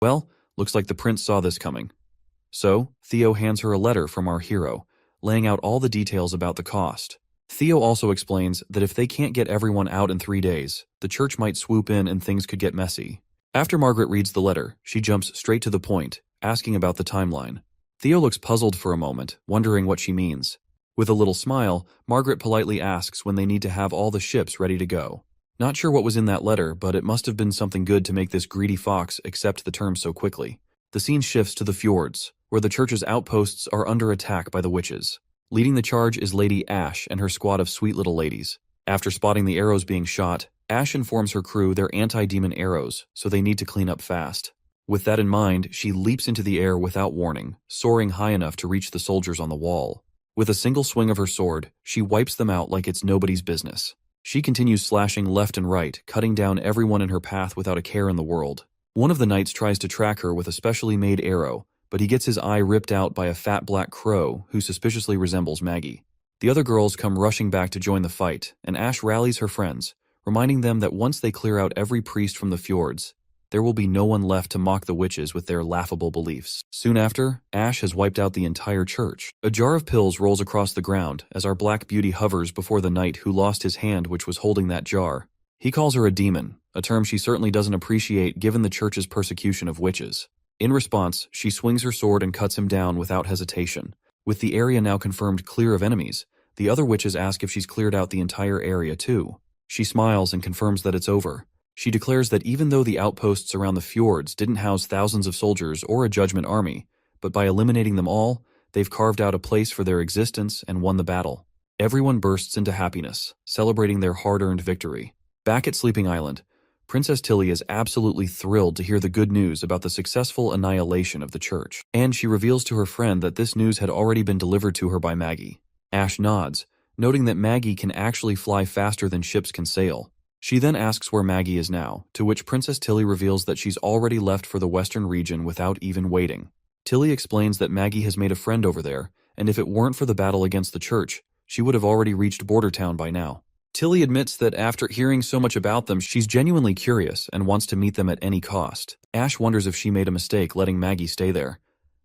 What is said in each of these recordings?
Well, looks like the prince saw this coming. So, Theo hands her a letter from our hero, laying out all the details about the cost. Theo also explains that if they can't get everyone out in 3 days, the church might swoop in and things could get messy. After Margaret reads the letter, she jumps straight to the point, asking about the timeline. Theo looks puzzled for a moment, wondering what she means. With a little smile, Margaret politely asks when they need to have all the ships ready to go. Not sure what was in that letter, but it must have been something good to make this greedy fox accept the term so quickly. The scene shifts to the fjords, where the church's outposts are under attack by the witches. Leading the charge is Lady Ash and her squad of sweet little ladies. After spotting the arrows being shot, Ash informs her crew they're anti-demon arrows, so they need to clean up fast. With that in mind, she leaps into the air without warning, soaring high enough to reach the soldiers on the wall. With a single swing of her sword, she wipes them out like it's nobody's business. She continues slashing left and right, cutting down everyone in her path without a care in the world. One of the knights tries to track her with a specially made arrow, but he gets his eye ripped out by a fat black crow who suspiciously resembles Maggie. The other girls come rushing back to join the fight, and Ash rallies her friends, reminding them that once they clear out every priest from the fjords, there will be no one left to mock the witches with their laughable beliefs. Soon after, Ash has wiped out the entire church. A jar of pills rolls across the ground as our black beauty hovers before the knight who lost his hand which was holding that jar. He calls her a demon, a term she certainly doesn't appreciate given the church's persecution of witches. In response, she swings her sword and cuts him down without hesitation. With the area now confirmed clear of enemies, the other witches ask if she's cleared out the entire area too. She smiles and confirms that it's over. She declares that even though the outposts around the fjords didn't house thousands of soldiers or a judgment army, but by eliminating them all, they've carved out a place for their existence and won the battle. Everyone bursts into happiness, celebrating their hard-earned victory. Back at Sleeping Island, Princess Tilly is absolutely thrilled to hear the good news about the successful annihilation of the church, and she reveals to her friend that this news had already been delivered to her by Maggie. Ash nods, noting that Maggie can actually fly faster than ships can sail. She then asks where Maggie is now, to which Princess Tilly reveals that she's already left for the western region without even waiting. Tilly explains that Maggie has made a friend over there, and if it weren't for the battle against the church, she would have already reached Bordertown by now. Tilly admits that after hearing so much about them, she's genuinely curious and wants to meet them at any cost. Ash wonders if she made a mistake letting Maggie stay there,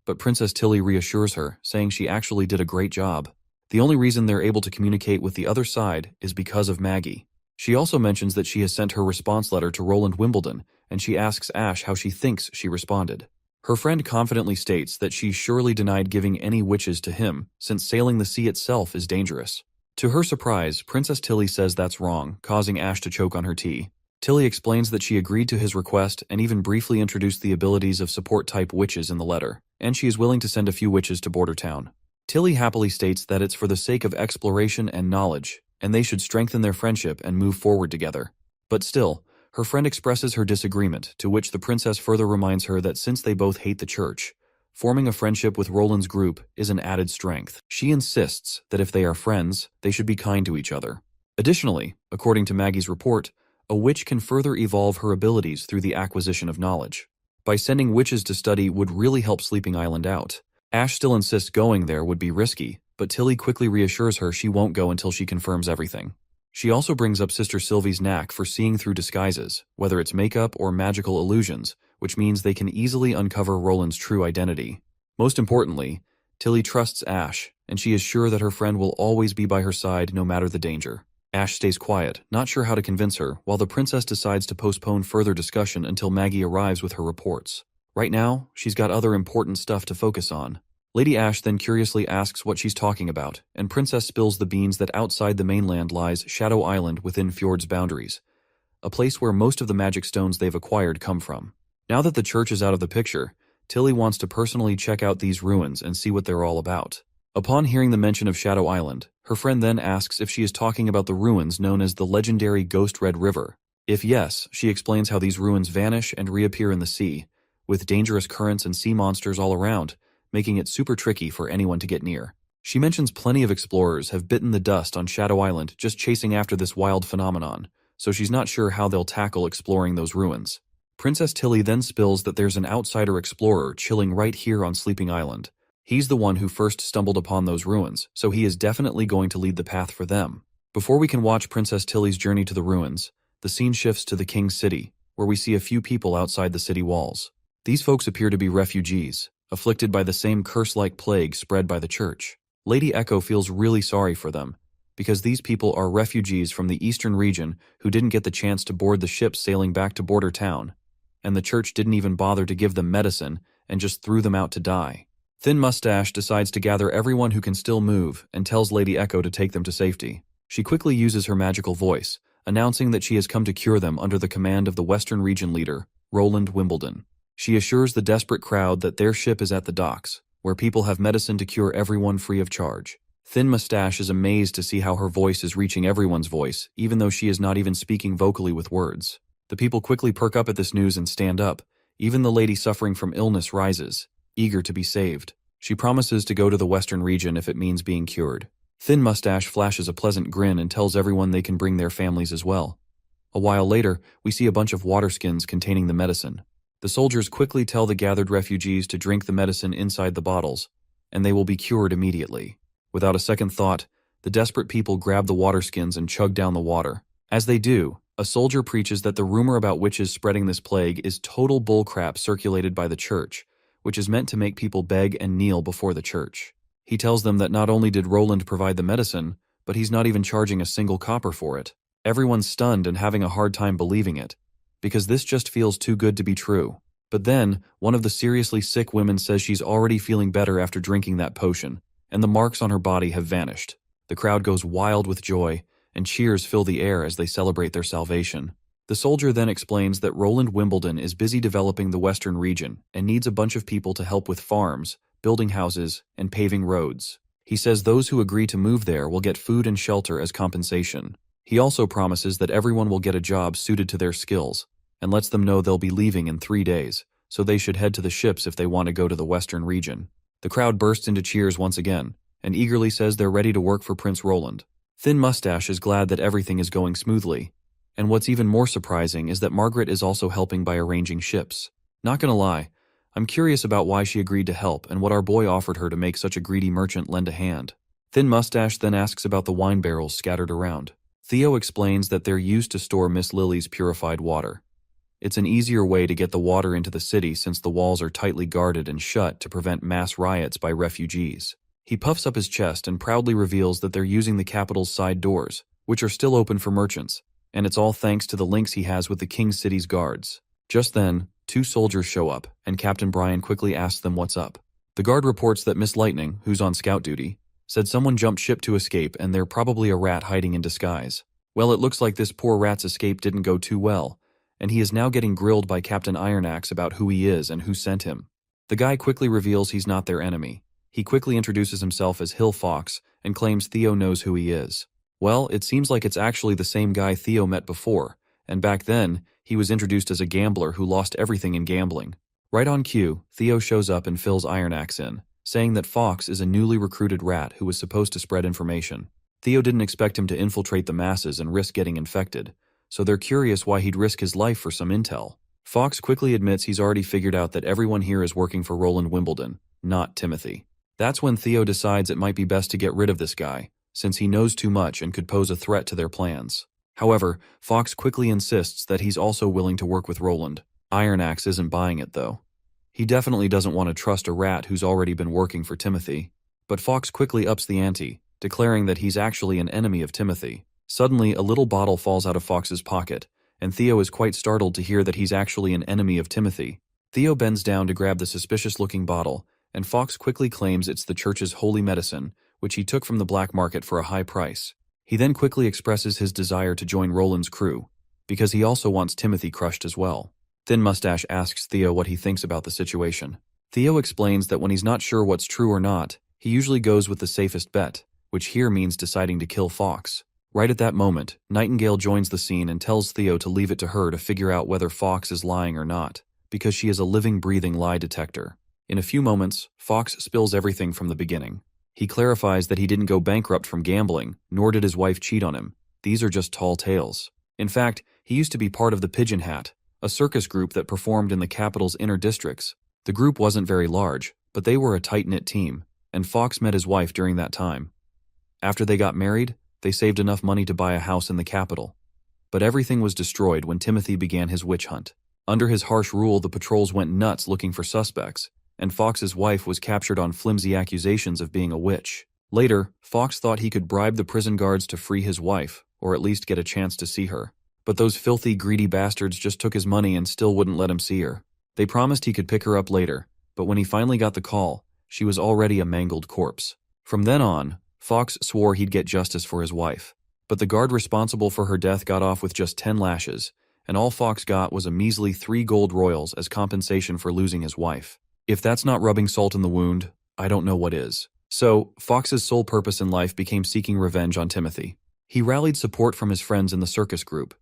but Princess Tilly reassures her, saying she actually did a great job. The only reason they're able to communicate with the other side is because of Maggie. She also mentions that she has sent her response letter to Roland Wimbledon, and she asks Ash how she thinks she responded. Her friend confidently states that she surely denied giving any witches to him, since sailing the sea itself is dangerous. To her surprise, Princess Tilly says that's wrong, causing Ash to choke on her tea. Tilly explains that she agreed to his request and even briefly introduced the abilities of support-type witches in the letter, and she is willing to send a few witches to Bordertown. Tilly happily states that it's for the sake of exploration and knowledge, and they should strengthen their friendship and move forward together. But still, her friend expresses her disagreement, to which the princess further reminds her that since they both hate the church, forming a friendship with Roland's group is an added strength. She insists that if they are friends, they should be kind to each other. Additionally, according to Maggie's report, a witch can further evolve her abilities through the acquisition of knowledge. By sending witches to study would really help Sleeping Island out. Ash still insists going there would be risky, but Tilly quickly reassures her she won't go until she confirms everything. She also brings up Sister Sylvie's knack for seeing through disguises, whether it's makeup or magical illusions, which means they can easily uncover Roland's true identity. Most importantly, Tilly trusts Ash, and she is sure that her friend will always be by her side no matter the danger. Ash stays quiet, not sure how to convince her, while the princess decides to postpone further discussion until Maggie arrives with her reports. Right now, she's got other important stuff to focus on. Lady Ash then curiously asks what she's talking about, and Princess spills the beans that outside the mainland lies Shadow Island within Fjord's boundaries, a place where most of the magic stones they've acquired come from. Now that the church is out of the picture, Tilly wants to personally check out these ruins and see what they're all about. Upon hearing the mention of Shadow Island, her friend then asks if she is talking about the ruins known as the legendary Ghost Red River. If yes, she explains how these ruins vanish and reappear in the sea, with dangerous currents and sea monsters all around, making it super tricky for anyone to get near. She mentions plenty of explorers have bitten the dust on Shadow Island just chasing after this wild phenomenon, so she's not sure how they'll tackle exploring those ruins. Princess Tilly then spills that there's an outsider explorer chilling right here on Sleeping Island. He's the one who first stumbled upon those ruins, so he is definitely going to lead the path for them. Before we can watch Princess Tilly's journey to the ruins, the scene shifts to the King's City, where we see a few people outside the city walls. These folks appear to be refugees, afflicted by the same curse-like plague spread by the church. Lady Echo feels really sorry for them, because these people are refugees from the eastern region who didn't get the chance to board the ships sailing back to border town, and the church didn't even bother to give them medicine and just threw them out to die. Thin Mustache decides to gather everyone who can still move and tells Lady Echo to take them to safety. She quickly uses her magical voice, announcing that she has come to cure them under the command of the Western Region leader, Roland Wimbledon. She assures the desperate crowd that their ship is at the docks, where people have medicine to cure everyone free of charge. Thin Mustache is amazed to see how her voice is reaching everyone's voice, even though she is not even speaking vocally with words. The people quickly perk up at this news and stand up. Even the lady suffering from illness rises, eager to be saved. She promises to go to the Western region if it means being cured. Thin Mustache flashes a pleasant grin and tells everyone they can bring their families as well. A while later, we see a bunch of water skins containing the medicine. The soldiers quickly tell the gathered refugees to drink the medicine inside the bottles, and they will be cured immediately. Without a second thought, the desperate people grab the water skins and chug down the water. As they do, a soldier preaches that the rumor about witches spreading this plague is total bullcrap circulated by the church, which is meant to make people beg and kneel before the church. He tells them that not only did Roland provide the medicine, but he's not even charging a single copper for it. Everyone's stunned and having a hard time believing it, because this just feels too good to be true. But then, one of the seriously sick women says she's already feeling better after drinking that potion, and the marks on her body have vanished. The crowd goes wild with joy, and cheers fill the air as they celebrate their salvation. The soldier then explains that Roland Wimbledon is busy developing the Western region and needs a bunch of people to help with farms, building houses, and paving roads. He says those who agree to move there will get food and shelter as compensation. He also promises that everyone will get a job suited to their skills, and lets them know they'll be leaving in 3 days, so they should head to the ships if they want to go to the Western region. The crowd bursts into cheers once again, and eagerly says they're ready to work for Prince Roland. Thin Mustache is glad that everything is going smoothly, and what's even more surprising is that Margaret is also helping by arranging ships. Not gonna lie, I'm curious about why she agreed to help and what our boy offered her to make such a greedy merchant lend a hand. Thin Mustache then asks about the wine barrels scattered around. Theo explains that they're used to store Miss Lily's purified water. It's an easier way to get the water into the city since the walls are tightly guarded and shut to prevent mass riots by refugees. He puffs up his chest and proudly reveals that they're using the capital's side doors, which are still open for merchants, and it's all thanks to the links he has with the King City's guards. Just then, 2 soldiers show up, and Captain Brian quickly asks them what's up. The guard reports that Miss Lightning, who's on scout duty, said someone jumped ship to escape and they're probably a rat hiding in disguise. Well, it looks like this poor rat's escape didn't go too well, and he is now getting grilled by Captain Ironaxe about who he is and who sent him. The guy quickly reveals he's not their enemy. He quickly introduces himself as Hill Fox and claims Theo knows who he is. Well, it seems like it's actually the same guy Theo met before, and back then, he was introduced as a gambler who lost everything in gambling. Right on cue, Theo shows up and fills Ironaxe in, saying that Fox is a newly recruited rat who was supposed to spread information. Theo didn't expect him to infiltrate the masses and risk getting infected, so they're curious why he'd risk his life for some intel. Fox quickly admits he's already figured out that everyone here is working for Roland Wimbledon, not Timothy. That's when Theo decides it might be best to get rid of this guy, since he knows too much and could pose a threat to their plans. However, Fox quickly insists that he's also willing to work with Roland. Ironaxe isn't buying it, though. He definitely doesn't want to trust a rat who's already been working for Timothy. But Fox quickly ups the ante, declaring that he's actually an enemy of Timothy. Suddenly, a little bottle falls out of Fox's pocket, and Theo is quite startled to hear that he's actually an enemy of Timothy. Theo bends down to grab the suspicious-looking bottle, and Fox quickly claims it's the church's holy medicine, which he took from the black market for a high price. He then quickly expresses his desire to join Roland's crew, because he also wants Timothy crushed as well. Thin Mustache asks Theo what he thinks about the situation. Theo explains that when he's not sure what's true or not, he usually goes with the safest bet, which here means deciding to kill Fox. Right at that moment, Nightingale joins the scene and tells Theo to leave it to her to figure out whether Fox is lying or not, because she is a living, breathing lie detector. In a few moments, Fox spills everything from the beginning. He clarifies that he didn't go bankrupt from gambling, nor did his wife cheat on him. These are just tall tales. In fact, he used to be part of the Pigeon Hat, a circus group that performed in the capital's inner districts. The group wasn't very large, but they were a tight-knit team, and Fox met his wife during that time. After they got married, they saved enough money to buy a house in the capital. But everything was destroyed when Timothy began his witch hunt. Under his harsh rule, the patrols went nuts looking for suspects, and Fox's wife was captured on flimsy accusations of being a witch. Later, Fox thought he could bribe the prison guards to free his wife, or at least get a chance to see her. But those filthy, greedy bastards just took his money and still wouldn't let him see her. They promised he could pick her up later, but when he finally got the call, she was already a mangled corpse. From then on, Fox swore he'd get justice for his wife. But the guard responsible for her death got off with just 10 lashes, and all Fox got was a measly 3 gold royals as compensation for losing his wife. If that's not rubbing salt in the wound, I don't know what is. So, Fox's sole purpose in life became seeking revenge on Timothy. He rallied support from his friends in the circus group,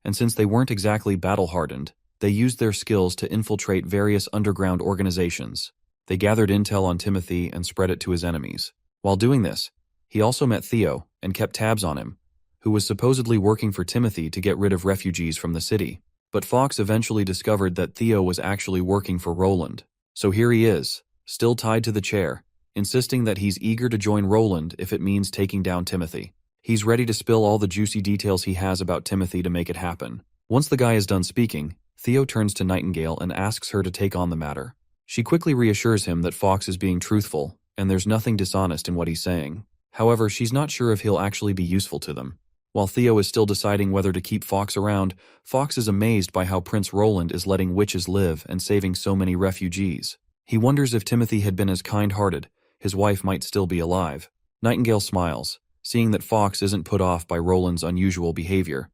and since they weren't exactly battle-hardened, they used their skills to infiltrate various underground organizations. They gathered intel on Timothy and spread it to his enemies. While doing this, he also met Theo and kept tabs on him, who was supposedly working for Timothy to get rid of refugees from the city. But Fox eventually discovered that Theo was actually working for Roland. So here he is, still tied to the chair, insisting that he's eager to join Roland if it means taking down Timothy. He's ready to spill all the juicy details he has about Timothy to make it happen. Once the guy is done speaking, Theo turns to Nightingale and asks her to take on the matter. She quickly reassures him that Fox is being truthful, and there's nothing dishonest in what he's saying. However, she's not sure if he'll actually be useful to them. While Theo is still deciding whether to keep Fox around, Fox is amazed by how Prince Roland is letting witches live and saving so many refugees. He wonders if Timothy had been as kind-hearted, his wife might still be alive. Nightingale smiles, seeing that Fox isn't put off by Roland's unusual behavior.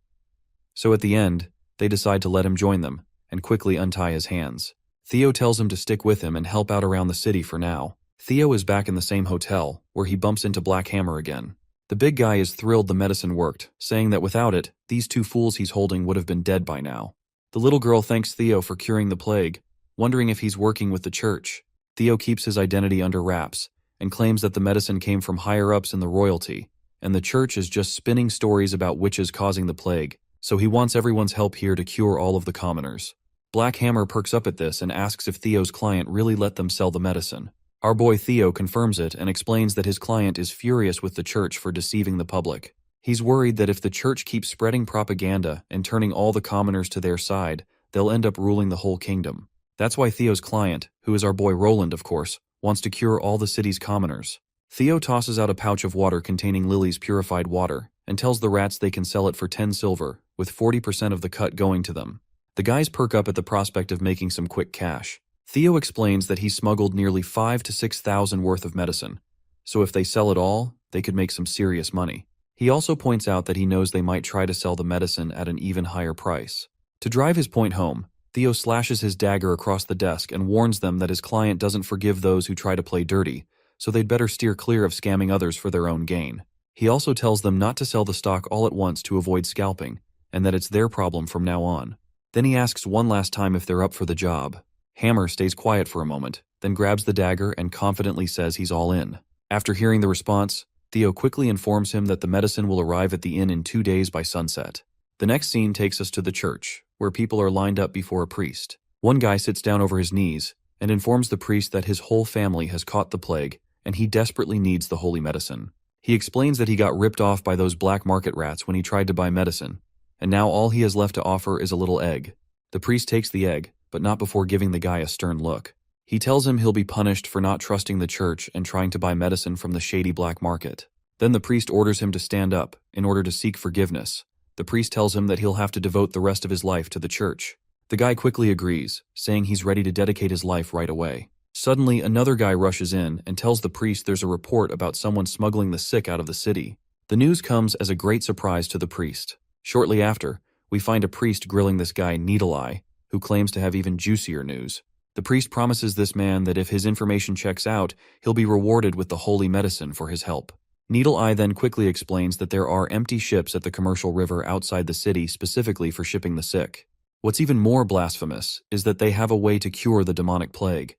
So at the end, they decide to let him join them, and quickly untie his hands. Theo tells him to stick with him and help out around the city for now. Theo is back in the same hotel, where he bumps into Black Hammer again. The big guy is thrilled the medicine worked, saying that without it, these 2 fools he's holding would have been dead by now. The little girl thanks Theo for curing the plague, wondering if he's working with the church. Theo keeps his identity under wraps, and claims that the medicine came from higher-ups in the royalty, and the church is just spinning stories about witches causing the plague, so he wants everyone's help here to cure all of the commoners. Black Hammer perks up at this and asks if Theo's client really let them sell the medicine. Our boy Theo confirms it and explains that his client is furious with the church for deceiving the public. He's worried that if the church keeps spreading propaganda and turning all the commoners to their side, they'll end up ruling the whole kingdom. That's why Theo's client, who is our boy Roland of course, wants to cure all the city's commoners. Theo tosses out a pouch of water containing Lily's purified water, and tells the rats they can sell it for 10 silver, with 40% of the cut going to them. The guys perk up at the prospect of making some quick cash. Theo explains that he smuggled nearly 5,000 to 6,000 worth of medicine, so if they sell it all, they could make some serious money. He also points out that he knows they might try to sell the medicine at an even higher price. To drive his point home, Theo slashes his dagger across the desk and warns them that his client doesn't forgive those who try to play dirty, so they'd better steer clear of scamming others for their own gain. He also tells them not to sell the stock all at once to avoid scalping, and that it's their problem from now on. Then he asks one last time if they're up for the job. Hammer stays quiet for a moment, then grabs the dagger and confidently says he's all in. After hearing the response, Theo quickly informs him that the medicine will arrive at the inn in 2 days by sunset. The next scene takes us to the church, where people are lined up before a priest. One guy sits down over his knees and informs the priest that his whole family has caught the plague and he desperately needs the holy medicine. He explains that he got ripped off by those black market rats when he tried to buy medicine, and now all he has left to offer is a little egg. The priest takes the egg, but not before giving the guy a stern look. He tells him he'll be punished for not trusting the church and trying to buy medicine from the shady black market. Then the priest orders him to stand up in order to seek forgiveness. The priest tells him that he'll have to devote the rest of his life to the church. The guy quickly agrees, saying he's ready to dedicate his life right away. Suddenly, another guy rushes in and tells the priest there's a report about someone smuggling the sick out of the city. The news comes as a great surprise to the priest. Shortly after, we find a priest grilling this guy Needle Eye, who claims to have even juicier news. The priest promises this man that if his information checks out, he'll be rewarded with the holy medicine for his help. Needle Eye then quickly explains that there are empty ships at the commercial river outside the city specifically for shipping the sick. What's even more blasphemous is that they have a way to cure the demonic plague.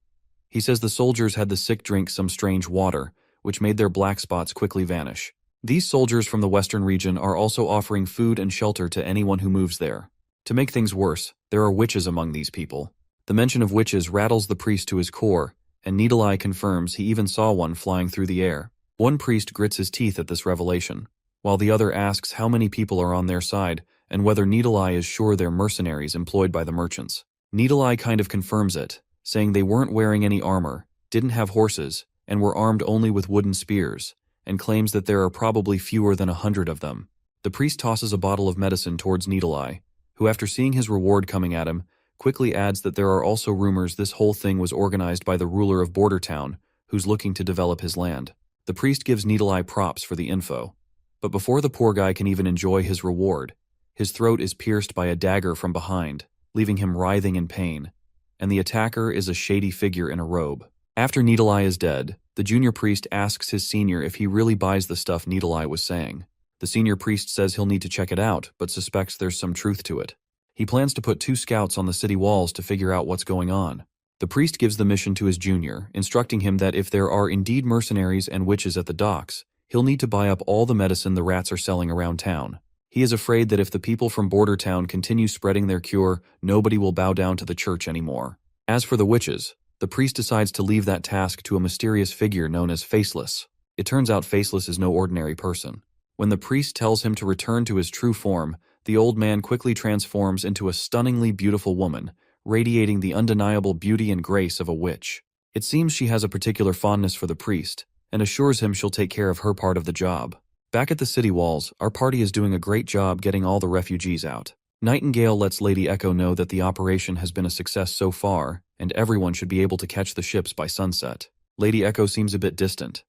He says the soldiers had the sick drink some strange water, which made their black spots quickly vanish. These soldiers from the western region are also offering food and shelter to anyone who moves there. To make things worse, there are witches among these people. The mention of witches rattles the priest to his core, and Needle Eye confirms he even saw one flying through the air. One priest grits his teeth at this revelation, while the other asks how many people are on their side and whether Needle Eye is sure they're mercenaries employed by the merchants. Needle Eye kind of confirms it, saying they weren't wearing any armor, didn't have horses, and were armed only with wooden spears, and claims that there are probably fewer than 100 of them. The priest tosses a bottle of medicine towards Needle Eye, who after seeing his reward coming at him, quickly adds that there are also rumors this whole thing was organized by the ruler of Border Town, who's looking to develop his land. The priest gives Needle Eye props for the info. But before the poor guy can even enjoy his reward, his throat is pierced by a dagger from behind, leaving him writhing in pain, and the attacker is a shady figure in a robe. After Needle Eye is dead, the junior priest asks his senior if he really buys the stuff Needle Eye was saying. The senior priest says he'll need to check it out, but suspects there's some truth to it. He plans to put 2 scouts on the city walls to figure out what's going on. The priest gives the mission to his junior, instructing him that if there are indeed mercenaries and witches at the docks, he'll need to buy up all the medicine the rats are selling around town. He is afraid that if the people from Border Town continue spreading their cure, nobody will bow down to the church anymore. As for the witches, the priest decides to leave that task to a mysterious figure known as Faceless. It turns out Faceless is no ordinary person. When the priest tells him to return to his true form, the old man quickly transforms into a stunningly beautiful woman, radiating the undeniable beauty and grace of a witch. It seems she has a particular fondness for the priest, and assures him she'll take care of her part of the job. Back at the city walls, our party is doing a great job getting all the refugees out. Nightingale lets Lady Echo know that the operation has been a success so far, and everyone should be able to catch the ships by sunset. Lady Echo seems a bit distant.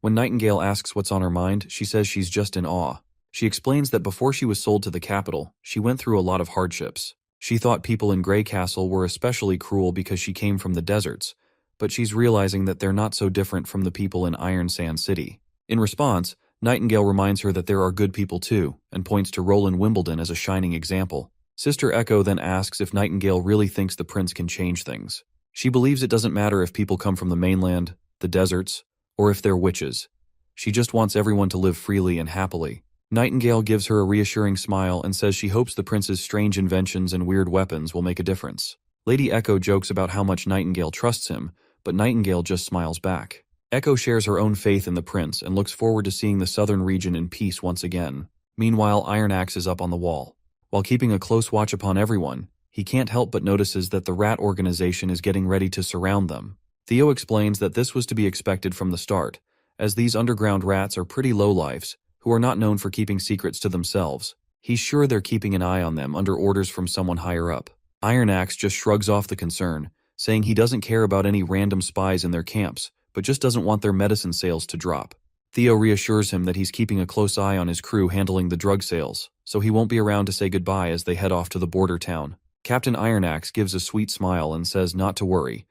When Nightingale asks what's on her mind, she says she's just in awe. She explains that before she was sold to the capital, she went through a lot of hardships. She thought people in Grey Castle were especially cruel because she came from the deserts, but she's realizing that they're not so different from the people in Iron Sand City. In response, Nightingale reminds her that there are good people too, and points to Roland Wimbledon as a shining example. Sister Echo then asks if Nightingale really thinks the prince can change things. She believes it doesn't matter if people come from the mainland, the deserts, or if they're witches. She just wants everyone to live freely and happily. Nightingale gives her a reassuring smile and says she hopes the prince's strange inventions and weird weapons will make a difference. Lady Echo jokes about how much Nightingale trusts him, but Nightingale just smiles back. Echo shares her own faith in the prince and looks forward to seeing the southern region in peace once again. Meanwhile, Iron Axe is up on the wall. While keeping a close watch upon everyone, he can't help but notices that the rat organization is getting ready to surround them. Theo explains that this was to be expected from the start, as these underground rats are pretty lowlifes, who are not known for keeping secrets to themselves. He's sure they're keeping an eye on them under orders from someone higher up. Iron Axe just shrugs off the concern, saying he doesn't care about any random spies in their camps, but just doesn't want their medicine sales to drop. Theo reassures him that he's keeping a close eye on his crew handling the drug sales, so he won't be around to say goodbye as they head off to the border town. Captain Iron Axe gives a sweet smile and says not to worry.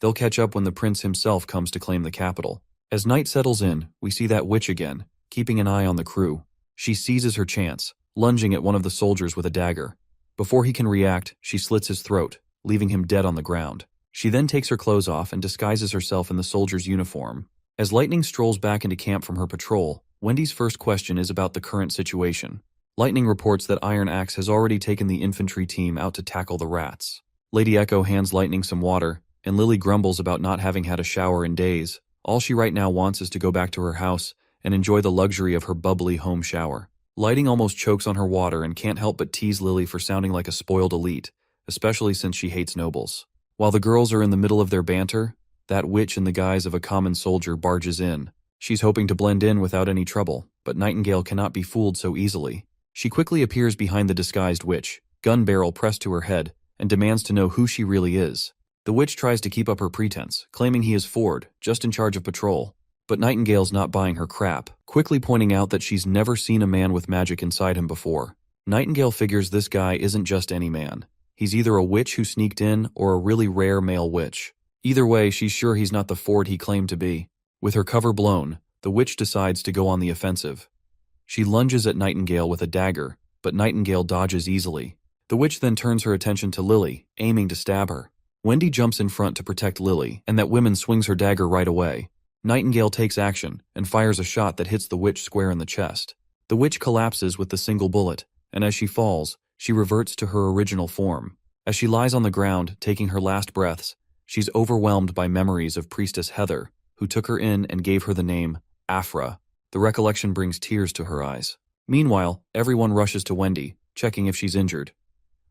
They'll catch up when the prince himself comes to claim the capital. As night settles in, we see that witch again, keeping an eye on the crew. She seizes her chance, lunging at one of the soldiers with a dagger. Before he can react, she slits his throat, leaving him dead on the ground. She then takes her clothes off and disguises herself in the soldier's uniform. As Lightning strolls back into camp from her patrol, Wendy's first question is about the current situation. Lightning reports that Iron Axe has already taken the infantry team out to tackle the rats. Lady Echo hands Lightning some water, and Lily grumbles about not having had a shower in days. All she right now wants is to go back to her house and enjoy the luxury of her bubbly home shower. Lightning almost chokes on her water and can't help but tease Lily for sounding like a spoiled elite, especially since she hates nobles. While the girls are in the middle of their banter, that witch in the guise of a common soldier barges in. She's hoping to blend in without any trouble, but Nightingale cannot be fooled so easily. She quickly appears behind the disguised witch, gun barrel pressed to her head, and demands to know who she really is. The witch tries to keep up her pretense, claiming he is Ford, just in charge of patrol. But Nightingale's not buying her crap, quickly pointing out that she's never seen a man with magic inside him before. Nightingale figures this guy isn't just any man. He's either a witch who sneaked in or a really rare male witch. Either way, she's sure he's not the Ford he claimed to be. With her cover blown, the witch decides to go on the offensive. She lunges at Nightingale with a dagger, but Nightingale dodges easily. The witch then turns her attention to Lily, aiming to stab her. Wendy jumps in front to protect Lily, and that woman swings her dagger right away. Nightingale takes action and fires a shot that hits the witch square in the chest. The witch collapses with the single bullet, and as she falls, she reverts to her original form. As she lies on the ground, taking her last breaths, she's overwhelmed by memories of Priestess Heather, who took her in and gave her the name Afra. The recollection brings tears to her eyes. Meanwhile, everyone rushes to Wendy, checking if she's injured.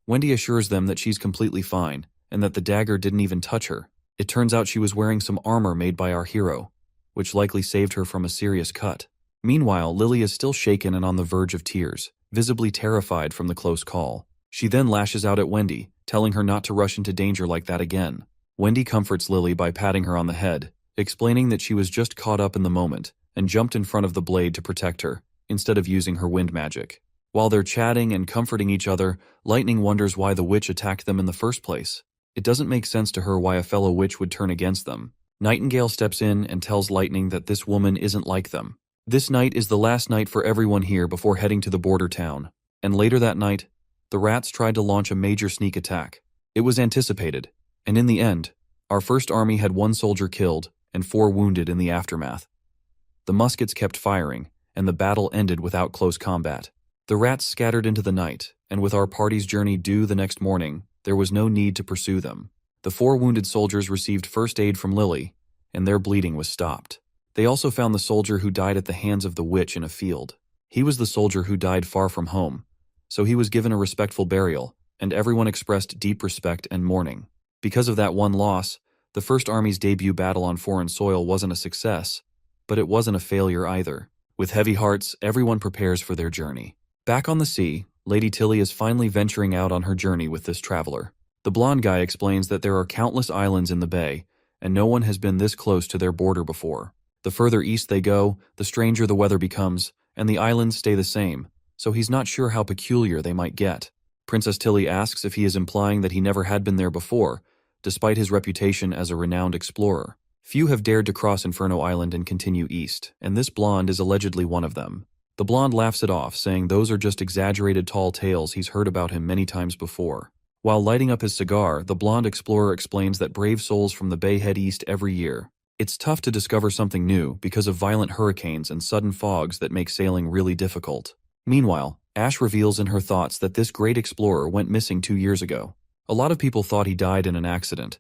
Wendy assures them that she's completely fine, and that the dagger didn't even touch her. It turns out she was wearing some armor made by our hero, which likely saved her from a serious cut. Meanwhile, Lily is still shaken and on the verge of tears, visibly terrified from the close call. She then lashes out at Wendy, telling her not to rush into danger like that again. Wendy comforts Lily by patting her on the head, explaining that she was just caught up in the moment and jumped in front of the blade to protect her, instead of using her wind magic. While they're chatting and comforting each other, Lightning wonders why the witch attacked them in the first place. It doesn't make sense to her why a fellow witch would turn against them. Nightingale steps in and tells Lightning that this woman isn't like them. This night is the last night for everyone here before heading to the border town. And later that night, the rats tried to launch a major sneak attack. It was anticipated, and in the end, our first army had 1 soldier killed and 4 wounded in the aftermath. The muskets kept firing, and the battle ended without close combat. The rats scattered into the night, and with our party's journey due the next morning, there was no need to pursue them. The 4 wounded soldiers received first aid from Lily, and their bleeding was stopped. They also found the soldier who died at the hands of the witch in a field. He was the soldier who died far from home, so he was given a respectful burial, and everyone expressed deep respect and mourning. Because of that one loss, the First Army's debut battle on foreign soil wasn't a success, but it wasn't a failure either. With heavy hearts, everyone prepares for their journey. Back on the sea, Lady Tilly is finally venturing out on her journey with this traveler. The blonde guy explains that there are countless islands in the bay, and no one has been this close to their border before. The further east they go, the stranger the weather becomes, and the islands stay the same, so he's not sure how peculiar they might get. Princess Tilly asks if he is implying that he never had been there before, despite his reputation as a renowned explorer. Few have dared to cross Inferno Island and continue east, and this blonde is allegedly one of them. The blonde laughs it off, saying those are just exaggerated tall tales he's heard about him many times before. While lighting up his cigar, the blonde explorer explains that brave souls from the bay head east every year. It's tough to discover something new because of violent hurricanes and sudden fogs that make sailing really difficult. Meanwhile, Ash reveals in her thoughts that this great explorer went missing 2 years ago. A lot of people thought he died in an accident,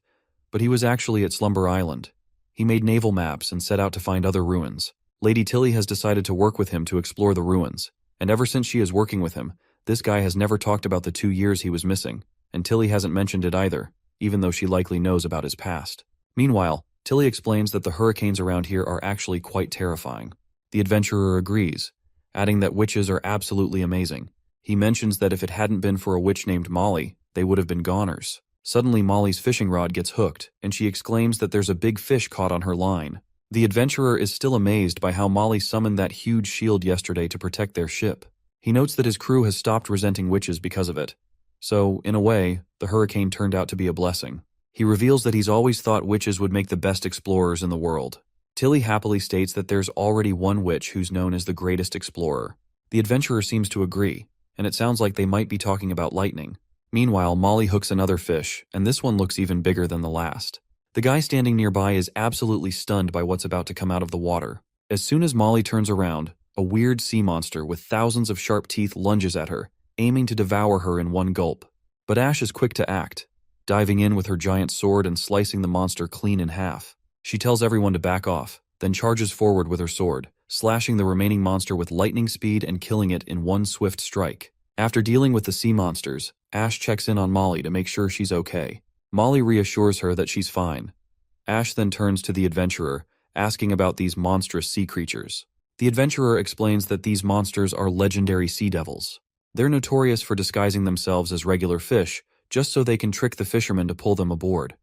but he was actually at Slumber Island. He made naval maps and set out to find other ruins. Lady Tilly has decided to work with him to explore the ruins, and ever since she is working with him, this guy has never talked about the 2 years he was missing, and Tilly hasn't mentioned it either, even though she likely knows about his past. Meanwhile, Tilly explains that the hurricanes around here are actually quite terrifying. The adventurer agrees, adding that witches are absolutely amazing. He mentions that if it hadn't been for a witch named Molly, they would have been goners. Suddenly Molly's fishing rod gets hooked, and she exclaims that there's a big fish caught on her line. The adventurer is still amazed by how Molly summoned that huge shield yesterday to protect their ship. He notes that his crew has stopped resenting witches because of it. So, in a way, the hurricane turned out to be a blessing. He reveals that he's always thought witches would make the best explorers in the world. Tilly happily states that there's already one witch who's known as the greatest explorer. The adventurer seems to agree, and it sounds like they might be talking about lightning. Meanwhile, Molly hooks another fish, and this one looks even bigger than the last. The guy standing nearby is absolutely stunned by what's about to come out of the water. As soon as Molly turns around, a weird sea monster with thousands of sharp teeth lunges at her, aiming to devour her in one gulp. But Ash is quick to act, diving in with her giant sword and slicing the monster clean in half. She tells everyone to back off, then charges forward with her sword, slashing the remaining monster with lightning speed and killing it in one swift strike. After dealing with the sea monsters, Ash checks in on Molly to make sure she's okay. Molly reassures her that she's fine. Ash then turns to the adventurer, asking about these monstrous sea creatures. The adventurer explains that these monsters are legendary sea devils. They're notorious for disguising themselves as regular fish, just so they can trick the fishermen to pull them aboard.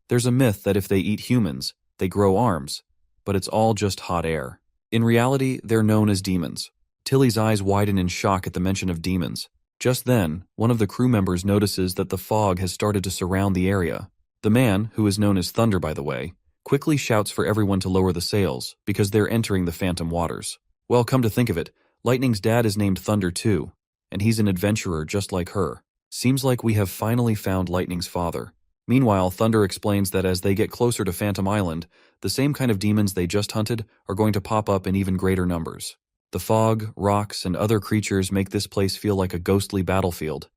There's a myth that if they eat humans, they grow arms, but it's all just hot air. In reality, they're known as demons. Tilly's eyes widen in shock at the mention of demons. Just then, one of the crew members notices that the fog has started to surround the area. The man, who is known as Thunder by the way, quickly shouts for everyone to lower the sails because they're entering the phantom waters. Well, come to think of it, Lightning's dad is named Thunder too, and he's an adventurer just like her. Seems like we have finally found Lightning's father. Meanwhile, Thunder explains that as they get closer to Phantom Island, the same kind of demons they just hunted are going to pop up in even greater numbers. The fog, rocks, and other creatures make this place feel like a ghostly battlefield,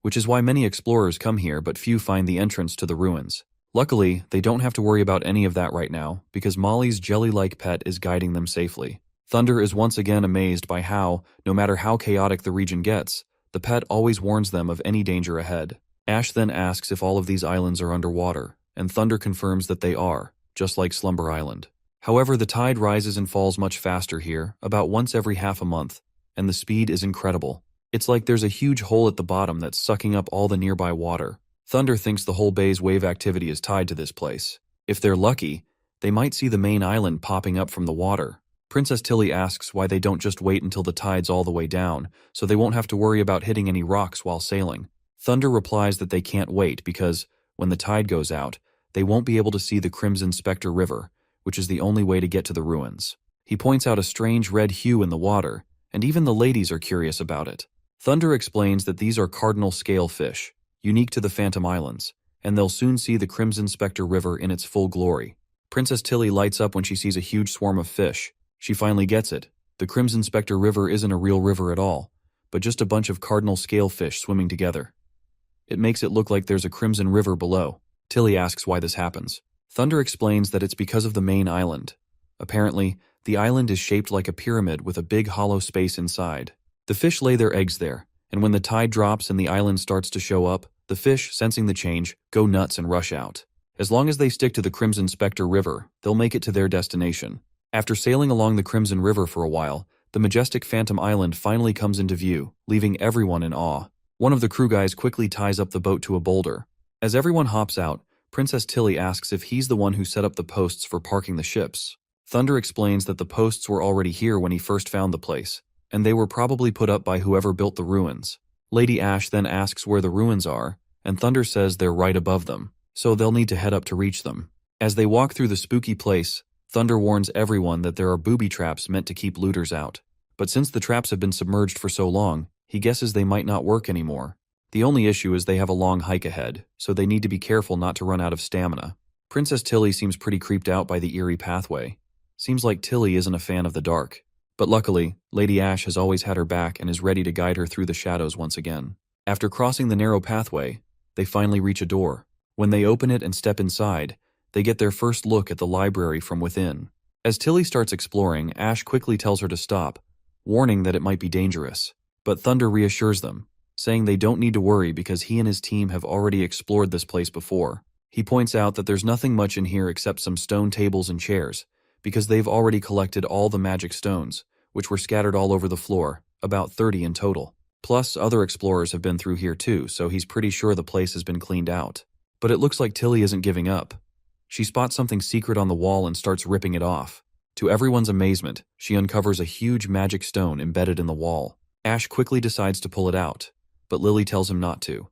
which is why many explorers come here but few find the entrance to the ruins. Luckily, they don't have to worry about any of that right now because Molly's jelly-like pet is guiding them safely. Thunder is once again amazed by how, no matter how chaotic the region gets, the pet always warns them of any danger ahead. Ash then asks if all of these islands are underwater, and Thunder confirms that they are, just like Slumber Island. However, the tide rises and falls much faster here, about once every half a month, and the speed is incredible. It's like there's a huge hole at the bottom that's sucking up all the nearby water. Thunder thinks the whole bay's wave activity is tied to this place. If they're lucky, they might see the main island popping up from the water. Princess Tilly asks why they don't just wait until the tide's all the way down, so they won't have to worry about hitting any rocks while sailing. Thunder replies that they can't wait because, when the tide goes out, they won't be able to see the Crimson Spectre River, which is the only way to get to the ruins. He points out a strange red hue in the water, and even the ladies are curious about it. Thunder explains that these are cardinal scale fish, unique to the Phantom Islands, and they'll soon see the Crimson Spectre River in its full glory. Princess Tilly lights up when she sees a huge swarm of fish. She finally gets it. The Crimson Spectre River isn't a real river at all, but just a bunch of cardinal scale fish swimming together. It makes it look like there's a crimson river below. Tilly asks why this happens. Thunder explains that it's because of the main island. Apparently, the island is shaped like a pyramid with a big hollow space inside. The fish lay their eggs there, and when the tide drops and the island starts to show up, the fish, sensing the change, go nuts and rush out. As long as they stick to the Crimson Spectre River, they'll make it to their destination. After sailing along the Crimson River for a while, the majestic Phantom Island finally comes into view, leaving everyone in awe. One of the crew guys quickly ties up the boat to a boulder. As everyone hops out, Princess Tilly asks if he's the one who set up the posts for parking the ships. Thunder explains that the posts were already here when he first found the place, and they were probably put up by whoever built the ruins. Lady Ash then asks where the ruins are, and Thunder says they're right above them, so they'll need to head up to reach them. As they walk through the spooky place, Thunder warns everyone that there are booby traps meant to keep looters out. But since the traps have been submerged for so long, he guesses they might not work anymore. The only issue is they have a long hike ahead, so they need to be careful not to run out of stamina. Princess Tilly seems pretty creeped out by the eerie pathway. Seems like Tilly isn't a fan of the dark. But luckily, Lady Ash has always had her back and is ready to guide her through the shadows once again. After crossing the narrow pathway, they finally reach a door. When they open it and step inside, they get their first look at the library from within. As Tilly starts exploring, Ash quickly tells her to stop, warning that it might be dangerous. But Thunder reassures them, saying they don't need to worry because he and his team have already explored this place before. He points out that there's nothing much in here except some stone tables and chairs, because they've already collected all the magic stones, which were scattered all over the floor, about 30 in total. Plus, other explorers have been through here too, so he's pretty sure the place has been cleaned out. But it looks like Tilly isn't giving up. She spots something secret on the wall and starts ripping it off. To everyone's amazement, she uncovers a huge magic stone embedded in the wall. Ash quickly decides to pull it out, but Lily tells him not to.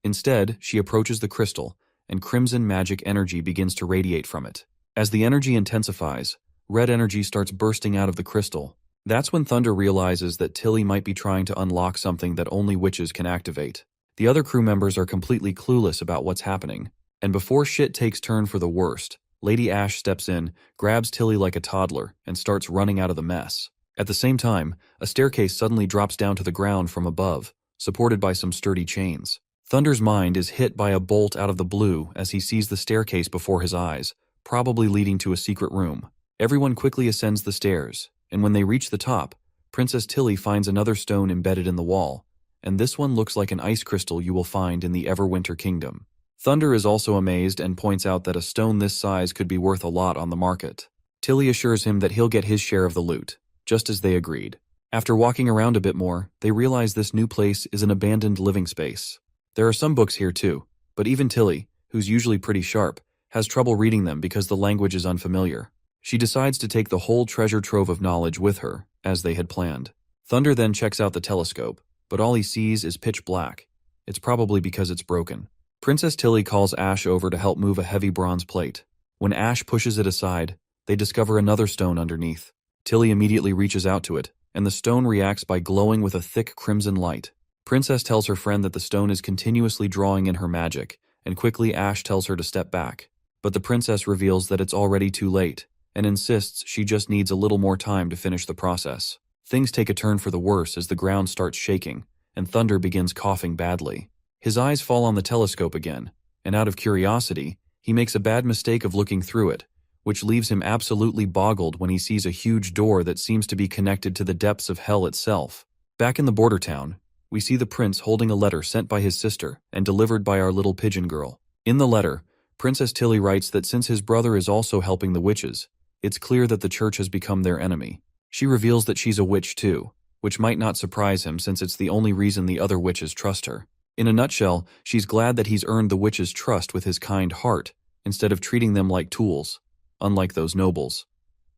Instead, she approaches the crystal, and crimson magic energy begins to radiate from it. As the energy intensifies, red energy starts bursting out of the crystal. That's when Thunder realizes that Tilly might be trying to unlock something that only witches can activate. The other crew members are completely clueless about what's happening, and before shit takes turn for the worst, Lady Ash steps in, grabs Tilly like a toddler, and starts running out of the mess. At the same time, a staircase suddenly drops down to the ground from above, supported by some sturdy chains. Thunder's mind is hit by a bolt out of the blue as he sees the staircase before his eyes, probably leading to a secret room. Everyone quickly ascends the stairs, and when they reach the top, Princess Tilly finds another stone embedded in the wall, and this one looks like an ice crystal you will find in the Everwinter Kingdom. Thunder is also amazed and points out that a stone this size could be worth a lot on the market. Tilly assures him that he'll get his share of the loot, just as they agreed. After walking around a bit more, they realize this new place is an abandoned living space. There are some books here too, but even Tilly, who's usually pretty sharp, has trouble reading them because the language is unfamiliar. She decides to take the whole treasure trove of knowledge with her, as they had planned. Thunder then checks out the telescope, but all he sees is pitch black. It's probably because it's broken. Princess Tilly calls Ash over to help move a heavy bronze plate. When Ash pushes it aside, they discover another stone underneath. Tilly immediately reaches out to it, and the stone reacts by glowing with a thick crimson light. Princess tells her friend that the stone is continuously drawing in her magic, and quickly Ash tells her to step back. But the princess reveals that it's already too late, and insists she just needs a little more time to finish the process. Things take a turn for the worse as the ground starts shaking, and Thunder begins coughing badly. His eyes fall on the telescope again, and out of curiosity, he makes a bad mistake of looking through it, which leaves him absolutely boggled when he sees a huge door that seems to be connected to the depths of hell itself. Back in the border town, we see the prince holding a letter sent by his sister and delivered by our little pigeon girl. In the letter, Princess Tilly writes that since his brother is also helping the witches, it's clear that the church has become their enemy. She reveals that she's a witch too, which might not surprise him since it's the only reason the other witches trust her. In a nutshell, she's glad that he's earned the witches' trust with his kind heart, instead of treating them like tools, unlike those nobles.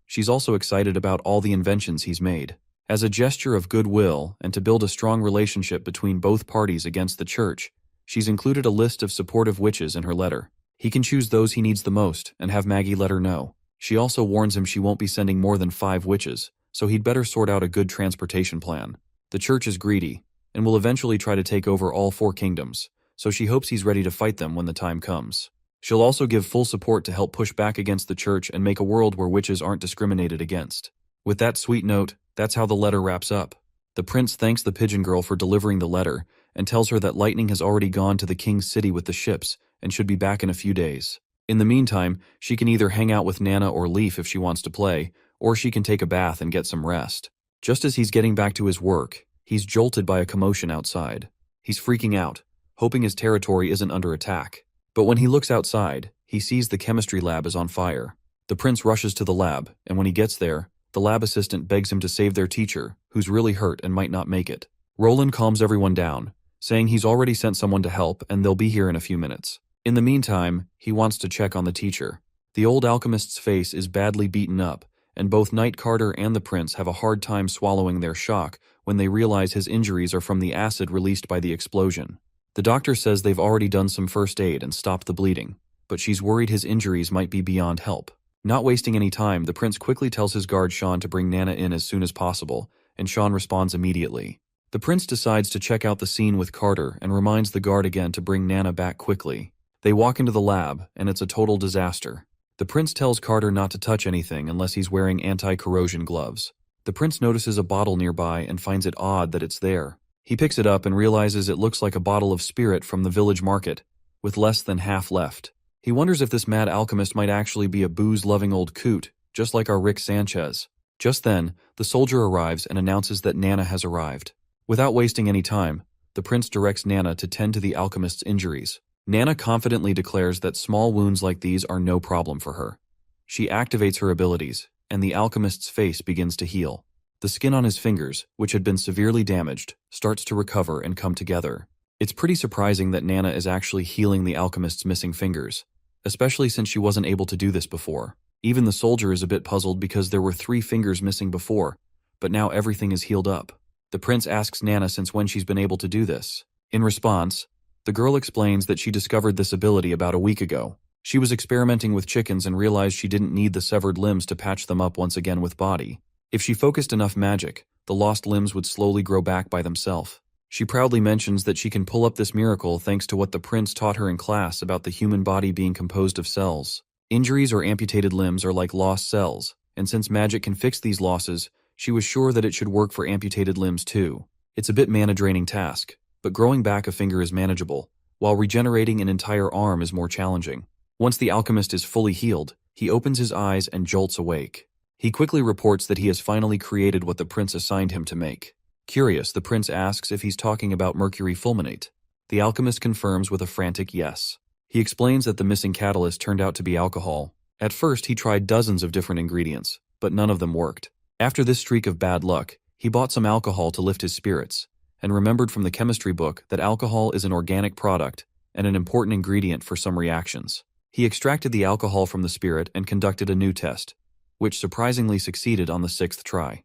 She's also excited about all the inventions he's made. As a gesture of goodwill and to build a strong relationship between both parties against the church, she's included a list of supportive witches in her letter. He can choose those he needs the most and have Maggie let her know. She also warns him she won't be sending more than 5 witches, so he'd better sort out a good transportation plan. The church is greedy and will eventually try to take over all 4 kingdoms, so she hopes he's ready to fight them when the time comes. She'll also give full support to help push back against the church and make a world where witches aren't discriminated against. With that sweet note, that's how the letter wraps up. The prince thanks the pigeon girl for delivering the letter and tells her that Lightning has already gone to the king's city with the ships and should be back in a few days. In the meantime, she can either hang out with Nana or Leaf if she wants to play, or she can take a bath and get some rest. Just as he's getting back to his work, he's jolted by a commotion outside. He's freaking out, hoping his territory isn't under attack. But when he looks outside, he sees the chemistry lab is on fire. The prince rushes to the lab, and when he gets there, the lab assistant begs him to save their teacher, who's really hurt and might not make it. Roland calms everyone down, saying he's already sent someone to help and they'll be here in a few minutes. In the meantime, he wants to check on the teacher. The old alchemist's face is badly beaten up, and both Knight Carter and the prince have a hard time swallowing their shock when they realize his injuries are from the acid released by the explosion. The doctor says they've already done some first aid and stopped the bleeding, but she's worried his injuries might be beyond help. Not wasting any time, the prince quickly tells his guard Sean to bring Nana in as soon as possible, and Sean responds immediately. The prince decides to check out the scene with Carter and reminds the guard again to bring Nana back quickly. They walk into the lab, and it's a total disaster. The prince tells Carter not to touch anything unless he's wearing anti-corrosion gloves. The prince notices a bottle nearby and finds it odd that it's there. He picks it up and realizes it looks like a bottle of spirit from the village market, with less than half left. He wonders if this mad alchemist might actually be a booze-loving old coot, just like our Rick Sanchez. Just then, the soldier arrives and announces that Nana has arrived. Without wasting any time, the prince directs Nana to tend to the alchemist's injuries. Nana confidently declares that small wounds like these are no problem for her. She activates her abilities, and the alchemist's face begins to heal. The skin on his fingers, which had been severely damaged, starts to recover and come together. It's pretty surprising that Nana is actually healing the alchemist's missing fingers, especially since she wasn't able to do this before. Even the soldier is a bit puzzled because there were 3 fingers missing before, but now everything is healed up. The prince asks Nana since when she's been able to do this. In response, the girl explains that she discovered this ability about a week ago. She was experimenting with chickens and realized she didn't need the severed limbs to patch them up once again with body. If she focused enough magic, the lost limbs would slowly grow back by themselves. She proudly mentions that she can pull up this miracle thanks to what the prince taught her in class about the human body being composed of cells. Injuries or amputated limbs are like lost cells, and since magic can fix these losses, she was sure that it should work for amputated limbs too. It's a bit mana-draining task, but growing back a finger is manageable, while regenerating an entire arm is more challenging. Once the alchemist is fully healed, he opens his eyes and jolts awake. He quickly reports that he has finally created what the prince assigned him to make. Curious, the prince asks if he's talking about mercury fulminate. The alchemist confirms with a frantic yes. He explains that the missing catalyst turned out to be alcohol. At first, he tried dozens of different ingredients, but none of them worked. After this streak of bad luck, he bought some alcohol to lift his spirits, and remembered from the chemistry book that alcohol is an organic product and an important ingredient for some reactions. He extracted the alcohol from the spirit and conducted a new test, which surprisingly succeeded on the 6th try.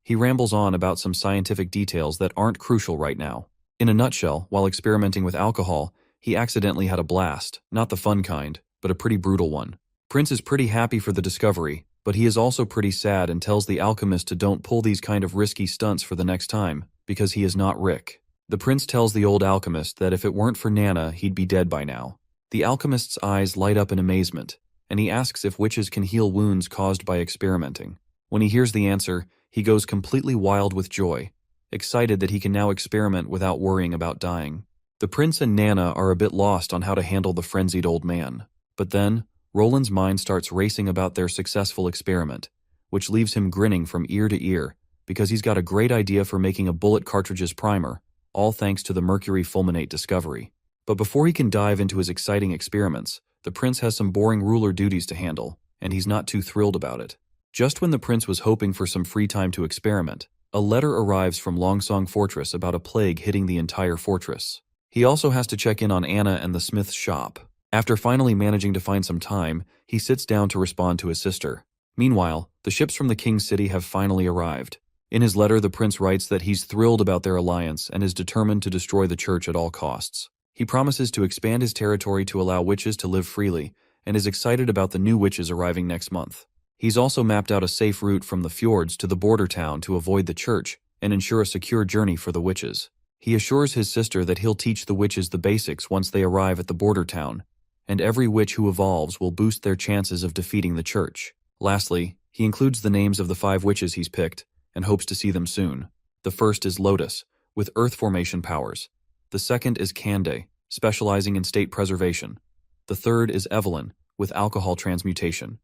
He rambles on about some scientific details that aren't crucial right now. In a nutshell, while experimenting with alcohol, he accidentally had a blast, not the fun kind, but a pretty brutal one. Prince is pretty happy for the discovery, but he is also pretty sad and tells the alchemist to don't pull these kind of risky stunts for the next time, because he is not Rick. The prince tells the old alchemist that if it weren't for Nana, he'd be dead by now. The alchemist's eyes light up in amazement, and he asks if witches can heal wounds caused by experimenting. When he hears the answer, he goes completely wild with joy, excited that he can now experiment without worrying about dying. The prince and Nana are a bit lost on how to handle the frenzied old man. But then, Roland's mind starts racing about their successful experiment, which leaves him grinning from ear to ear, because he's got a great idea for making a bullet cartridge's primer, all thanks to the mercury fulminate discovery. But before he can dive into his exciting experiments, the prince has some boring ruler duties to handle, and he's not too thrilled about it. Just when the prince was hoping for some free time to experiment, a letter arrives from Longsong Fortress about a plague hitting the entire fortress. He also has to check in on Anna and the smith's shop. After finally managing to find some time, he sits down to respond to his sister. Meanwhile, the ships from the king's city have finally arrived. In his letter, the prince writes that he's thrilled about their alliance and is determined to destroy the church at all costs. He promises to expand his territory to allow witches to live freely, and is excited about the new witches arriving next month. He's also mapped out a safe route from the fjords to the border town to avoid the church and ensure a secure journey for the witches. He assures his sister that he'll teach the witches the basics once they arrive at the border town, and every witch who evolves will boost their chances of defeating the church. Lastly, he includes the names of the 5 witches he's picked and hopes to see them soon. The first is Lotus, with earth formation powers. The second is Cande, specializing in state preservation. The third is Evelyn, with alcohol transmutation.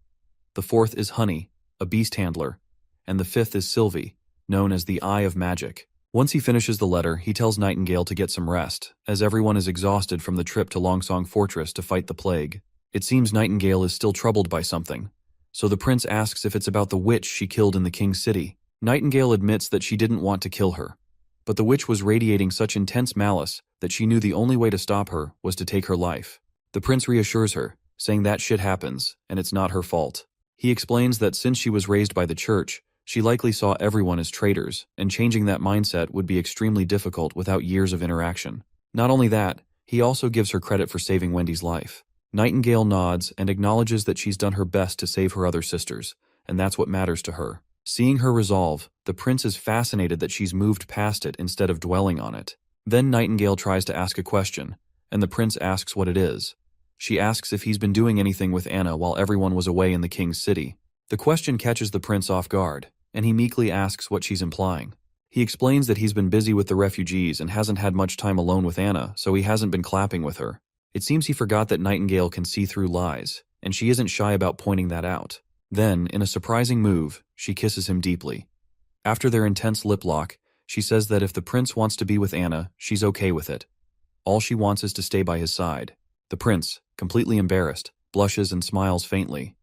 The fourth is Honey, a beast handler. And the fifth is Sylvie, known as the Eye of Magic. Once he finishes the letter, he tells Nightingale to get some rest, as everyone is exhausted from the trip to Longsong Fortress to fight the plague. It seems Nightingale is still troubled by something, so the prince asks if it's about the witch she killed in the king's city. Nightingale admits that she didn't want to kill her, but the witch was radiating such intense malice that she knew the only way to stop her was to take her life. The prince reassures her, saying that shit happens, and it's not her fault. He explains that since she was raised by the church, she likely saw everyone as traitors, and changing that mindset would be extremely difficult without years of interaction. Not only that, he also gives her credit for saving Wendy's life. Nightingale nods and acknowledges that she's done her best to save her other sisters, and that's what matters to her. Seeing her resolve, the prince is fascinated that she's moved past it instead of dwelling on it. Then Nightingale tries to ask a question, and the prince asks what it is. She asks if he's been doing anything with Anna while everyone was away in the king's city. The question catches the prince off guard, and he meekly asks what she's implying. He explains that he's been busy with the refugees and hasn't had much time alone with Anna, so he hasn't been clapping with her. It seems he forgot that Nightingale can see through lies, and she isn't shy about pointing that out. Then, in a surprising move, she kisses him deeply. After their intense lip lock, she says that if the prince wants to be with Anna, she's okay with it. All she wants is to stay by his side. The prince, completely embarrassed, blushes and smiles faintly.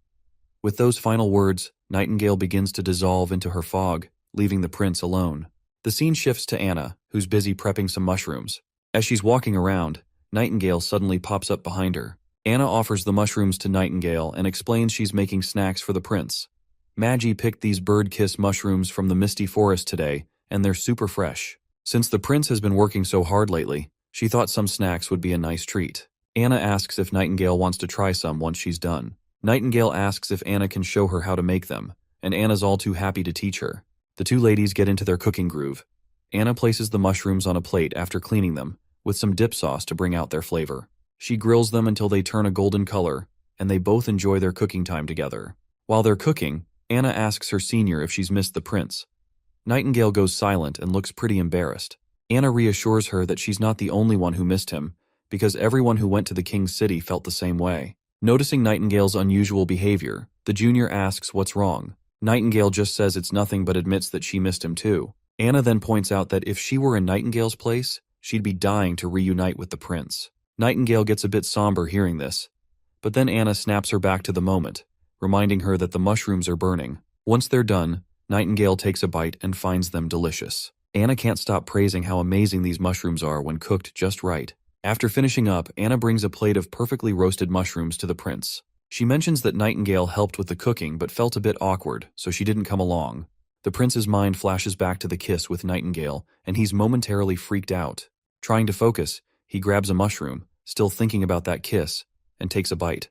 With those final words, Nightingale begins to dissolve into her fog, leaving the prince alone. The scene shifts to Anna, who's busy prepping some mushrooms. As she's walking around, Nightingale suddenly pops up behind her. Anna offers the mushrooms to Nightingale and explains she's making snacks for the prince. Maggie picked these bird-kiss mushrooms from the misty forest today, and they're super fresh. Since the prince has been working so hard lately, she thought some snacks would be a nice treat. Anna asks if Nightingale wants to try some once she's done. Nightingale asks if Anna can show her how to make them, and Anna's all too happy to teach her. The two ladies get into their cooking groove. Anna places the mushrooms on a plate after cleaning them, with some dip sauce to bring out their flavor. She grills them until they turn a golden color, and they both enjoy their cooking time together. While they're cooking, Anna asks her senior if she's missed the prince. Nightingale goes silent and looks pretty embarrassed. Anna reassures her that she's not the only one who missed him, because everyone who went to the king's city felt the same way. Noticing Nightingale's unusual behavior, the junior asks what's wrong. Nightingale just says it's nothing but admits that she missed him too. Anna then points out that if she were in Nightingale's place, she'd be dying to reunite with the prince. Nightingale gets a bit somber hearing this, but then Anna snaps her back to the moment, reminding her that the mushrooms are burning. Once they're done, Nightingale takes a bite and finds them delicious. Anna can't stop praising how amazing these mushrooms are when cooked just right. After finishing up, Anna brings a plate of perfectly roasted mushrooms to the prince. She mentions that Nightingale helped with the cooking but felt a bit awkward, so she didn't come along. The prince's mind flashes back to the kiss with Nightingale, and he's momentarily freaked out. Trying to focus, he grabs a mushroom, still thinking about that kiss, and takes a bite.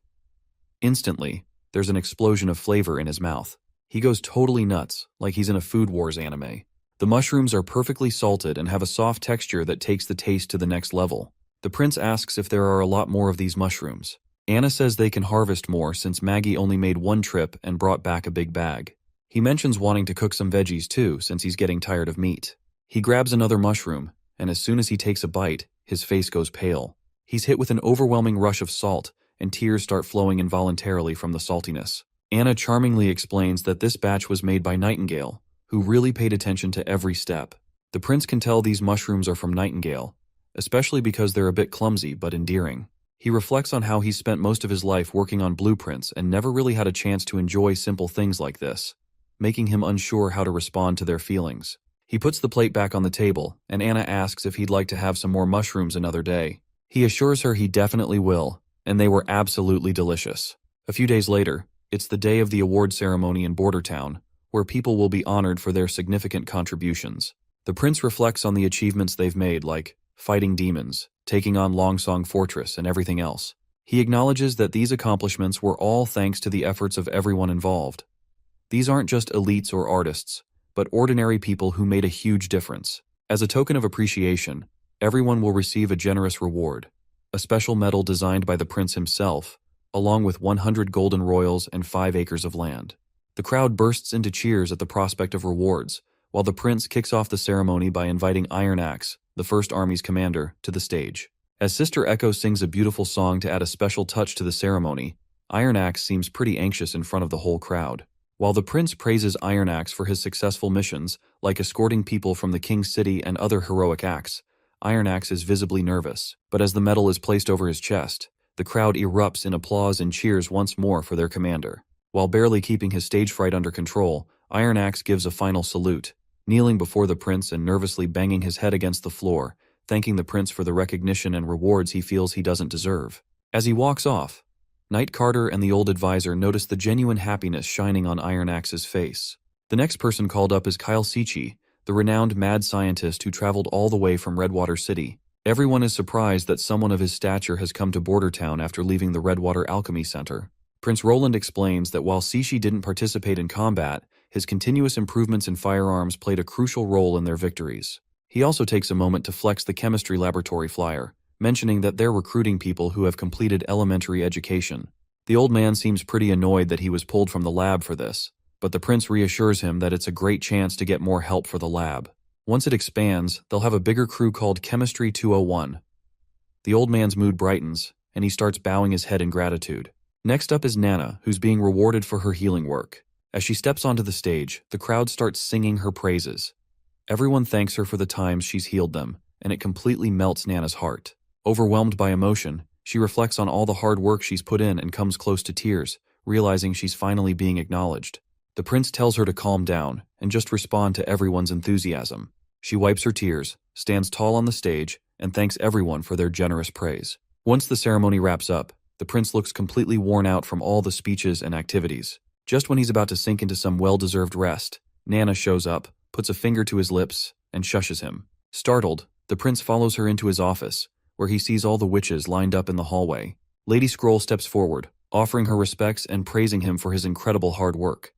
Instantly, there's an explosion of flavor in his mouth. He goes totally nuts, like he's in a Food Wars anime. The mushrooms are perfectly salted and have a soft texture that takes the taste to the next level. The prince asks if there are a lot more of these mushrooms. Anna says they can harvest more since Maggie only made one trip and brought back a big bag. He mentions wanting to cook some veggies too since he's getting tired of meat. He grabs another mushroom, and as soon as he takes a bite, his face goes pale. He's hit with an overwhelming rush of salt, and tears start flowing involuntarily from the saltiness. Anna charmingly explains that this batch was made by Nightingale, who really paid attention to every step. The prince can tell these mushrooms are from Nightingale, especially because they're a bit clumsy but endearing. He reflects on how he's spent most of his life working on blueprints and never really had a chance to enjoy simple things like this, making him unsure how to respond to their feelings. He puts the plate back on the table, and Anna asks if he'd like to have some more mushrooms another day. He assures her he definitely will, and they were absolutely delicious. A few days later, it's the day of the award ceremony in Bordertown, where people will be honored for their significant contributions. The prince reflects on the achievements they've made, like fighting demons, taking on Longsong Fortress, and everything else. He acknowledges that these accomplishments were all thanks to the efforts of everyone involved. These aren't just elites or artists, but ordinary people who made a huge difference. As a token of appreciation, everyone will receive a generous reward, a special medal designed by the prince himself, along with 100 golden royals and 5 acres of land. The crowd bursts into cheers at the prospect of rewards, while the prince kicks off the ceremony by inviting Iron Axe, the First Army's commander, to the stage. As Sister Echo sings a beautiful song to add a special touch to the ceremony, Iron Axe seems pretty anxious in front of the whole crowd. While the prince praises Iron Axe for his successful missions, like escorting people from the King's City and other heroic acts, Iron Axe is visibly nervous. But as the medal is placed over his chest, the crowd erupts in applause and cheers once more for their commander. While barely keeping his stage fright under control, Iron Axe gives a final salute, kneeling before the prince and nervously banging his head against the floor, thanking the prince for the recognition and rewards he feels he doesn't deserve. As he walks off, Knight Carter and the old advisor notice the genuine happiness shining on Iron Axe's face. The next person called up is Kyle Sichi, the renowned mad scientist who traveled all the way from Redwater City. Everyone is surprised that someone of his stature has come to Bordertown after leaving the Redwater Alchemy Center. Prince Roland explains that while Sichi didn't participate in combat, his continuous improvements in firearms played a crucial role in their victories. He also takes a moment to flex the chemistry laboratory flyer, mentioning that they're recruiting people who have completed elementary education. The old man seems pretty annoyed that he was pulled from the lab for this, but the prince reassures him that it's a great chance to get more help for the lab. Once it expands, they'll have a bigger crew called Chemistry 201. The old man's mood brightens, and he starts bowing his head in gratitude. Next up is Nana, who's being rewarded for her healing work. As she steps onto the stage, the crowd starts singing her praises. Everyone thanks her for the times she's healed them, and it completely melts Nana's heart. Overwhelmed by emotion, she reflects on all the hard work she's put in and comes close to tears, realizing she's finally being acknowledged. The prince tells her to calm down and just respond to everyone's enthusiasm. She wipes her tears, stands tall on the stage, and thanks everyone for their generous praise. Once the ceremony wraps up, the prince looks completely worn out from all the speeches and activities. Just when he's about to sink into some well-deserved rest, Nana shows up, puts a finger to his lips, and shushes him. Startled, the prince follows her into his office, where he sees all the witches lined up in the hallway. Lady Scroll steps forward, offering her respects and praising him for his incredible hard work.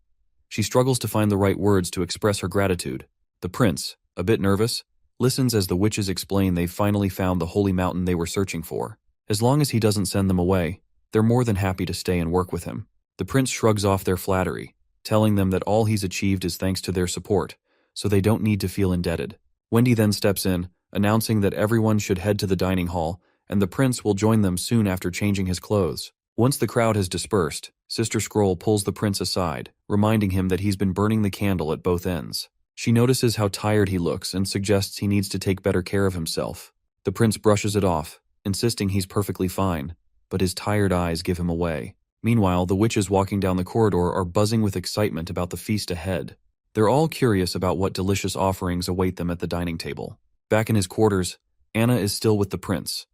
She struggles to find the right words to express her gratitude. The prince, a bit nervous, listens as the witches explain they've finally found the holy mountain they were searching for. As long as he doesn't send them away, they're more than happy to stay and work with him. The prince shrugs off their flattery, telling them that all he's achieved is thanks to their support, so they don't need to feel indebted. Wendy then steps in, announcing that everyone should head to the dining hall, and the prince will join them soon after changing his clothes. Once the crowd has dispersed, Sister Scroll pulls the prince aside, reminding him that he's been burning the candle at both ends. She notices how tired he looks and suggests he needs to take better care of himself. The prince brushes it off, insisting he's perfectly fine, but his tired eyes give him away. Meanwhile, the witches walking down the corridor are buzzing with excitement about the feast ahead. They're all curious about what delicious offerings await them at the dining table. Back in his quarters, Anna is still with the prince.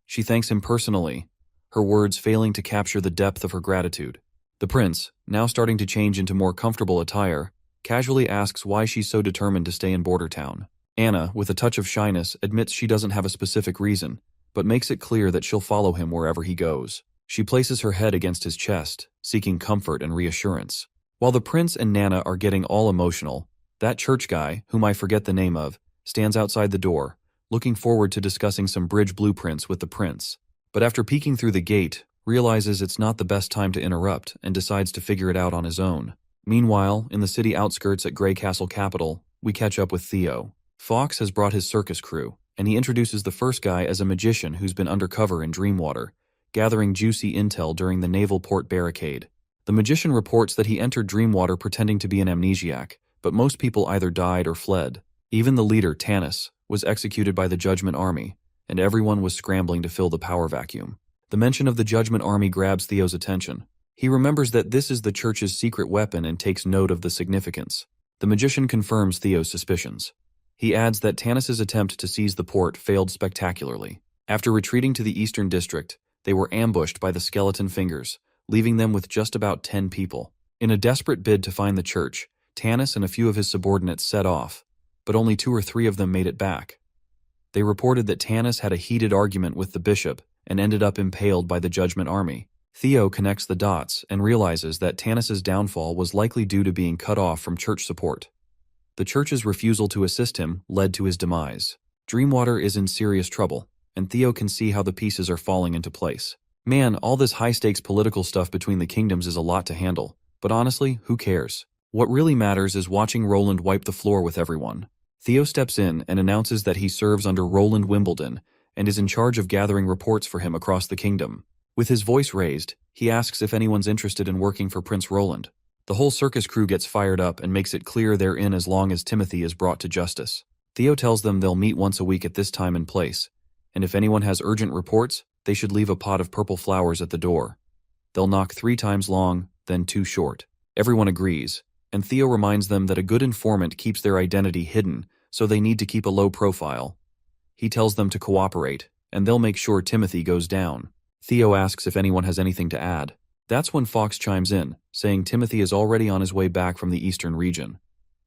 She thanks him personally, her words failing to capture the depth of her gratitude. The prince, now starting to change into more comfortable attire, casually asks why she's so determined to stay in Bordertown. Anna, with a touch of shyness, admits she doesn't have a specific reason, but makes it clear that she'll follow him wherever he goes. She places her head against his chest, seeking comfort and reassurance. While the prince and Nana are getting all emotional, that church guy, whom I forget the name of, stands outside the door, looking forward to discussing some bridge blueprints with the prince. But after peeking through the gate, realizes it's not the best time to interrupt and decides to figure it out on his own. Meanwhile, in the city outskirts at Grey Castle Capital, we catch up with Theo. Fox has brought his circus crew, and he introduces the first guy as a magician who's been undercover in Dreamwater, gathering juicy intel during the naval port barricade. The magician reports that he entered Dreamwater pretending to be an amnesiac, but most people either died or fled. Even the leader, Tanis, was executed by the Judgment Army, and everyone was scrambling to fill the power vacuum. The mention of the Judgment Army grabs Theo's attention. He remembers that this is the church's secret weapon and takes note of the significance. The magician confirms Theo's suspicions. He adds that Tanis's attempt to seize the port failed spectacularly. After retreating to the Eastern District, they were ambushed by the Skeleton Fingers, leaving them with just about 10 people. In a desperate bid to find the church, Tanis and a few of his subordinates set off, but only 2 or 3 of them made it back. They reported that Tanis had a heated argument with the bishop and ended up impaled by the Judgment Army. Theo connects the dots and realizes that Tanis's downfall was likely due to being cut off from church support. The church's refusal to assist him led to his demise. Dreamwater is in serious trouble, and Theo can see how the pieces are falling into place. Man, all this high-stakes political stuff between the kingdoms is a lot to handle, but honestly, who cares? What really matters is watching Roland wipe the floor with everyone. Theo steps in and announces that he serves under Roland Wimbledon and is in charge of gathering reports for him across the kingdom. With his voice raised, he asks if anyone's interested in working for Prince Roland. The whole circus crew gets fired up and makes it clear they're in as long as Timothy is brought to justice. Theo tells them they'll meet once a week at this time and place, and if anyone has urgent reports, they should leave a pot of purple flowers at the door. They'll knock 3 times long, then 2 short. Everyone agrees, and Theo reminds them that a good informant keeps their identity hidden, so they need to keep a low profile. He tells them to cooperate, and they'll make sure Timothy goes down. Theo asks if anyone has anything to add. That's when Fox chimes in, saying Timothy is already on his way back from the eastern region.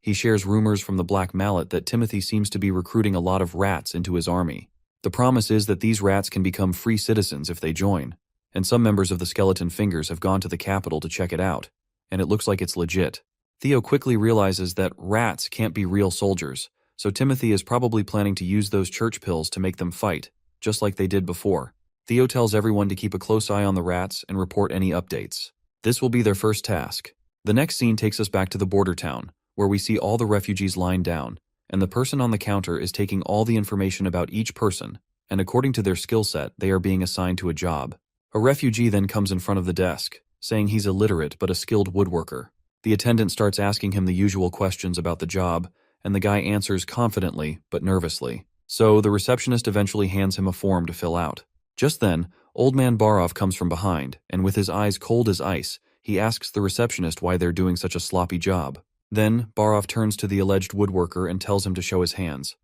He shares rumors from the Black Mallet that Timothy seems to be recruiting a lot of rats into his army. The promise is that these rats can become free citizens if they join, and some members of the Skeleton Fingers have gone to the capital to check it out, and it looks like it's legit. Theo quickly realizes that rats can't be real soldiers, so Timothy is probably planning to use those church pills to make them fight, just like they did before. Theo tells everyone to keep a close eye on the rats and report any updates. This will be their first task. The next scene takes us back to the border town, where we see all the refugees lying down, and the person on the counter is taking all the information about each person, and according to their skill set, they are being assigned to a job. A refugee then comes in front of the desk, saying he's illiterate but a skilled woodworker. The attendant starts asking him the usual questions about the job, and the guy answers confidently but nervously. So the receptionist eventually hands him a form to fill out. Just then, Old Man Barov comes from behind, and with his eyes cold as ice, he asks the receptionist why they're doing such a sloppy job. Then, Barov turns to the alleged woodworker and tells him to show his hands.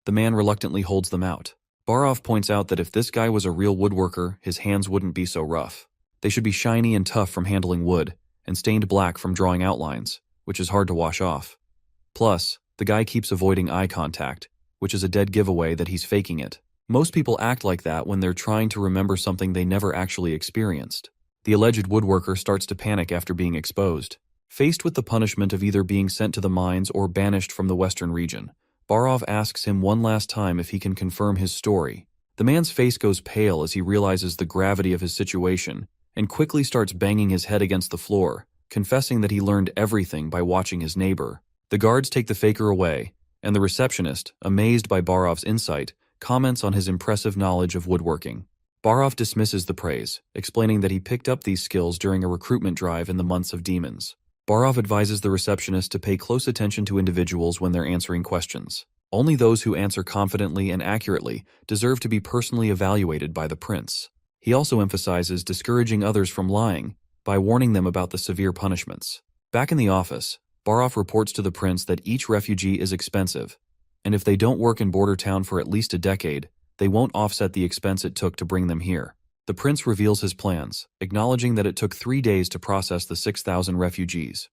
The man reluctantly holds them out. Barov points out that if this guy was a real woodworker, his hands wouldn't be so rough. They should be shiny and tough from handling wood, and stained black from drawing outlines, which is hard to wash off. Plus, the guy keeps avoiding eye contact, which is a dead giveaway that he's faking it. Most people act like that when they're trying to remember something they never actually experienced. The alleged woodworker starts to panic after being exposed. Faced with the punishment of either being sent to the mines or banished from the western region, Barov asks him one last time if he can confirm his story. The man's face goes pale as he realizes the gravity of his situation and quickly starts banging his head against the floor, confessing that he learned everything by watching his neighbor. The guards take the faker away, and the receptionist, amazed by Barov's insight, comments on his impressive knowledge of woodworking. Barov dismisses the praise, explaining that he picked up these skills during a recruitment drive in the months of demons. Barov advises the receptionist to pay close attention to individuals when they're answering questions. Only those who answer confidently and accurately deserve to be personally evaluated by the prince. He also emphasizes discouraging others from lying by warning them about the severe punishments. Back in the office, Barov reports to the prince that each refugee is expensive, and if they don't work in border town for at least a decade, they won't offset the expense it took to bring them here. The prince reveals his plans, acknowledging that it took 3 days to process the 6,000 refugees.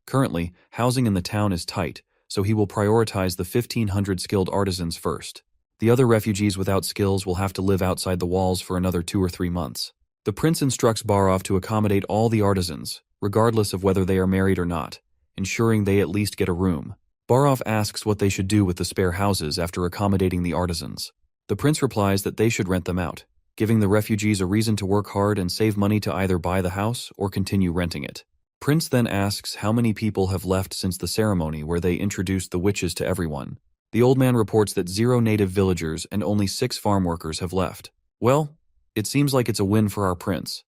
Currently, housing in the town is tight, so he will prioritize the 1,500 skilled artisans first. The other refugees without skills will have to live outside the walls for another 2 or 3 months. The prince instructs Barov to accommodate all the artisans, regardless of whether they are married or not, ensuring they at least get a room. Barov asks what they should do with the spare houses after accommodating the artisans. The prince replies that they should rent them out, giving the refugees a reason to work hard and save money to either buy the house or continue renting it. Prince then asks how many people have left since the ceremony where they introduced the witches to everyone. The old man reports that 0 native villagers and only 6 farm workers have left. Well, it seems like it's a win for our prince,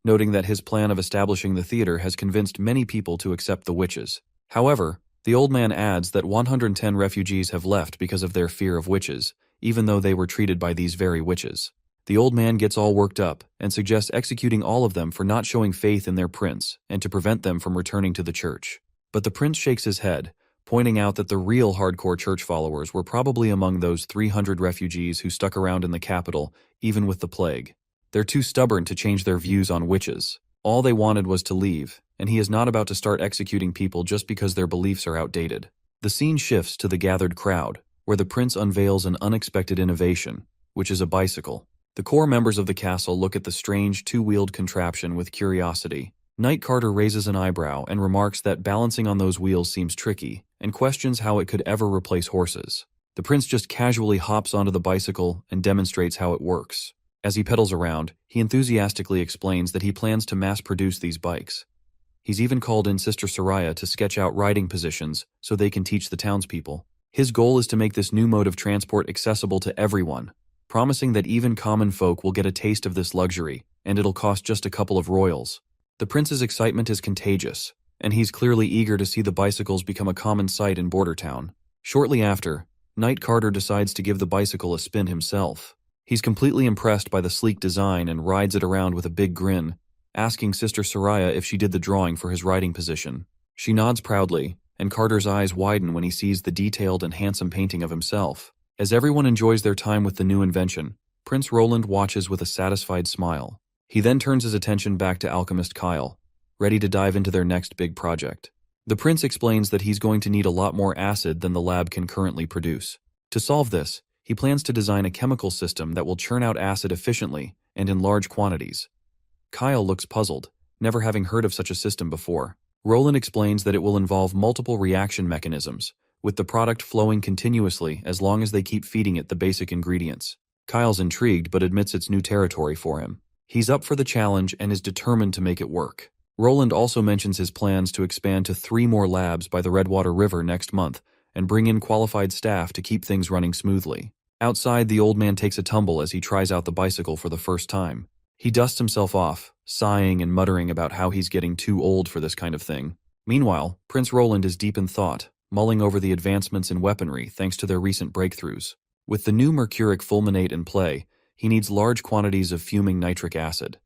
noting that his plan of establishing the theater has convinced many people to accept the witches. However, The old man adds that 110 refugees have left because of their fear of witches, even though they were treated by these very witches. The old man gets all worked up and suggests executing all of them for not showing faith in their prince and to prevent them from returning to the church. But the prince shakes his head, pointing out that the real hardcore church followers were probably among those 300 refugees who stuck around in the capital, even with the plague. They're too stubborn to change their views on witches. All they wanted was to leave, and he is not about to start executing people just because their beliefs are outdated. The scene shifts to the gathered crowd, where the prince unveils an unexpected innovation, which is a bicycle. The core members of the castle look at the strange two-wheeled contraption with curiosity. Knight Carter raises an eyebrow and remarks that balancing on those wheels seems tricky, and questions how it could ever replace horses. The prince just casually hops onto the bicycle and demonstrates how it works. As he pedals around, he enthusiastically explains that he plans to mass-produce these bikes. He's even called in Sister Soraya to sketch out riding positions so they can teach the townspeople. His goal is to make this new mode of transport accessible to everyone, promising that even common folk will get a taste of this luxury, and it'll cost just a couple of royals. The prince's excitement is contagious, and he's clearly eager to see the bicycles become a common sight in Border Town. Shortly after, Knight Carter decides to give the bicycle a spin himself. He's completely impressed by the sleek design and rides it around with a big grin, asking Sister Soraya if she did the drawing for his riding position. She nods proudly, and Carter's eyes widen when he sees the detailed and handsome painting of himself. As everyone enjoys their time with the new invention, Prince Roland watches with a satisfied smile. He then turns his attention back to alchemist Kyle, ready to dive into their next big project. The prince explains that he's going to need a lot more acid than the lab can currently produce. To solve this, he plans to design a chemical system that will churn out acid efficiently and in large quantities. Kyle looks puzzled, never having heard of such a system before. Roland explains that it will involve multiple reaction mechanisms, with the product flowing continuously as long as they keep feeding it the basic ingredients. Kyle's intrigued but admits it's new territory for him. He's up for the challenge and is determined to make it work. Roland also mentions his plans to expand to 3 more labs by the Redwater River next month and bring in qualified staff to keep things running smoothly. Outside, the old man takes a tumble as he tries out the bicycle for the first time. He dusts himself off, sighing and muttering about how he's getting too old for this kind of thing. Meanwhile, Prince Roland is deep in thought, mulling over the advancements in weaponry thanks to their recent breakthroughs. With the new mercuric fulminate in play, he needs large quantities of fuming nitric acid.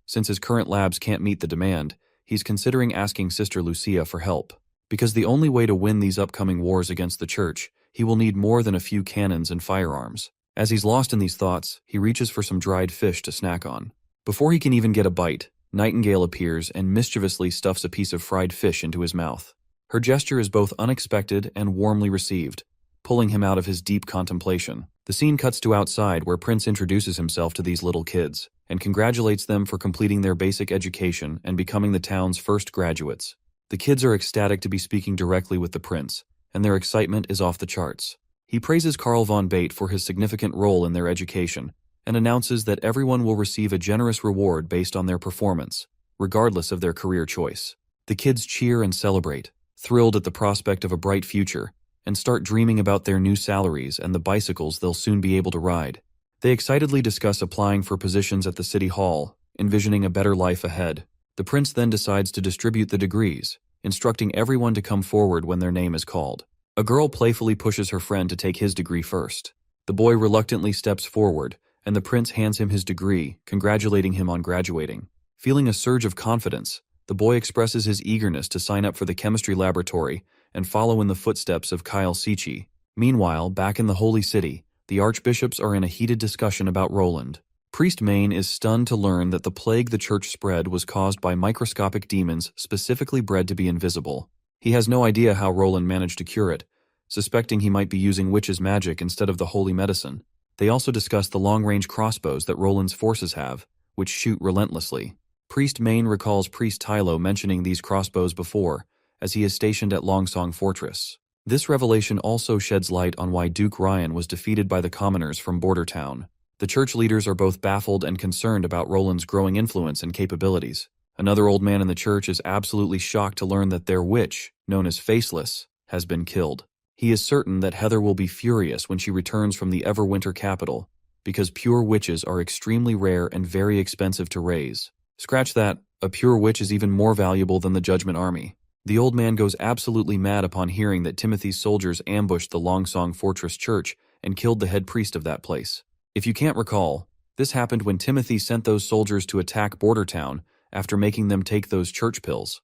Since his current labs can't meet the demand, he's considering asking Sister Lucia for help. Because the only way to win these upcoming wars against the church, he will need more than a few cannons and firearms. As he's lost in these thoughts, he reaches for some dried fish to snack on. Before he can even get a bite, Nightingale appears and mischievously stuffs a piece of fried fish into his mouth. Her gesture is both unexpected and warmly received, pulling him out of his deep contemplation. The scene cuts to outside where Prince introduces himself to these little kids and congratulates them for completing their basic education and becoming the town's first graduates. The kids are ecstatic to be speaking directly with the prince, and their excitement is off the charts. He praises Karl von Bate for his significant role in their education and announces that everyone will receive a generous reward based on their performance, regardless of their career choice. The kids cheer and celebrate, thrilled at the prospect of a bright future, and start dreaming about their new salaries and the bicycles they'll soon be able to ride. They excitedly discuss applying for positions at the city hall, envisioning a better life ahead. The prince then decides to distribute the degrees, instructing everyone to come forward when their name is called. A girl playfully pushes her friend to take his degree first. The boy reluctantly steps forward, and the prince hands him his degree, congratulating him on graduating. Feeling a surge of confidence, the boy expresses his eagerness to sign up for the chemistry laboratory and follow in the footsteps of Kyle Sichi. Meanwhile, back in the Holy City, the archbishops are in a heated discussion about Roland. Priest Main is stunned to learn that the plague the church spread was caused by microscopic demons specifically bred to be invisible. He has no idea how Roland managed to cure it, suspecting he might be using witch's magic instead of the holy medicine. They also discuss the long-range crossbows that Roland's forces have, which shoot relentlessly. Priest Main recalls Priest Tylo mentioning these crossbows before, as he is stationed at Longsong Fortress. This revelation also sheds light on why Duke Ryan was defeated by the commoners from Border Town. The church leaders are both baffled and concerned about Roland's growing influence and capabilities. Another old man in the church is absolutely shocked to learn that their witch, known as Faceless, has been killed. He is certain that Heather will be furious when she returns from the Everwinter capital, because pure witches are extremely rare and very expensive to raise. Scratch that, a pure witch is even more valuable than the Judgment Army. The old man goes absolutely mad upon hearing that Timothy's soldiers ambushed the Longsong Fortress Church and killed the head priest of that place. If you can't recall, this happened when Timothy sent those soldiers to attack Bordertown after making them take those church pills.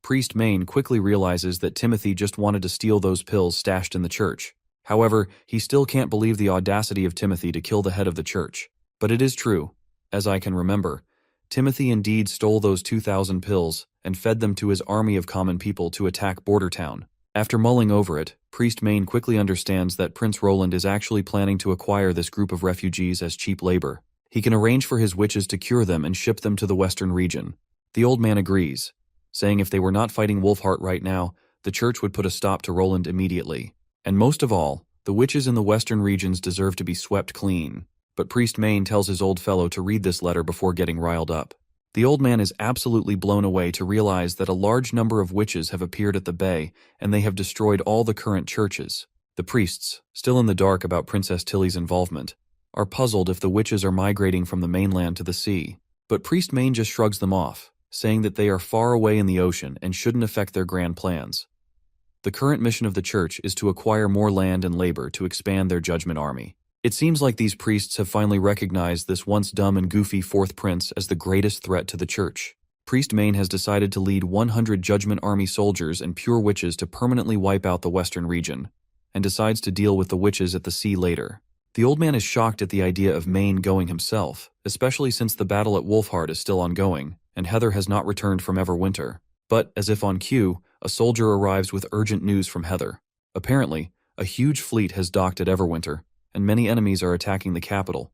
Priest Main quickly realizes that Timothy just wanted to steal those pills stashed in the church. However, he still can't believe the audacity of Timothy to kill the head of the church. But it is true, as I can remember. Timothy indeed stole those 2,000 pills and fed them to his army of common people to attack Bordertown. After mulling over it, Priest Main quickly understands that Prince Roland is actually planning to acquire this group of refugees as cheap labor. He can arrange for his witches to cure them and ship them to the western region. The old man agrees, saying if they were not fighting Wolfheart right now, the church would put a stop to Roland immediately. And most of all, the witches in the western regions deserve to be swept clean. But Priest Main tells his old fellow to read this letter before getting riled up. The old man is absolutely blown away to realize that a large number of witches have appeared at the bay and they have destroyed all the current churches. The priests, still in the dark about Princess Tilly's involvement, are puzzled if the witches are migrating from the mainland to the sea. But Priest Main just shrugs them off, saying that they are far away in the ocean and shouldn't affect their grand plans. The current mission of the church is to acquire more land and labor to expand their judgment army. It seems like these priests have finally recognized this once dumb and goofy fourth prince as the greatest threat to the church. Priest Main has decided to lead 100 Judgment Army soldiers and pure witches to permanently wipe out the western region, and decides to deal with the witches at the sea later. The old man is shocked at the idea of Main going himself, especially since the battle at Wolfheart is still ongoing, and Heather has not returned from Everwinter. But, as if on cue, a soldier arrives with urgent news from Heather. Apparently, a huge fleet has docked at Everwinter, and many enemies are attacking the capital.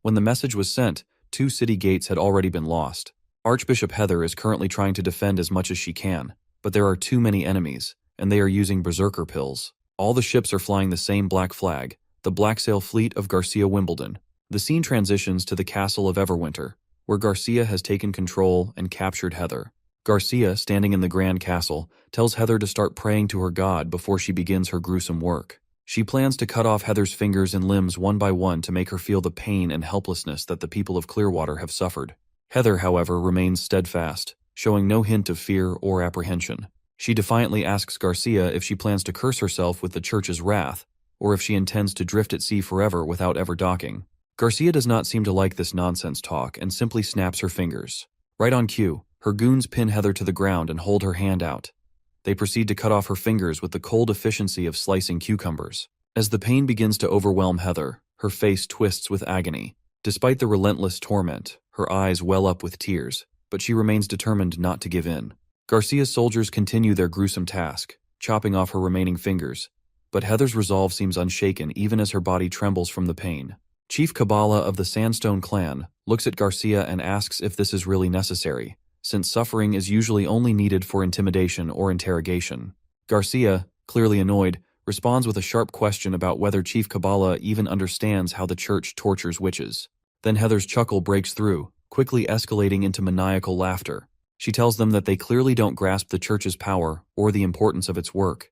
When the message was sent, 2 city gates had already been lost. Archbishop Heather is currently trying to defend as much as she can, but there are too many enemies, and they are using berserker pills. All the ships are flying the same black flag, the Black Sail Fleet of Garcia Wimbledon. The scene transitions to the castle of Everwinter, where Garcia has taken control and captured Heather. Garcia, standing in the grand castle, tells Heather to start praying to her god before she begins her gruesome work. She plans to cut off Heather's fingers and limbs one by one to make her feel the pain and helplessness that the people of Clearwater have suffered. Heather, however, remains steadfast, showing no hint of fear or apprehension. She defiantly asks Garcia if she plans to curse herself with the church's wrath, or if she intends to drift at sea forever without ever docking. Garcia does not seem to like this nonsense talk and simply snaps her fingers. Right on cue, her goons pin Heather to the ground and hold her hand out. They proceed to cut off her fingers with the cold efficiency of slicing cucumbers. As the pain begins to overwhelm Heather, her face twists with agony. Despite the relentless torment, her eyes well up with tears, but she remains determined not to give in. Garcia's soldiers continue their gruesome task, chopping off her remaining fingers, but Heather's resolve seems unshaken even as her body trembles from the pain. Chief Kabbalah of the Sandstone clan looks at Garcia and asks if this is really necessary, since suffering is usually only needed for intimidation or interrogation. Garcia, clearly annoyed, responds with a sharp question about whether Chief Kabbalah even understands how the church tortures witches. Then Heather's chuckle breaks through, quickly escalating into maniacal laughter. She tells them that they clearly don't grasp the church's power or the importance of its work.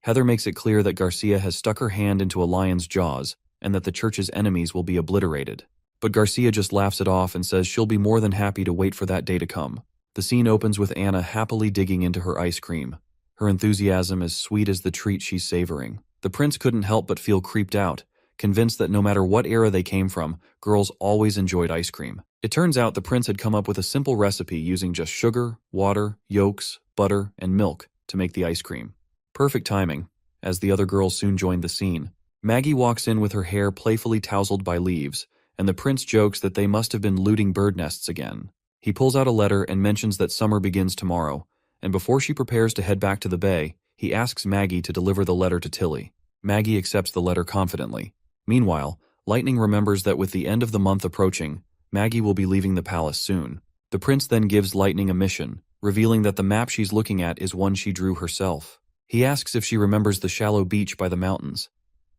Heather makes it clear that Garcia has stuck her hand into a lion's jaws and that the church's enemies will be obliterated. But Garcia just laughs it off and says she'll be more than happy to wait for that day to come. The scene opens with Anna happily digging into her ice cream, her enthusiasm as sweet as the treat she's savoring. The prince couldn't help but feel creeped out, convinced that no matter what era they came from, girls always enjoyed ice cream. It turns out the prince had come up with a simple recipe using just sugar, water, yolks, butter, and milk to make the ice cream. Perfect timing, as the other girls soon joined the scene. Maggie walks in with her hair playfully tousled by leaves, and the prince jokes that they must have been looting bird nests again. He pulls out a letter and mentions that summer begins tomorrow, and before she prepares to head back to the bay, he asks Maggie to deliver the letter to Tilly. Maggie accepts the letter confidently. Meanwhile, Lightning remembers that with the end of the month approaching, Maggie will be leaving the palace soon. The prince then gives Lightning a mission, revealing that the map she's looking at is one she drew herself. He asks if she remembers the shallow beach by the mountains.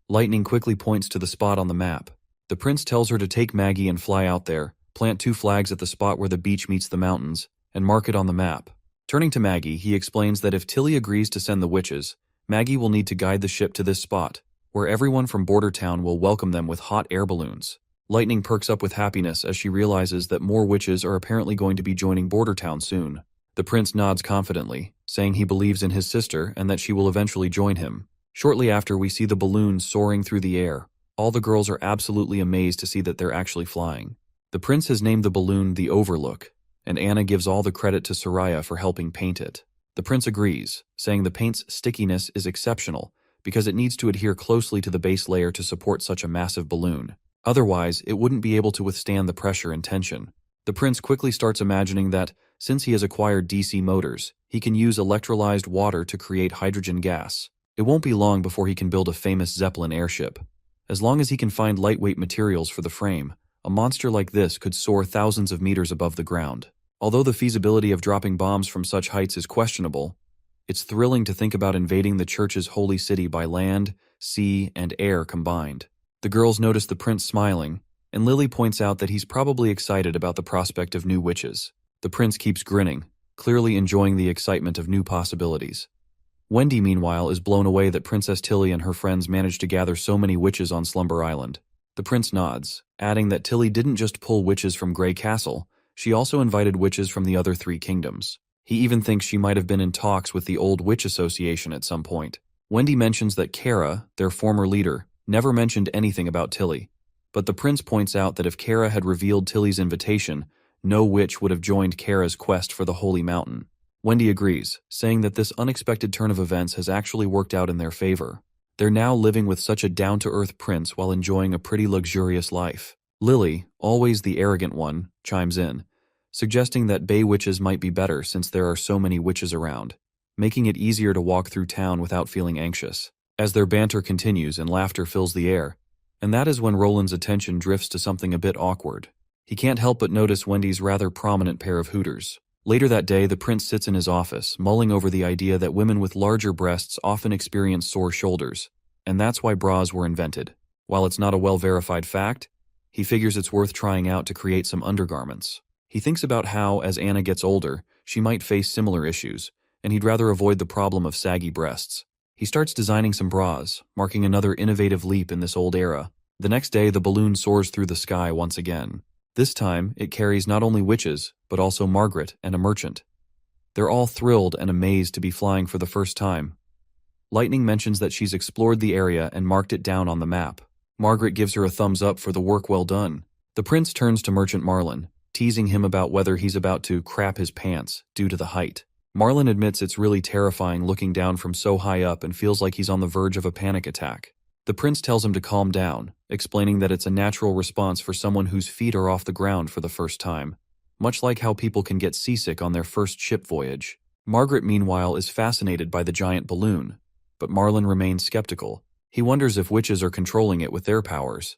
Lightning quickly points to the spot on the map. The prince tells her to take Maggie and fly out there, plant 2 flags at the spot where the beach meets the mountains, and mark it on the map. Turning to Maggie, he explains that if Tilly agrees to send the witches, Maggie will need to guide the ship to this spot, where everyone from Border Town will welcome them with hot air balloons. Lightning perks up with happiness as she realizes that more witches are apparently going to be joining Border Town soon. The prince nods confidently, saying he believes in his sister and that she will eventually join him. Shortly after, we see the balloon soaring through the air. All the girls are absolutely amazed to see that they're actually flying. The prince has named the balloon the Overlook, and Anna gives all the credit to Soraya for helping paint it. The prince agrees, saying the paint's stickiness is exceptional because it needs to adhere closely to the base layer to support such a massive balloon. Otherwise, it wouldn't be able to withstand the pressure and tension. The prince quickly starts imagining that, since he has acquired DC motors, he can use electrolyzed water to create hydrogen gas. It won't be long before he can build a famous Zeppelin airship. As long as he can find lightweight materials for the frame, a monster like this could soar thousands of meters above the ground. Although the feasibility of dropping bombs from such heights is questionable, it's thrilling to think about invading the church's holy city by land, sea, and air combined. The girls notice the prince smiling, and Lily points out that he's probably excited about the prospect of new witches. The prince keeps grinning, clearly enjoying the excitement of new possibilities. Wendy, meanwhile, is blown away that Princess Tilly and her friends managed to gather so many witches on Slumber Island. The prince nods, adding that Tilly didn't just pull witches from Grey Castle, she also invited witches from the other 3 kingdoms. He even thinks she might have been in talks with the Old Witch Association at some point. Wendy mentions that Kara, their former leader, never mentioned anything about Tilly, but the prince points out that if Kara had revealed Tilly's invitation, no witch would have joined Kara's quest for the Holy Mountain. Wendy agrees, saying that this unexpected turn of events has actually worked out in their favor. They're now living with such a down-to-earth prince while enjoying a pretty luxurious life. Lily, always the arrogant one, chimes in, suggesting that Bay witches might be better since there are so many witches around, making it easier to walk through town without feeling anxious. As their banter continues and laughter fills the air, and that is when Roland's attention drifts to something a bit awkward. He can't help but notice Wendy's rather prominent pair of hooters. Later that day, the prince sits in his office, mulling over the idea that women with larger breasts often experience sore shoulders, and that's why bras were invented. While it's not a well-verified fact, he figures it's worth trying out to create some undergarments. He thinks about how, as Anna gets older, she might face similar issues, and he'd rather avoid the problem of saggy breasts. He starts designing some bras, marking another innovative leap in this old era. The next day, the balloon soars through the sky once again. This time, it carries not only witches, but also Margaret and a merchant. They're all thrilled and amazed to be flying for the first time. Lightning mentions that she's explored the area and marked it down on the map. Margaret gives her a thumbs up for the work well done. The prince turns to Merchant Marlin, teasing him about whether he's about to crap his pants due to the height. Marlin admits it's really terrifying looking down from so high up and feels like he's on the verge of a panic attack. The prince tells him to calm down, explaining that it's a natural response for someone whose feet are off the ground for the first time, much like how people can get seasick on their first ship voyage. Margaret, meanwhile, is fascinated by the giant balloon, but Marlin remains skeptical. He wonders if witches are controlling it with their powers.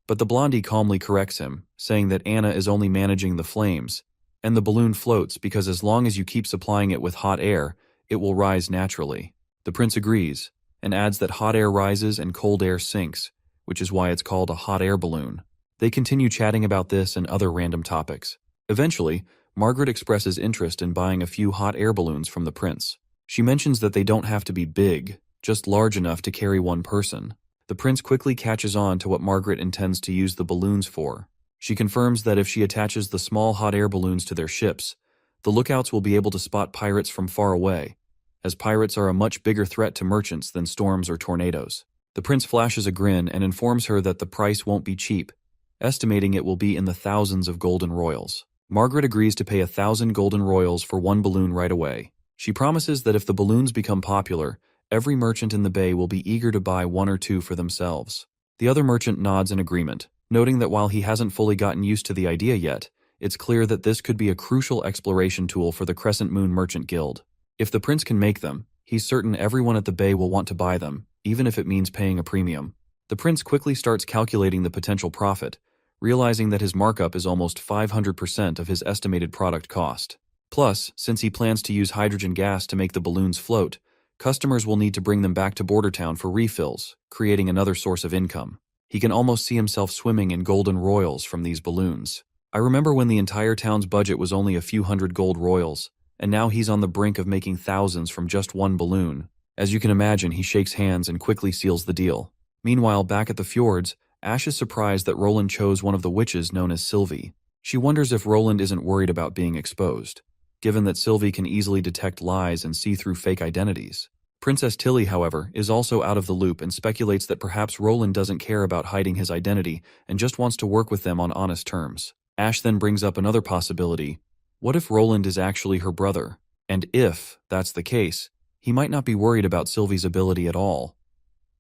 But the blondie calmly corrects him, saying that Anna is only managing the flames, and the balloon floats because as long as you keep supplying it with hot air, it will rise naturally. The prince agrees, and adds that hot air rises and cold air sinks, which is why it's called a hot air balloon. They continue chatting about this and other random topics. Eventually, Margaret expresses interest in buying a few hot air balloons from the prince. She mentions that they don't have to be big, just large enough to carry one person. The prince quickly catches on to what Margaret intends to use the balloons for. She confirms that if she attaches the small hot air balloons to their ships, the lookouts will be able to spot pirates from far away, as pirates are a much bigger threat to merchants than storms or tornadoes. The prince flashes a grin and informs her that the price won't be cheap, estimating it will be in the thousands of golden royals. Margaret agrees to pay 1,000 golden royals for one balloon right away. She promises that if the balloons become popular, every merchant in the bay will be eager to buy 1 or 2 for themselves. The other merchant nods in agreement, noting that while he hasn't fully gotten used to the idea yet, it's clear that this could be a crucial exploration tool for the Crescent Moon Merchant Guild. If the prince can make them, he's certain everyone at the bay will want to buy them, even if it means paying a premium. The prince quickly starts calculating the potential profit, realizing that his markup is almost 500% of his estimated product cost. Plus, since he plans to use hydrogen gas to make the balloons float, customers will need to bring them back to Bordertown for refills, creating another source of income. He can almost see himself swimming in golden royals from these balloons. I remember when the entire town's budget was only a few hundred gold royals, and now he's on the brink of making thousands from just one balloon. As you can imagine, he shakes hands and quickly seals the deal. Meanwhile, back at the fjords, Ash is surprised that Roland chose one of the witches known as Sylvie. She wonders if Roland isn't worried about being exposed. given that Sylvie can easily detect lies and see through fake identities. Princess Tilly, however, is also out of the loop and speculates that perhaps Roland doesn't care about hiding his identity and just wants to work with them on honest terms. Ash then brings up another possibility. What if Roland is actually her brother? And if that's the case, he might not be worried about Sylvie's ability at all.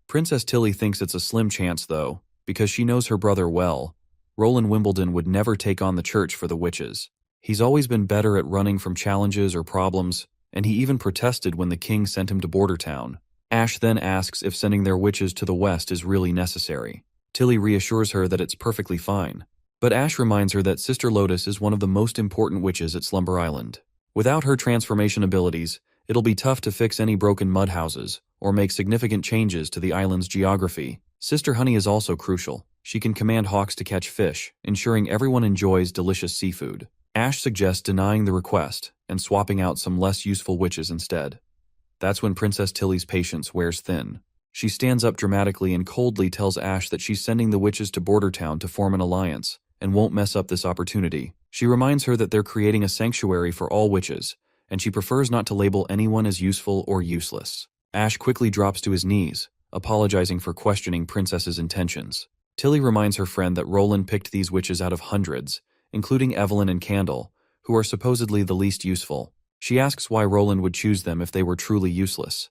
Princess Tilly thinks it's a slim chance, though, because she knows her brother well. Roland Wimbledon would never take on the church for the witches. He's always been better at running from challenges or problems, and he even protested when the king sent him to Border Town. Ash then asks if sending their witches to the west is really necessary. Tilly reassures her that it's perfectly fine. But Ash reminds her that Sister Lotus is one of the most important witches at Slumber Island. Without her transformation abilities, it'll be tough to fix any broken mud houses or make significant changes to the island's geography. Sister Honey is also crucial. She can command hawks to catch fish, ensuring everyone enjoys delicious seafood. Ash suggests denying the request and swapping out some less useful witches instead. That's when Princess Tilly's patience wears thin. She stands up dramatically and coldly tells Ash that she's sending the witches to Border Town to form an alliance and won't mess up this opportunity. She reminds her that they're creating a sanctuary for all witches, and she prefers not to label anyone as useful or useless. Ash quickly drops to his knees, apologizing for questioning Princess's intentions. Tilly reminds her friend that Roland picked these witches out of hundreds, including Evelyn and Candle, who are supposedly the least useful. She asks why Roland would choose them if they were truly useless.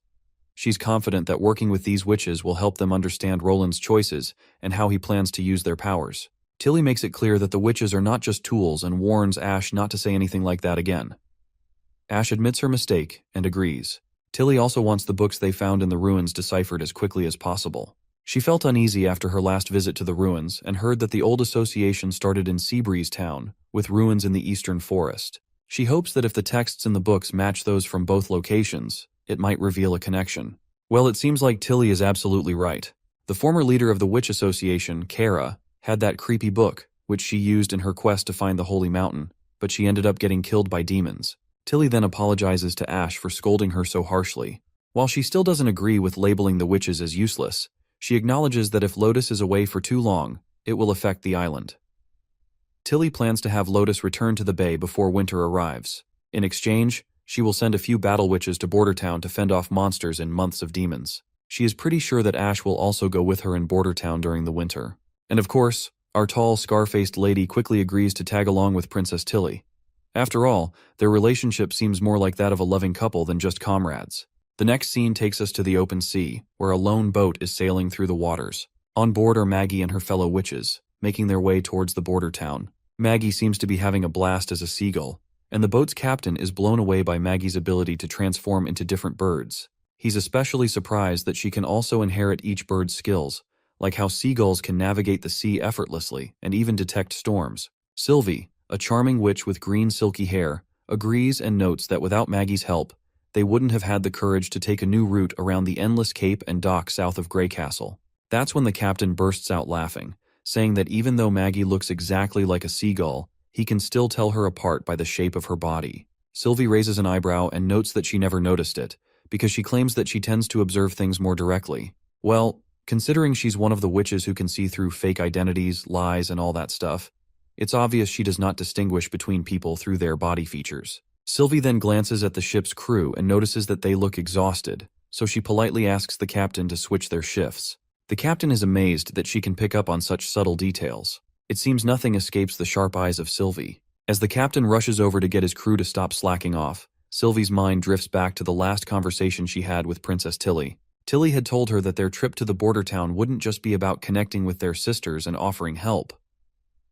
She's confident that working with these witches will help them understand Roland's choices and how he plans to use their powers. Tilly makes it clear that the witches are not just tools and warns Ash not to say anything like that again. Ash admits her mistake and agrees. Tilly also wants the books they found in the ruins deciphered as quickly as possible. She felt uneasy after her last visit to the ruins and heard that the old association started in Seabreeze Town, with ruins in the eastern forest. She hopes that if the texts in the books match those from both locations, it might reveal a connection. Well, it seems like Tilly is absolutely right. The former leader of the Witch Association, Kara, had that creepy book, which she used in her quest to find the Holy Mountain, but she ended up getting killed by demons. Tilly then apologizes to Ash for scolding her so harshly. While she still doesn't agree with labeling the witches as useless, she acknowledges that if Lotus is away for too long, it will affect the island. Tilly plans to have Lotus return to the bay before winter arrives. In exchange, she will send a few battle witches to Border Town to fend off monsters in months of demons. She is pretty sure that Ash will also go with her in Border Town during the winter. And of course, our tall, scar-faced lady quickly agrees to tag along with Princess Tilly. After all, their relationship seems more like that of a loving couple than just comrades. The next scene takes us to the open sea, where a lone boat is sailing through the waters. On board are Maggie and her fellow witches, making their way towards the border town. Maggie seems to be having a blast as a seagull, and the boat's captain is blown away by Maggie's ability to transform into different birds. He's especially surprised that she can also inherit each bird's skills, like how seagulls can navigate the sea effortlessly and even detect storms. Sylvie, a charming witch with green silky hair, agrees and notes that without Maggie's help, they wouldn't have had the courage to take a new route around the endless cape and dock south of Grey Castle. That's when the captain bursts out laughing, saying that even though Maggie looks exactly like a seagull, he can still tell her apart by the shape of her body. Sylvie raises an eyebrow and notes that she never noticed it, because she claims that she tends to observe things more directly. Well, considering she's one of the witches who can see through fake identities, lies, and all that stuff, it's obvious she does not distinguish between people through their body features. Sylvie then glances at the ship's crew and notices that they look exhausted, so she politely asks the captain to switch their shifts. The captain is amazed that she can pick up on such subtle details. It seems nothing escapes the sharp eyes of Sylvie. As the captain rushes over to get his crew to stop slacking off, Sylvie's mind drifts back to the last conversation she had with Princess Tilly. Tilly had told her that their trip to the border town wouldn't just be about connecting with their sisters and offering help.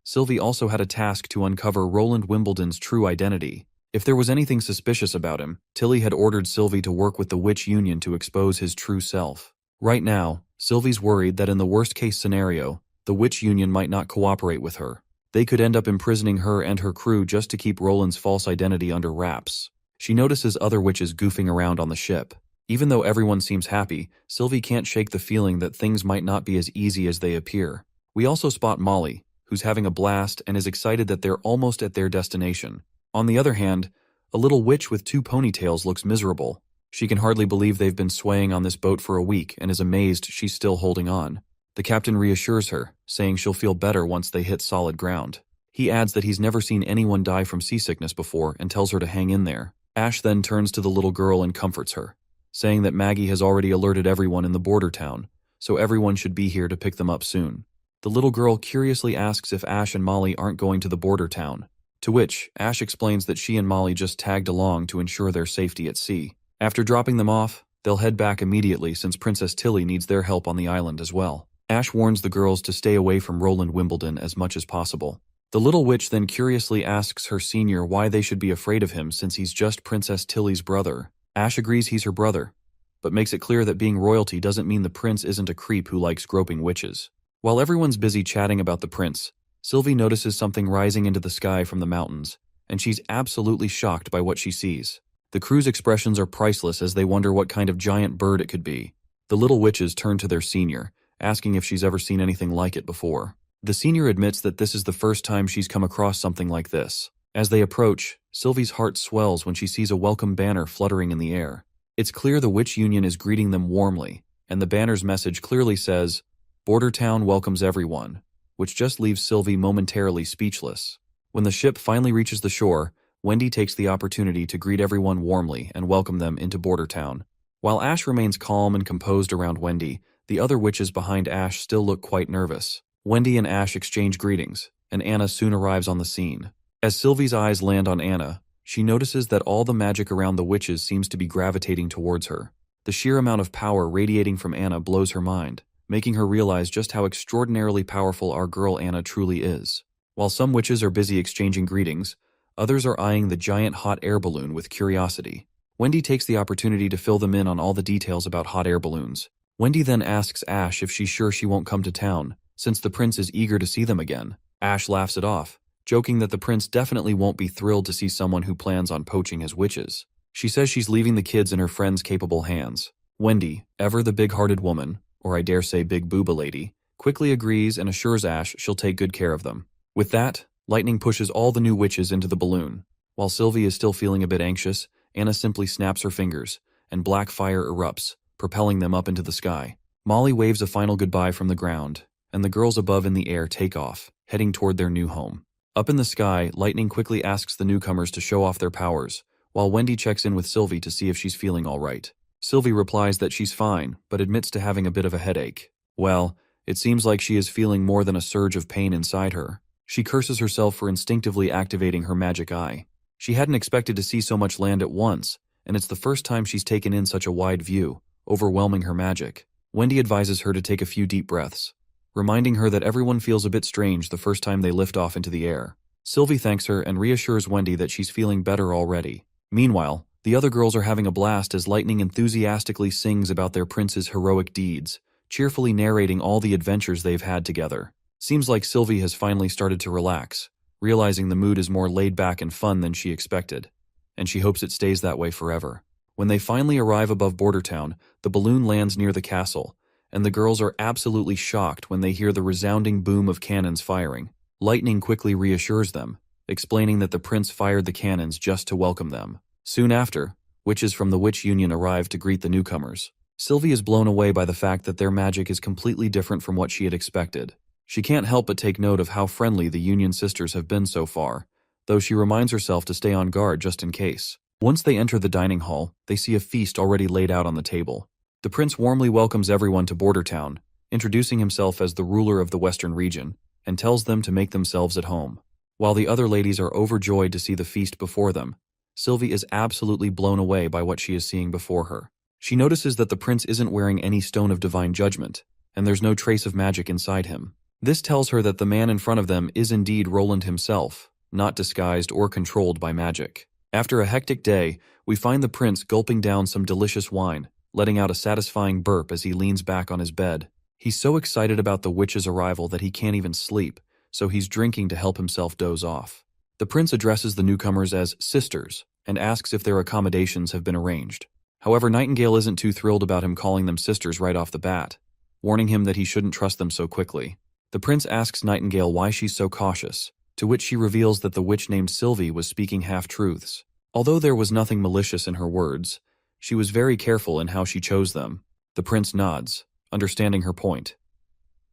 Sylvie also had a task to uncover Roland Wimbledon's true identity. If there was anything suspicious about him, Tilly had ordered Sylvie to work with the Witch Union to expose his true self. Right now, Sylvie's worried that in the worst-case scenario, the Witch Union might not cooperate with her. They could end up imprisoning her and her crew just to keep Roland's false identity under wraps. She notices other witches goofing around on the ship. Even though everyone seems happy, Sylvie can't shake the feeling that things might not be as easy as they appear. We also spot Molly, who's having a blast and is excited that they're almost at their destination. On the other hand, a little witch with 2 ponytails looks miserable. She can hardly believe they've been swaying on this boat for a week and is amazed she's still holding on. The captain reassures her, saying she'll feel better once they hit solid ground. He adds that he's never seen anyone die from seasickness before and tells her to hang in there. Ash then turns to the little girl and comforts her, saying that Maggie has already alerted everyone in the border town, so everyone should be here to pick them up soon. The little girl curiously asks if Ash and Molly aren't going to the border town, to which Ash explains that she and Molly just tagged along to ensure their safety at sea. After dropping them off, they'll head back immediately since Princess Tilly needs their help on the island as well. Ash warns the girls to stay away from Roland Wimbledon as much as possible. The little witch then curiously asks her senior why they should be afraid of him since he's just Princess Tilly's brother. Ash agrees he's her brother, but makes it clear that being royalty doesn't mean the prince isn't a creep who likes groping witches. While everyone's busy chatting about the prince, Sylvie notices something rising into the sky from the mountains, and she's absolutely shocked by what she sees. The crew's expressions are priceless as they wonder what kind of giant bird it could be. The little witches turn to their senior, asking if she's ever seen anything like it before. The senior admits that this is the first time she's come across something like this. As they approach, Sylvie's heart swells when she sees a welcome banner fluttering in the air. It's clear the Witch Union is greeting them warmly, and the banner's message clearly says, "Border Town welcomes everyone," which just leaves Sylvie momentarily speechless. When the ship finally reaches the shore, Wendy takes the opportunity to greet everyone warmly and welcome them into Border Town. While Ash remains calm and composed around Wendy, the other witches behind Ash still look quite nervous. Wendy and Ash exchange greetings, and Anna soon arrives on the scene. As Sylvie's eyes land on Anna, she notices that all the magic around the witches seems to be gravitating towards her. The sheer amount of power radiating from Anna blows her mind, making her realize just how extraordinarily powerful our girl Anna truly is. While some witches are busy exchanging greetings, others are eyeing the giant hot air balloon with curiosity. Wendy takes the opportunity to fill them in on all the details about hot air balloons. Wendy then asks Ash if she's sure she won't come to town, since the prince is eager to see them again. Ash laughs it off, joking that the prince definitely won't be thrilled to see someone who plans on poaching his witches. She says she's leaving the kids in her friend's capable hands. Wendy, ever the big-hearted woman, or I dare say big booba lady, quickly agrees and assures Ash she'll take good care of them. With that, lightning pushes all the new witches into the balloon. While Sylvie is still feeling a bit anxious, Anna simply snaps her fingers, and black fire erupts, propelling them up into the sky. Molly waves a final goodbye from the ground, and the girls above in the air take off, heading toward their new home. Up in the sky, Lightning quickly asks the newcomers to show off their powers, while Wendy checks in with Sylvie to see if she's feeling all right. Sylvie replies that she's fine, but admits to having a bit of a headache. Well, it seems like she is feeling more than a surge of pain inside her. She curses herself for instinctively activating her magic eye. She hadn't expected to see so much land at once, and it's the first time she's taken in such a wide view, overwhelming her magic. Wendy advises her to take a few deep breaths, reminding her that everyone feels a bit strange the first time they lift off into the air. Sylvie thanks her and reassures Wendy that she's feeling better already. Meanwhile, the other girls are having a blast as Lightning enthusiastically sings about their prince's heroic deeds, cheerfully narrating all the adventures they've had together. Seems like Sylvie has finally started to relax, realizing the mood is more laid back and fun than she expected, and she hopes it stays that way forever. When they finally arrive above Border Town, the balloon lands near the castle, and the girls are absolutely shocked when they hear the resounding boom of cannons firing. Lightning quickly reassures them, explaining that the prince fired the cannons just to welcome them. Soon after, witches from the Witch Union arrive to greet the newcomers. Sylvie is blown away by the fact that their magic is completely different from what she had expected. She can't help but take note of how friendly the Union sisters have been so far, though she reminds herself to stay on guard just in case. Once they enter the dining hall, they see a feast already laid out on the table. The prince warmly welcomes everyone to Border Town, introducing himself as the ruler of the western region, and tells them to make themselves at home. While the other ladies are overjoyed to see the feast before them, Sylvie is absolutely blown away by what she is seeing before her. She notices that the prince isn't wearing any stone of divine judgment, and there's no trace of magic inside him. This tells her that the man in front of them is indeed Roland himself, not disguised or controlled by magic. After a hectic day, we find the prince gulping down some delicious wine, letting out a satisfying burp as he leans back on his bed. He's so excited about the witch's arrival that he can't even sleep, so he's drinking to help himself doze off. The prince addresses the newcomers as sisters and asks if their accommodations have been arranged. However, Nightingale isn't too thrilled about him calling them sisters right off the bat, warning him that he shouldn't trust them so quickly. The prince asks Nightingale why she's so cautious, to which she reveals that the witch named Sylvie was speaking half-truths. Although there was nothing malicious in her words, she was very careful in how she chose them. The prince nods, understanding her point.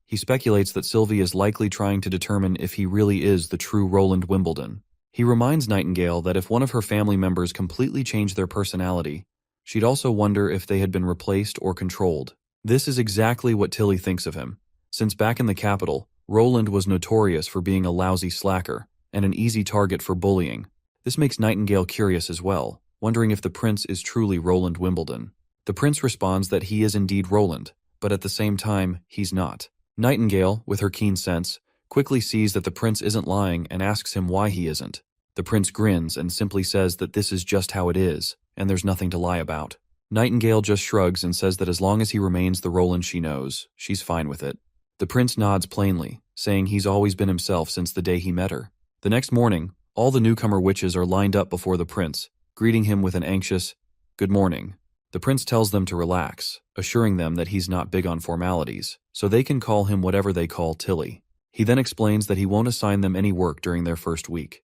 He speculates that Sylvie is likely trying to determine if he really is the true Roland Wimbledon. He reminds Nightingale that if one of her family members completely changed their personality, she'd also wonder if they had been replaced or controlled. This is exactly what Tilly thinks of him. Since back in the capital, Roland was notorious for being a lousy slacker and an easy target for bullying. This makes Nightingale curious as well, wondering if the prince is truly Roland Wimbledon. The prince responds that he is indeed Roland, but at the same time, he's not. Nightingale, with her keen sense, quickly sees that the prince isn't lying and asks him why he isn't. The prince grins and simply says that this is just how it is, and there's nothing to lie about. Nightingale just shrugs and says that as long as he remains the Roland she knows, she's fine with it. The prince nods plainly, saying he's always been himself since the day he met her. The next morning, all the newcomer witches are lined up before the prince, greeting him with an anxious, "Good morning." The prince tells them to relax, assuring them that he's not big on formalities, so they can call him whatever they call Tilly. He then explains that he won't assign them any work during their first week.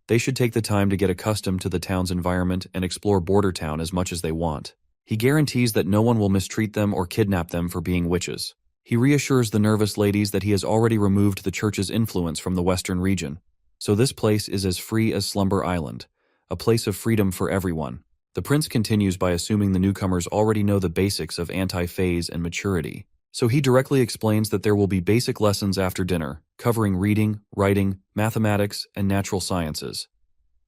They should take the time to get accustomed to the town's environment and explore Border Town as much as they want. He guarantees that no one will mistreat them or kidnap them for being witches. He reassures the nervous ladies that he has already removed the church's influence from the western region, so this place is as free as Slumber Island, a place of freedom for everyone. The prince continues by assuming the newcomers already know the basics of anti-phase and maturity, so he directly explains that there will be basic lessons after dinner, covering reading, writing, mathematics, and natural sciences.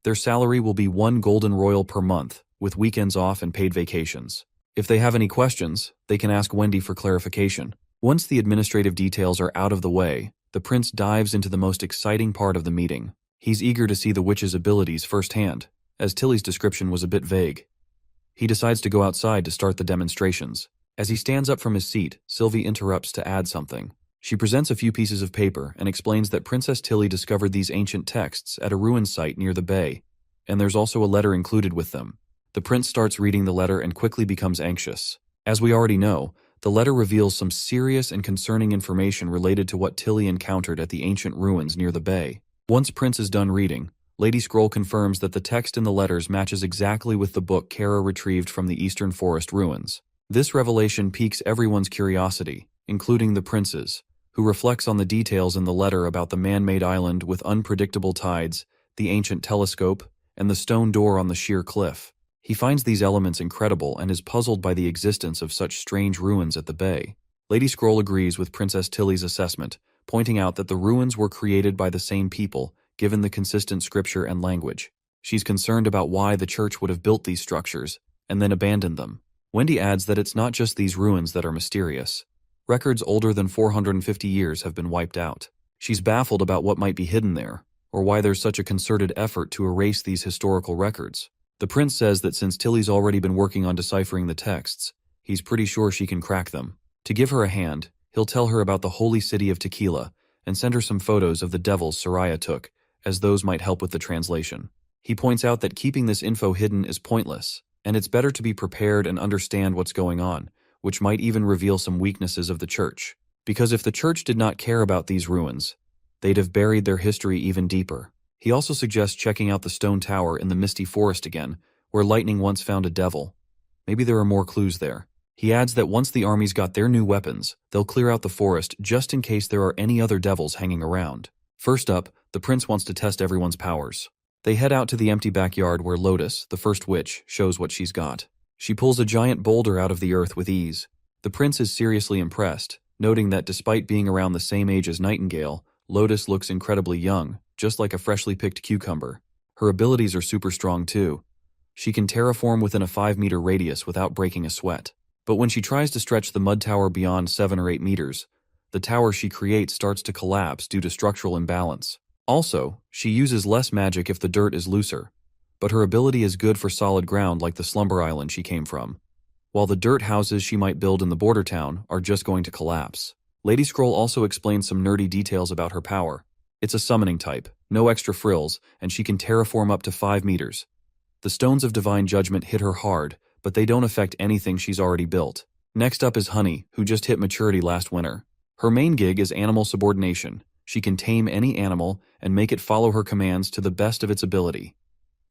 Their salary will be 1 golden royal per month, with weekends off and paid vacations. If they have any questions, they can ask Wendy for clarification. Once the administrative details are out of the way, the prince dives into the most exciting part of the meeting. He's eager to see the witch's abilities firsthand, as Tilly's description was a bit vague. He decides to go outside to start the demonstrations. As he stands up from his seat, Sylvie interrupts to add something. She presents a few pieces of paper and explains that Princess Tilly discovered these ancient texts at a ruin site near the bay, and there's also a letter included with them. The prince starts reading the letter and quickly becomes anxious. As we already know, the letter reveals some serious and concerning information related to what Tilly encountered at the ancient ruins near the bay. Once Prince is done reading, Lady Scroll confirms that the text in the letters matches exactly with the book Kara retrieved from the Eastern Forest ruins. This revelation piques everyone's curiosity, including the prince's, who reflects on the details in the letter about the man-made island with unpredictable tides, the ancient telescope, and the stone door on the sheer cliff. He finds these elements incredible and is puzzled by the existence of such strange ruins at the bay. Lady Scroll agrees with Princess Tilly's assessment, pointing out that the ruins were created by the same people, given the consistent scripture and language. She's concerned about why the church would have built these structures, and then abandoned them. Wendy adds that it's not just these ruins that are mysterious. Records older than 450 years have been wiped out. She's baffled about what might be hidden there, or why there's such a concerted effort to erase these historical records. The prince says that since Tilly's already been working on deciphering the texts, he's pretty sure she can crack them. To give her a hand, he'll tell her about the holy city of Tequila and send her some photos of the devils Soraya took, as those might help with the translation. He points out that keeping this info hidden is pointless, and it's better to be prepared and understand what's going on, which might even reveal some weaknesses of the church. Because if the church did not care about these ruins, they'd have buried their history even deeper. He also suggests checking out the stone tower in the misty forest again, where lightning once found a devil. Maybe there are more clues there. He adds that once the armies got their new weapons, they'll clear out the forest just in case there are any other devils hanging around. First up, the prince wants to test everyone's powers. They head out to the empty backyard where Lotus, the first witch, shows what she's got. She pulls a giant boulder out of the earth with ease. The prince is seriously impressed, noting that despite being around the same age as Nightingale, Lotus looks incredibly young, just like a freshly picked cucumber. Her abilities are super strong too. She can terraform within a 5-meter radius without breaking a sweat. But when she tries to stretch the mud tower beyond 7 or 8 meters, the tower she creates starts to collapse due to structural imbalance. Also, she uses less magic if the dirt is looser, but her ability is good for solid ground like the Slumber Island she came from, while the dirt houses she might build in the border town are just going to collapse. Lady Scroll also explains some nerdy details about her power. It's a summoning type, no extra frills, and she can terraform up to 5 meters. The stones of divine judgment hit her hard, but they don't affect anything she's already built. Next up is Honey, who just hit maturity last winter. Her main gig is animal subordination. She can tame any animal and make it follow her commands to the best of its ability.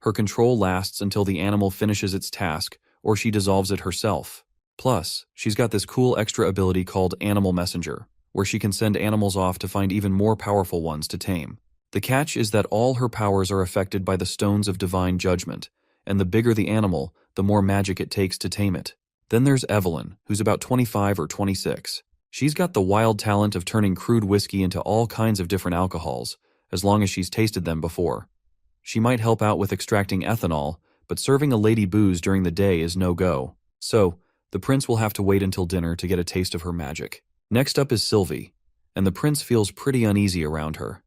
Her control lasts until the animal finishes its task, or she dissolves it herself. Plus, she's got this cool extra ability called Animal Messenger. where she can send animals off to find even more powerful ones to tame. The catch is that all her powers are affected by the stones of divine judgment, and the bigger the animal, the more magic it takes to tame it. Then there's Evelyn, who's about 25 or 26. She's got the wild talent of turning crude whiskey into all kinds of different alcohols, as long as she's tasted them before. She might help out with extracting ethanol, but serving a lady booze during the day is no-go. So, the prince will have to wait until dinner to get a taste of her magic. Next up is Sylvie, and the prince feels pretty uneasy around her.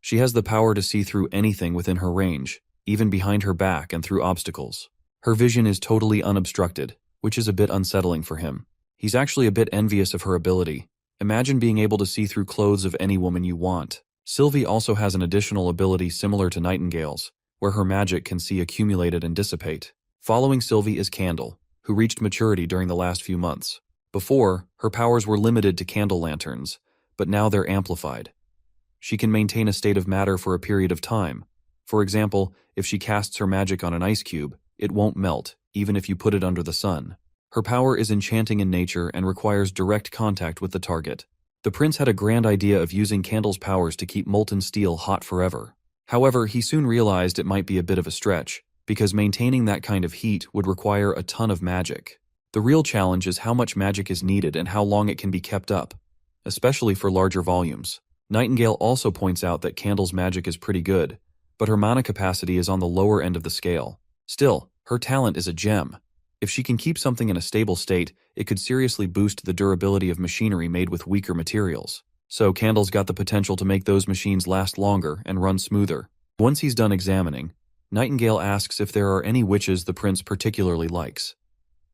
She has the power to see through anything within her range, even behind her back and through obstacles. Her vision is totally unobstructed, which is a bit unsettling for him. He's actually a bit envious of her ability. Imagine being able to see through clothes of any woman you want. Sylvie also has an additional ability similar to Nightingale's, where her magic can see accumulated and dissipate. Following Sylvie is Candle, who reached maturity during the last few months. Before, her powers were limited to candle lanterns, but now they're amplified. She can maintain a state of matter for a period of time. For example, if she casts her magic on an ice cube, it won't melt, even if you put it under the sun. Her power is enchanting in nature and requires direct contact with the target. The prince had a grand idea of using Candle's powers to keep molten steel hot forever. However, he soon realized it might be a bit of a stretch, because maintaining that kind of heat would require a ton of magic. The real challenge is how much magic is needed and how long it can be kept up, especially for larger volumes. Nightingale also points out that Candle's magic is pretty good, but her mana capacity is on the lower end of the scale. Still, her talent is a gem. If she can keep something in a stable state, it could seriously boost the durability of machinery made with weaker materials. So Candle's got the potential to make those machines last longer and run smoother. Once he's done examining, Nightingale asks if there are any witches the prince particularly likes.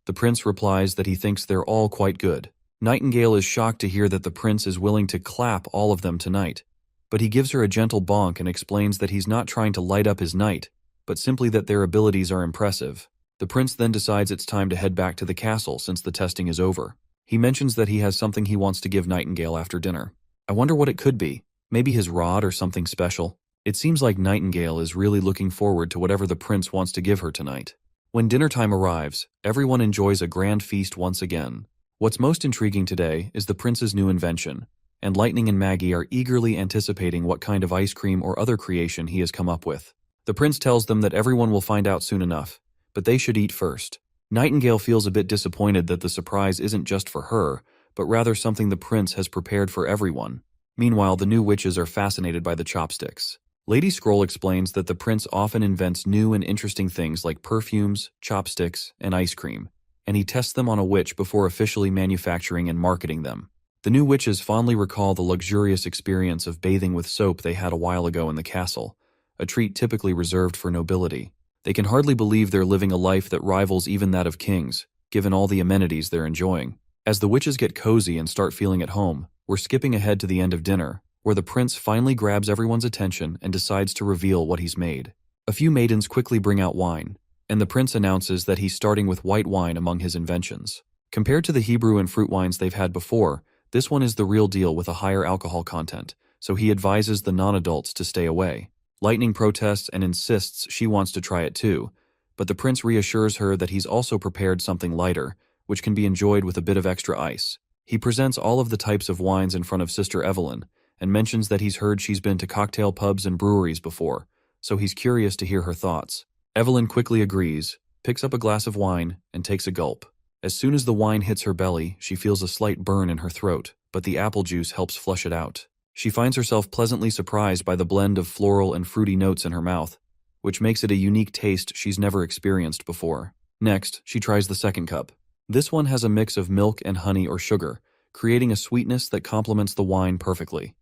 The prince replies that he thinks they're all quite good. Nightingale is shocked to hear that the prince is willing to clap all of them tonight, but he gives her a gentle bonk and explains that he's not trying to light up his night, but simply that their abilities are impressive. The prince then decides it's time to head back to the castle since the testing is over. He mentions that he has something he wants to give Nightingale after dinner. I wonder what it could be. Maybe his rod or something special. It seems like Nightingale is really looking forward to whatever the prince wants to give her tonight. When dinner time arrives, everyone enjoys a grand feast once again. What's most intriguing today is the prince's new invention, and Lightning and Maggie are eagerly anticipating what kind of ice cream or other creation he has come up with. The prince tells them that everyone will find out soon enough, but they should eat first. Nightingale feels a bit disappointed that the surprise isn't just for her, but rather something the prince has prepared for everyone. Meanwhile, the new witches are fascinated by the chopsticks. Lady Scroll explains that the prince often invents new and interesting things like perfumes, chopsticks, and ice cream, and he tests them on a witch before officially manufacturing and marketing them. The new witches fondly recall the luxurious experience of bathing with soap they had a while ago in the castle, a treat typically reserved for nobility. They can hardly believe they're living a life that rivals even that of kings, given all the amenities they're enjoying. As the witches get cozy and start feeling at home, we're skipping ahead to the end of dinner, where the prince finally grabs everyone's attention and decides to reveal what he's made. A few maidens quickly bring out wine, and the prince announces that he's starting with white wine among his inventions. Compared to the Hebrew and fruit wines they've had before, this one is the real deal with a higher alcohol content, so he advises the non-adults to stay away. Lightning protests and insists she wants to try it too, but the prince reassures her that he's also prepared something lighter, which can be enjoyed with a bit of extra ice. He presents all of the types of wines in front of Sister Evelyn, and mentions that he's heard she's been to cocktail pubs and breweries before, so he's curious to hear her thoughts. Evelyn quickly agrees, picks up a glass of wine, and takes a gulp. As soon as the wine hits her belly, she feels a slight burn in her throat, but the apple juice helps flush it out. She finds herself pleasantly surprised by the blend of floral and fruity notes in her mouth, which makes it a unique taste she's never experienced before. Next, she tries the second cup. This one has a mix of milk and honey or sugar, creating a sweetness that complements the wine perfectly.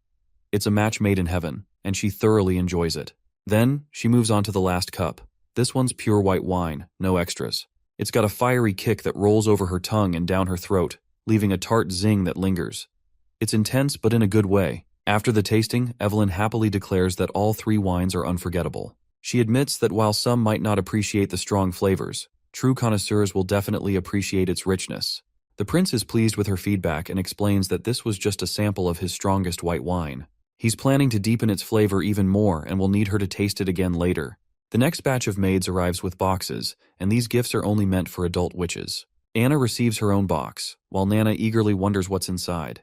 It's a match made in heaven, and she thoroughly enjoys it. Then, she moves on to the last cup. This one's pure white wine, no extras. It's got a fiery kick that rolls over her tongue and down her throat, leaving a tart zing that lingers. It's intense, but in a good way. After the tasting, Evelyn happily declares that all three wines are unforgettable. She admits that while some might not appreciate the strong flavors, true connoisseurs will definitely appreciate its richness. The prince is pleased with her feedback and explains that this was just a sample of his strongest white wine. He's planning to deepen its flavor even more and will need her to taste it again later. The next batch of maids arrives with boxes, and these gifts are only meant for adult witches. Anna receives her own box, while Nana eagerly wonders what's inside.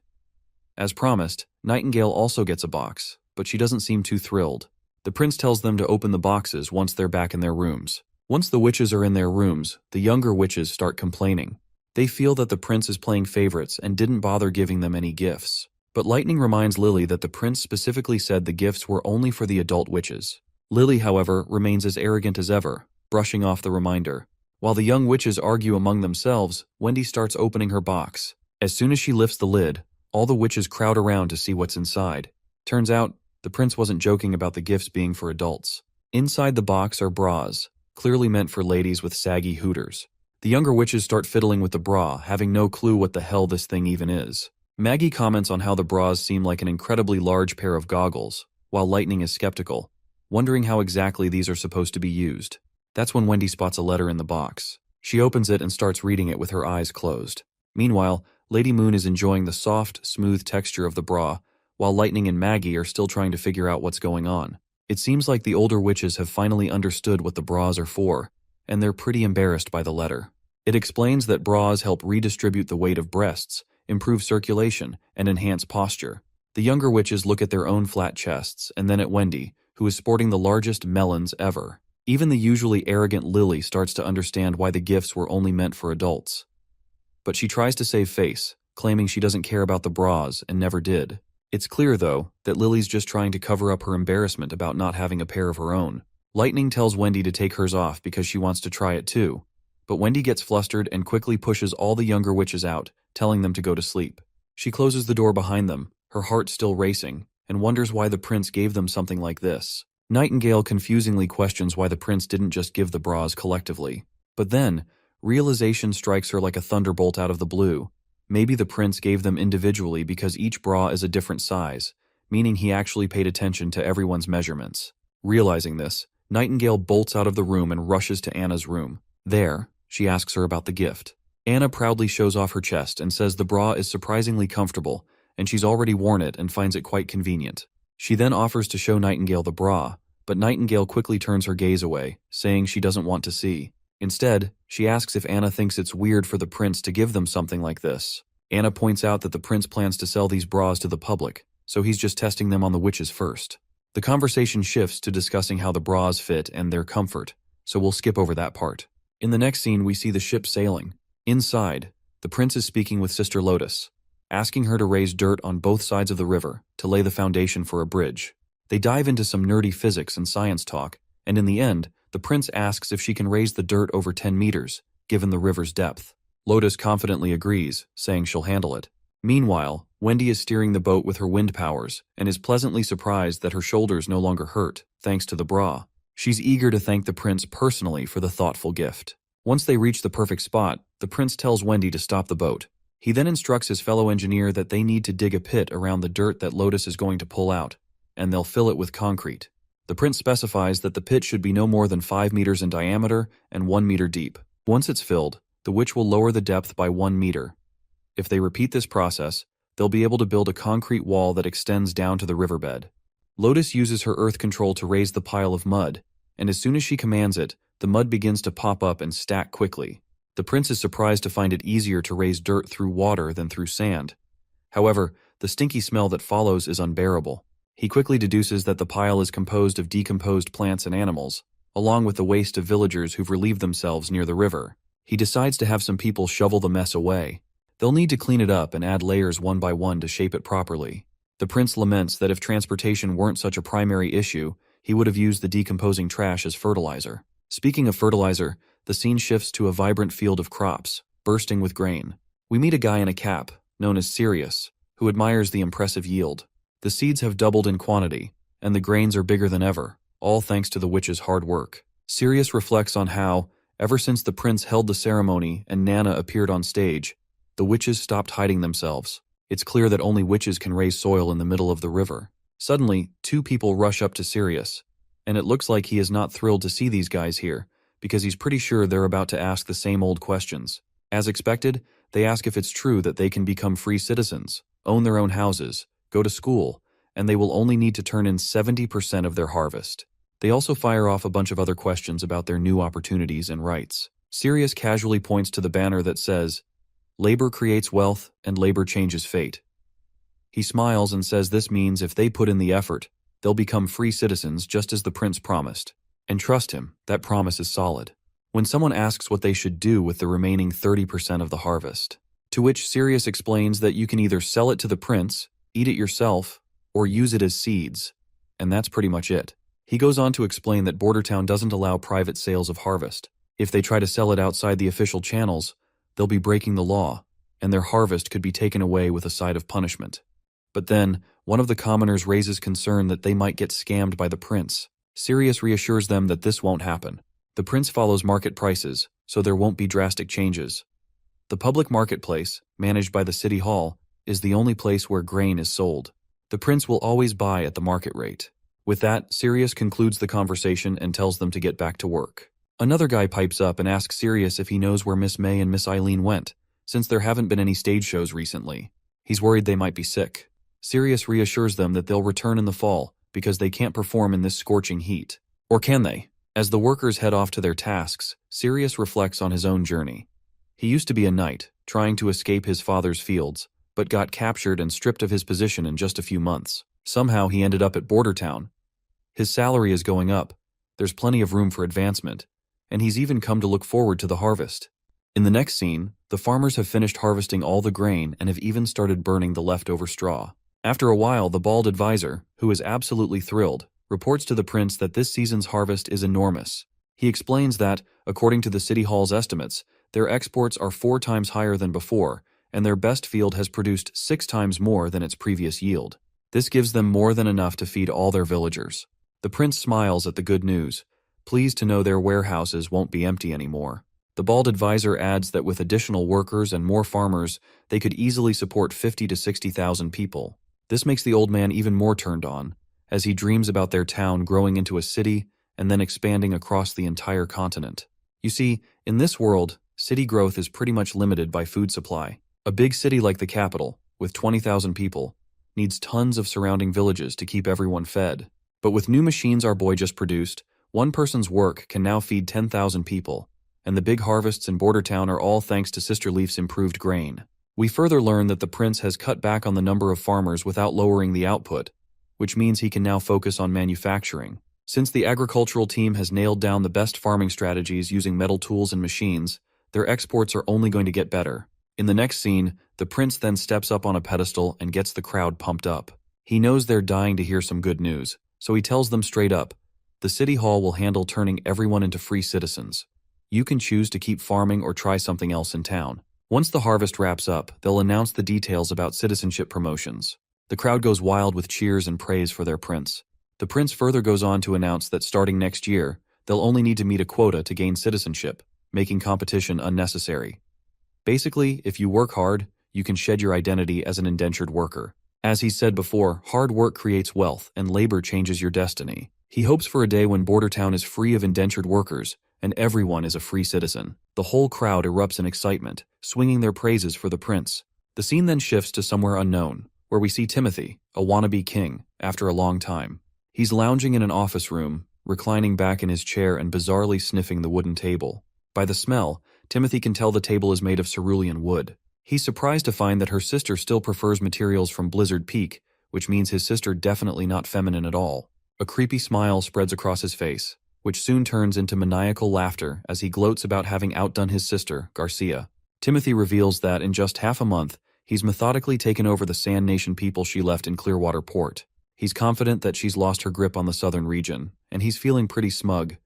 As promised, Nightingale also gets a box, but she doesn't seem too thrilled. The prince tells them to open the boxes once they're back in their rooms. Once the witches are in their rooms, the younger witches start complaining. They feel that the prince is playing favorites and didn't bother giving them any gifts. But Lightning reminds Lily that the prince specifically said the gifts were only for the adult witches. Lily, however, remains as arrogant as ever, brushing off the reminder. While the young witches argue among themselves, Wendy starts opening her box. As soon as she lifts the lid, all the witches crowd around to see what's inside. Turns out, the prince wasn't joking about the gifts being for adults. Inside the box are bras, clearly meant for ladies with saggy hooters. The younger witches start fiddling with the bra, having no clue what the hell this thing even is. Maggie comments on how the bras seem like an incredibly large pair of goggles, while Lightning is skeptical, wondering how exactly these are supposed to be used. That's when Wendy spots a letter in the box. She opens it and starts reading it with her eyes closed. Meanwhile, Lady Moon is enjoying the soft, smooth texture of the bra, while Lightning and Maggie are still trying to figure out what's going on. It seems like the older witches have finally understood what the bras are for, and they're pretty embarrassed by the letter. It explains that bras help redistribute the weight of breasts, improve circulation, and enhance posture. The younger witches look at their own flat chests and then at Wendy, who is sporting the largest melons ever. Even the usually arrogant Lily starts to understand why the gifts were only meant for adults. But she tries to save face, claiming she doesn't care about the bras and never did. It's clear, though, that Lily's just trying to cover up her embarrassment about not having a pair of her own. Lightning tells Wendy to take hers off because she wants to try it too. But Wendy gets flustered and quickly pushes all the younger witches out, telling them to go to sleep. She closes the door behind them, her heart still racing, and wonders why the prince gave them something like this. Nightingale confusingly questions why the prince didn't just give the bras collectively. But then, realization strikes her like a thunderbolt out of the blue. Maybe the prince gave them individually because each bra is a different size, meaning he actually paid attention to everyone's measurements. Realizing this, Nightingale bolts out of the room and rushes to Anna's room. There, she asks her about the gift. Anna proudly shows off her chest and says the bra is surprisingly comfortable, and she's already worn it and finds it quite convenient. She then offers to show Nightingale the bra, but Nightingale quickly turns her gaze away, saying she doesn't want to see. Instead, she asks if Anna thinks it's weird for the prince to give them something like this. Anna points out that the prince plans to sell these bras to the public, so he's just testing them on the witches first. The conversation shifts to discussing how the bras fit and their comfort, so we'll skip over that part. In the next scene, we see the ship sailing. Inside, the prince is speaking with Sister Lotus, asking her to raise dirt on both sides of the river to lay the foundation for a bridge. They dive into some nerdy physics and science talk, and in the end, the prince asks if she can raise the dirt over 10 meters, given the river's depth. Lotus confidently agrees, saying she'll handle it. Meanwhile, Wendy is steering the boat with her wind powers and is pleasantly surprised that her shoulders no longer hurt, thanks to the bra. She's eager to thank the prince personally for the thoughtful gift. Once they reach the perfect spot, the prince tells Wendy to stop the boat. He then instructs his fellow engineer that they need to dig a pit around the dirt that Lotus is going to pull out, and they'll fill it with concrete. The prince specifies that the pit should be no more than 5 meters in diameter and 1 meter deep. Once it's filled, the witch will lower the depth by 1 meter. If they repeat this process, they'll be able to build a concrete wall that extends down to the riverbed. Lotus uses her earth control to raise the pile of mud, and as soon as she commands it, the mud begins to pop up and stack quickly. The prince is surprised to find it easier to raise dirt through water than through sand. However, the stinky smell that follows is unbearable. He quickly deduces that the pile is composed of decomposed plants and animals, along with the waste of villagers who've relieved themselves near the river. He decides to have some people shovel the mess away. They'll need to clean it up and add layers one by one to shape it properly. The prince laments that if transportation weren't such a primary issue, he would have used the decomposing trash as fertilizer. Speaking of fertilizer, the scene shifts to a vibrant field of crops, bursting with grain. We meet a guy in a cap, known as Sirius, who admires the impressive yield. The seeds have doubled in quantity, and the grains are bigger than ever, all thanks to the witch's hard work. Sirius reflects on how, ever since the prince held the ceremony and Nana appeared on stage, the witches stopped hiding themselves. It's clear that only witches can raise soil in the middle of the river. Suddenly, 2 people rush up to Sirius, and it looks like he is not thrilled to see these guys here, because he's pretty sure they're about to ask the same old questions. As expected, they ask if it's true that they can become free citizens, own their own houses, go to school, and they will only need to turn in 70% of their harvest. They also fire off a bunch of other questions about their new opportunities and rights. Sirius casually points to the banner that says, "Labor creates wealth and labor changes fate." He smiles and says this means if they put in the effort, they'll become free citizens just as the prince promised. And trust him, that promise is solid. When someone asks what they should do with the remaining 30% of the harvest, to which Sirius explains that you can either sell it to the prince, eat it yourself, or use it as seeds. And that's pretty much it. He goes on to explain that Bordertown doesn't allow private sales of harvest. If they try to sell it outside the official channels, they'll be breaking the law, and their harvest could be taken away with a side of punishment. But then, one of the commoners raises concern that they might get scammed by the prince. Sirius reassures them that this won't happen. The prince follows market prices, so there won't be drastic changes. The public marketplace, managed by the city hall, is the only place where grain is sold. The prince will always buy at the market rate. With that, Sirius concludes the conversation and tells them to get back to work. Another guy pipes up and asks Sirius if he knows where Miss May and Miss Eileen went, since there haven't been any stage shows recently. He's worried they might be sick. Sirius reassures them that they'll return in the fall because they can't perform in this scorching heat. Or can they? As the workers head off to their tasks, Sirius reflects on his own journey. He used to be a knight, trying to escape his father's fields, but got captured and stripped of his position in just a few months. Somehow he ended up at Bordertown. His salary is going up, there's plenty of room for advancement, and he's even come to look forward to the harvest. In the next scene, the farmers have finished harvesting all the grain and have even started burning the leftover straw. After a while, the bald advisor, who is absolutely thrilled, reports to the prince that this season's harvest is enormous. He explains that, according to the city hall's estimates, their exports are 4 times higher than before, and their best field has produced 6 times more than its previous yield. This gives them more than enough to feed all their villagers. The prince smiles at the good news, pleased to know their warehouses won't be empty anymore. The bald advisor adds that with additional workers and more farmers, they could easily support 50 to 60,000 people. This makes the old man even more turned on, as he dreams about their town growing into a city and then expanding across the entire continent. You see, in this world, city growth is pretty much limited by food supply. A big city like the capital, with 20,000 people, needs tons of surrounding villages to keep everyone fed. But with new machines our boy just produced, one person's work can now feed 10,000 people, and the big harvests in Bordertown are all thanks to Sister Leaf's improved grain. We further learn that the prince has cut back on the number of farmers without lowering the output, which means he can now focus on manufacturing. Since the agricultural team has nailed down the best farming strategies using metal tools and machines, their exports are only going to get better. In the next scene, the prince then steps up on a pedestal and gets the crowd pumped up. He knows they're dying to hear some good news, so he tells them straight up, the city hall will handle turning everyone into free citizens. You can choose to keep farming or try something else in town. Once the harvest wraps up, they'll announce the details about citizenship promotions. The crowd goes wild with cheers and praise for their prince. The prince further goes on to announce that starting next year, they'll only need to meet a quota to gain citizenship, making competition unnecessary. Basically, if you work hard, you can shed your identity as an indentured worker. As he said before, hard work creates wealth and labor changes your destiny. He hopes for a day when Bordertown is free of indentured workers and everyone is a free citizen. The whole crowd erupts in excitement, swinging their praises for the prince. The scene then shifts to somewhere unknown, where we see Timothy, a wannabe king, after a long time. He's lounging in an office room, reclining back in his chair and bizarrely sniffing the wooden table. By the smell, Timothy can tell the table is made of cerulean wood. He's surprised to find that her sister still prefers materials from Blizzard Peak, which means his sister definitely not feminine at all. A creepy smile spreads across his face, which soon turns into maniacal laughter as he gloats about having outdone his sister, Garcia. Timothy reveals that in just half a month, he's methodically taken over the Sand Nation people she left in Clearwater Port. He's confident that she's lost her grip on the southern region, and he's feeling pretty smug,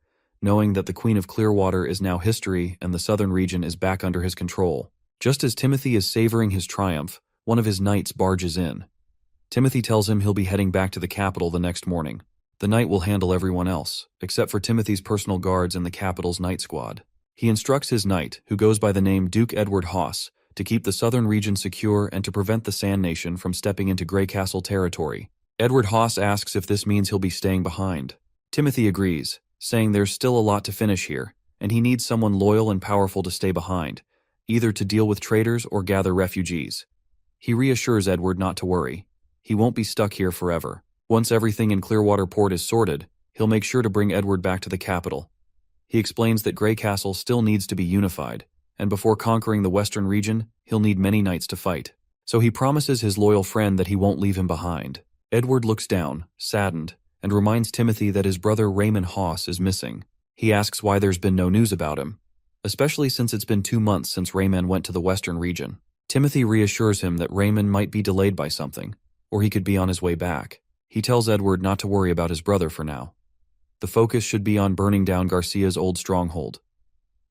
knowing that the Queen of Clearwater is now history and the southern region is back under his control. Just as Timothy is savoring his triumph, one of his knights barges in. Timothy tells him he'll be heading back to the capital the next morning. The knight will handle everyone else, except for Timothy's personal guards and the capital's night squad. He instructs his knight, who goes by the name Duke Edward Haas, to keep the southern region secure and to prevent the Sand Nation from stepping into Grey Castle territory. Edward Haas asks if this means he'll be staying behind. Timothy agrees, saying there's still a lot to finish here, and he needs someone loyal and powerful to stay behind, either to deal with traitors or gather refugees. He reassures Edward not to worry. He won't be stuck here forever. Once everything in Clearwater Port is sorted, he'll make sure to bring Edward back to the capital. He explains that Grey Castle still needs to be unified, and before conquering the western region, he'll need many knights to fight. So he promises his loyal friend that he won't leave him behind. Edward looks down, saddened, and reminds Timothy that his brother Raymond Hoss is missing. He asks why there's been no news about him, especially since it's been 2 months since Raymond went to the western region. Timothy reassures him that Raymond might be delayed by something, or he could be on his way back. He tells Edward not to worry about his brother for now. The focus should be on burning down Garcia's old stronghold.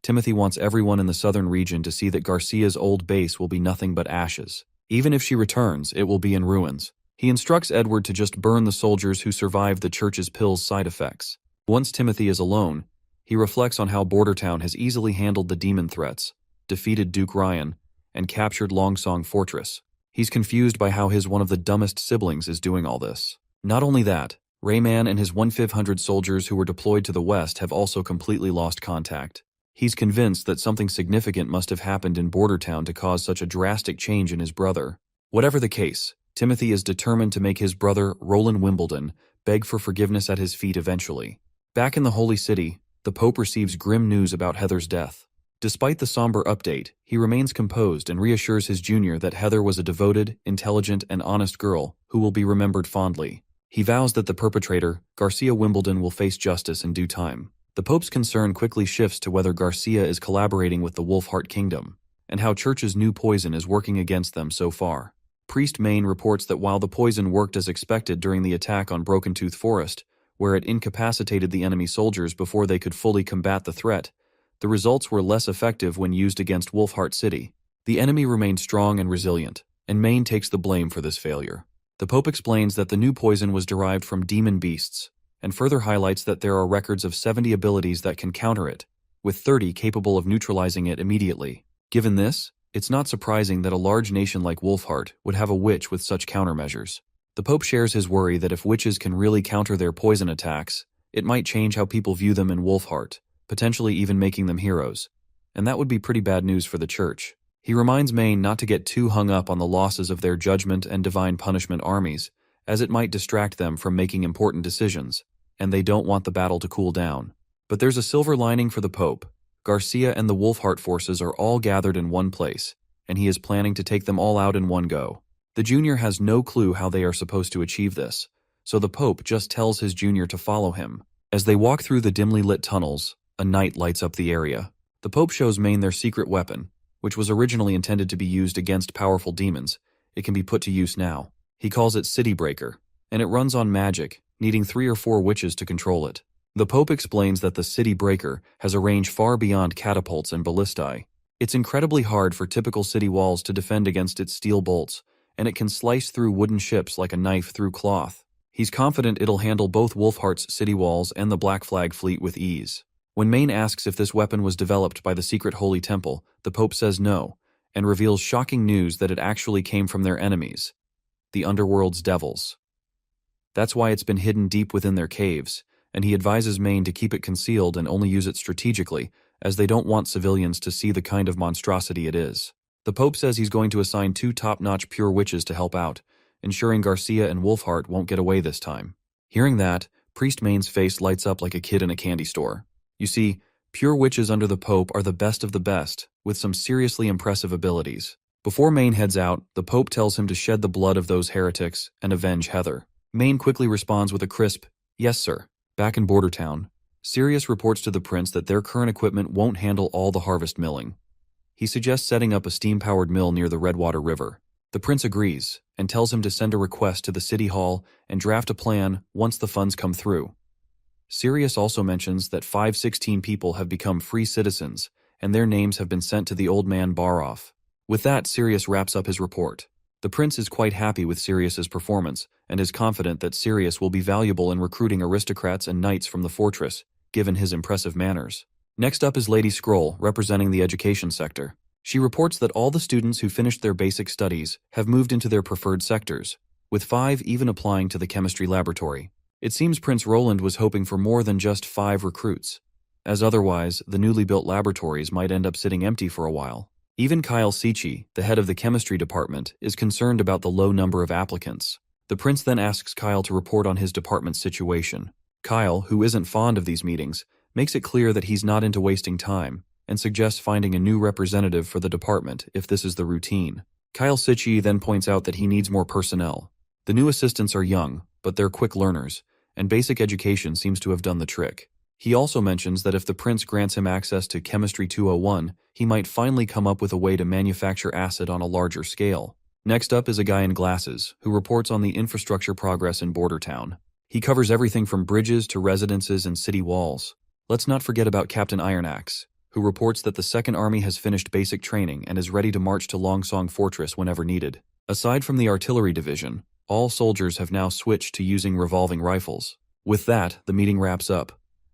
Timothy wants everyone in the southern region to see that Garcia's old base will be nothing but ashes. Even if she returns, it will be in ruins. He instructs Edward to just burn the soldiers who survived the church's pill's side effects. Once Timothy is alone, he reflects on how Bordertown has easily handled the demon threats, defeated Duke Ryan, and captured Longsong Fortress. He's confused by how one of the dumbest siblings is doing all this. Not only that, Rayman and his 1/500 soldiers who were deployed to the west have also completely lost contact. He's convinced that something significant must have happened in Bordertown to cause such a drastic change in his brother. Whatever the case, Timothy is determined to make his brother, Roland Wimbledon, beg for forgiveness at his feet eventually. Back in the Holy City, the Pope receives grim news about Heather's death. Despite the somber update, he remains composed and reassures his junior that Heather was a devoted, intelligent, and honest girl who will be remembered fondly. He vows that the perpetrator, Garcia Wimbledon, will face justice in due time. The Pope's concern quickly shifts to whether Garcia is collaborating with the Wolfheart Kingdom, and how Church's new poison is working against them so far. Priest Main reports that while the poison worked as expected during the attack on Broken Tooth Forest, where it incapacitated the enemy soldiers before they could fully combat the threat, the results were less effective when used against Wolfheart City. The enemy remained strong and resilient, and Main takes the blame for this failure. The Pope explains that the new poison was derived from demon beasts, and further highlights that there are records of 70 abilities that can counter it, with 30 capable of neutralizing it immediately. Given this, it's not surprising that a large nation like Wolfheart would have a witch with such countermeasures. The Pope shares his worry that if witches can really counter their poison attacks, it might change how people view them in Wolfheart, potentially even making them heroes. And that would be pretty bad news for the Church. He reminds Maine not to get too hung up on the losses of their judgment and divine punishment armies, as it might distract them from making important decisions, and they don't want the battle to cool down. But there's a silver lining for the Pope. Garcia and the Wolfheart forces are all gathered in one place, and he is planning to take them all out in one go. The junior has no clue how they are supposed to achieve this, so the Pope just tells his junior to follow him. As they walk through the dimly lit tunnels, a night lights up the area. The Pope shows Maine their secret weapon, which was originally intended to be used against powerful demons. It can be put to use now. He calls it City Breaker, and it runs on magic, needing 3 or 4 witches to control it. The Pope explains that the City Breaker has a range far beyond catapults and ballistae. It's incredibly hard for typical city walls to defend against its steel bolts, and it can slice through wooden ships like a knife through cloth. He's confident it'll handle both Wolfheart's city walls and the Black Flag fleet with ease. When Maine asks if this weapon was developed by the secret Holy Temple, the Pope says no, and reveals shocking news that it actually came from their enemies, the Underworld's devils. That's why it's been hidden deep within their caves, and he advises Maine to keep it concealed and only use it strategically, as they don't want civilians to see the kind of monstrosity it is. The Pope says he's going to assign 2 top-notch pure witches to help out, ensuring Garcia and Wolfheart won't get away this time. Hearing that, Priest Maine's face lights up like a kid in a candy store. You see, pure witches under the Pope are the best of the best, with some seriously impressive abilities. Before Maine heads out, the Pope tells him to shed the blood of those heretics and avenge Heather. Maine quickly responds with a crisp, "Yes, sir." Back in Bordertown, Sirius reports to the prince that their current equipment won't handle all the harvest milling. He suggests setting up a steam-powered mill near the Redwater River. The prince agrees, and tells him to send a request to the city hall and draft a plan once the funds come through. Sirius also mentions that 516 people have become free citizens, and their names have been sent to the old man Baroff. With that, Sirius wraps up his report. The prince is quite happy with Sirius's performance, and is confident that Sirius will be valuable in recruiting aristocrats and knights from the fortress, given his impressive manners. Next up is Lady Scroll, representing the education sector. She reports that all the students who finished their basic studies have moved into their preferred sectors, with 5 even applying to the chemistry laboratory. It seems Prince Roland was hoping for more than just 5 recruits, as otherwise the newly built laboratories might end up sitting empty for a while. Even Kyle Sichi, the head of the chemistry department, is concerned about the low number of applicants. The prince then asks Kyle to report on his department's situation. Kyle, who isn't fond of these meetings, makes it clear that he's not into wasting time, and suggests finding a new representative for the department if this is the routine. Kyle Sitchy then points out that he needs more personnel. The new assistants are young, but they're quick learners, and basic education seems to have done the trick. He also mentions that if the prince grants him access to Chemistry 201, he might finally come up with a way to manufacture acid on a larger scale. Next up is a guy in glasses, who reports on the infrastructure progress in Border Town. He covers everything from bridges to residences and city walls. Let's not forget about Captain Ironaxe, who reports that the Second Army has finished basic training and is ready to march to Longsong Fortress whenever needed. Aside from the artillery division, all soldiers have now switched to using revolving rifles. With that, the meeting wraps up.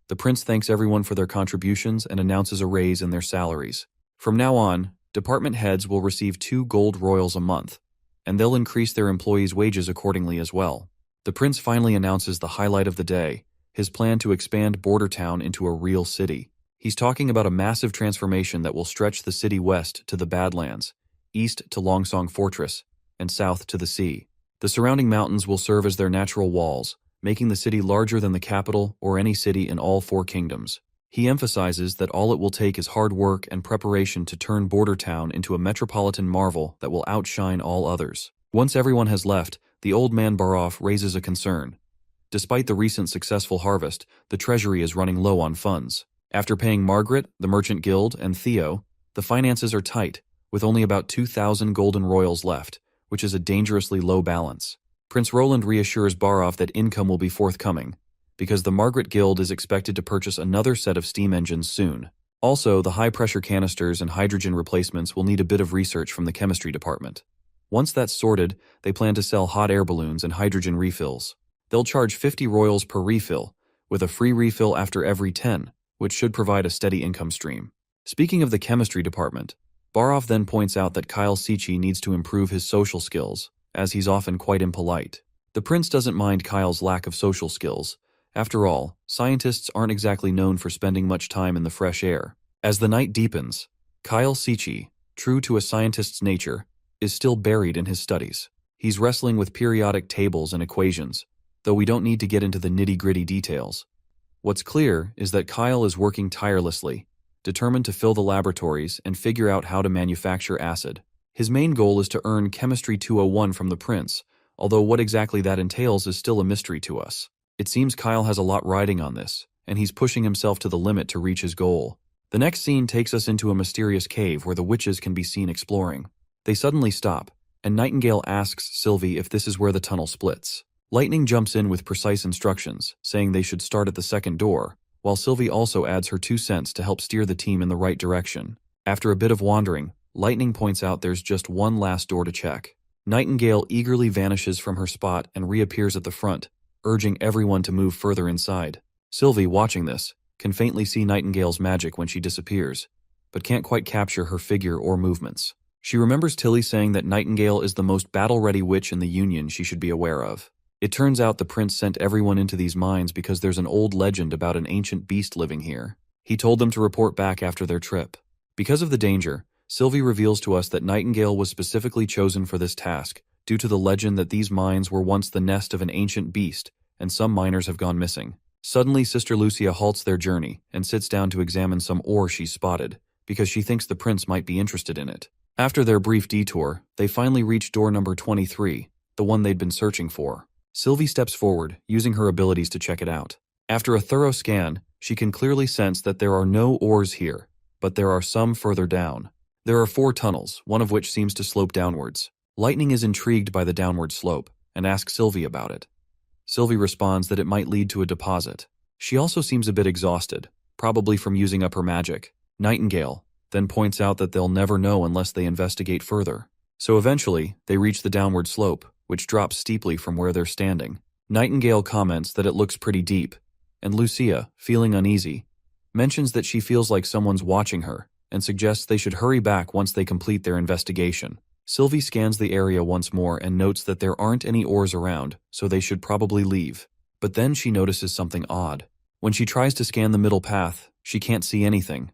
The prince thanks everyone for their contributions and announces a raise in their salaries. From now on, department heads will receive 2 gold royals a month, and they'll increase their employees' wages accordingly as well. The prince finally announces the highlight of the day, his plan to expand Border Town into a real city. He's talking about a massive transformation that will stretch the city west to the Badlands, east to Longsong Fortress, and south to the sea. The surrounding mountains will serve as their natural walls, making the city larger than the capital or any city in all 4 kingdoms. He emphasizes that all it will take is hard work and preparation to turn Border Town into a metropolitan marvel that will outshine all others. Once everyone has left, the old man Baroff raises a concern. Despite the recent successful harvest, the treasury is running low on funds. After paying Margaret, the Merchant Guild, and Theo, the finances are tight, with only about 2,000 golden royals left, which is a dangerously low balance. Prince Roland reassures Baroff that income will be forthcoming, because the Margaret Guild is expected to purchase another set of steam engines soon. Also, the high-pressure canisters and hydrogen replacements will need a bit of research from the chemistry department. Once that's sorted, they plan to sell hot air balloons and hydrogen refills. They'll charge 50 royals per refill, with a free refill after every 10, which should provide a steady income stream. Speaking of the chemistry department, Baroff then points out that Kyle Sitchy needs to improve his social skills, as he's often quite impolite. The prince doesn't mind Kyle's lack of social skills. After all, scientists aren't exactly known for spending much time in the fresh air. As the night deepens, Kyle Sitchy, true to a scientist's nature, is still buried in his studies. He's wrestling with periodic tables and equations, though we don't need to get into the nitty-gritty details. What's clear is that Kyle is working tirelessly, determined to fill the laboratories and figure out how to manufacture acid. His main goal is to earn Chemistry 201 from the prince, although what exactly that entails is still a mystery to us. It seems Kyle has a lot riding on this, and he's pushing himself to the limit to reach his goal. The next scene takes us into a mysterious cave where the witches can be seen exploring. They suddenly stop, and Nightingale asks Sylvie if this is where the tunnel splits. Lightning jumps in with precise instructions, saying they should start at the second door, while Sylvie also adds her 2 cents to help steer the team in the right direction. After a bit of wandering, Lightning points out there's just one last door to check. Nightingale eagerly vanishes from her spot and reappears at the front, urging everyone to move further inside. Sylvie, watching this, can faintly see Nightingale's magic when she disappears, but can't quite capture her figure or movements. She remembers Tilly saying that Nightingale is the most battle-ready witch in the Union she should be aware of. It turns out the prince sent everyone into these mines because there's an old legend about an ancient beast living here. He told them to report back after their trip. Because of the danger, Sylvie reveals to us that Nightingale was specifically chosen for this task due to the legend that these mines were once the nest of an ancient beast and some miners have gone missing. Suddenly, Sister Lucia halts their journey and sits down to examine some ore she's spotted because she thinks the prince might be interested in it. After their brief detour, they finally reach door number 23, the one they'd been searching for. Sylvie steps forward, using her abilities to check it out. After a thorough scan, she can clearly sense that there are no ores here, but there are some further down. There are 4 tunnels, one of which seems to slope downwards. Lightning is intrigued by the downward slope and asks Sylvie about it. Sylvie responds that it might lead to a deposit. She also seems a bit exhausted, probably from using up her magic. Nightingale then points out that they'll never know unless they investigate further. So eventually, they reach the downward slope, which drops steeply from where they're standing. Nightingale comments that it looks pretty deep, and Lucia, feeling uneasy, mentions that she feels like someone's watching her and suggests they should hurry back once they complete their investigation. Sylvie scans the area once more and notes that there aren't any ores around, so they should probably leave. But then she notices something odd. When she tries to scan the middle path, she can't see anything.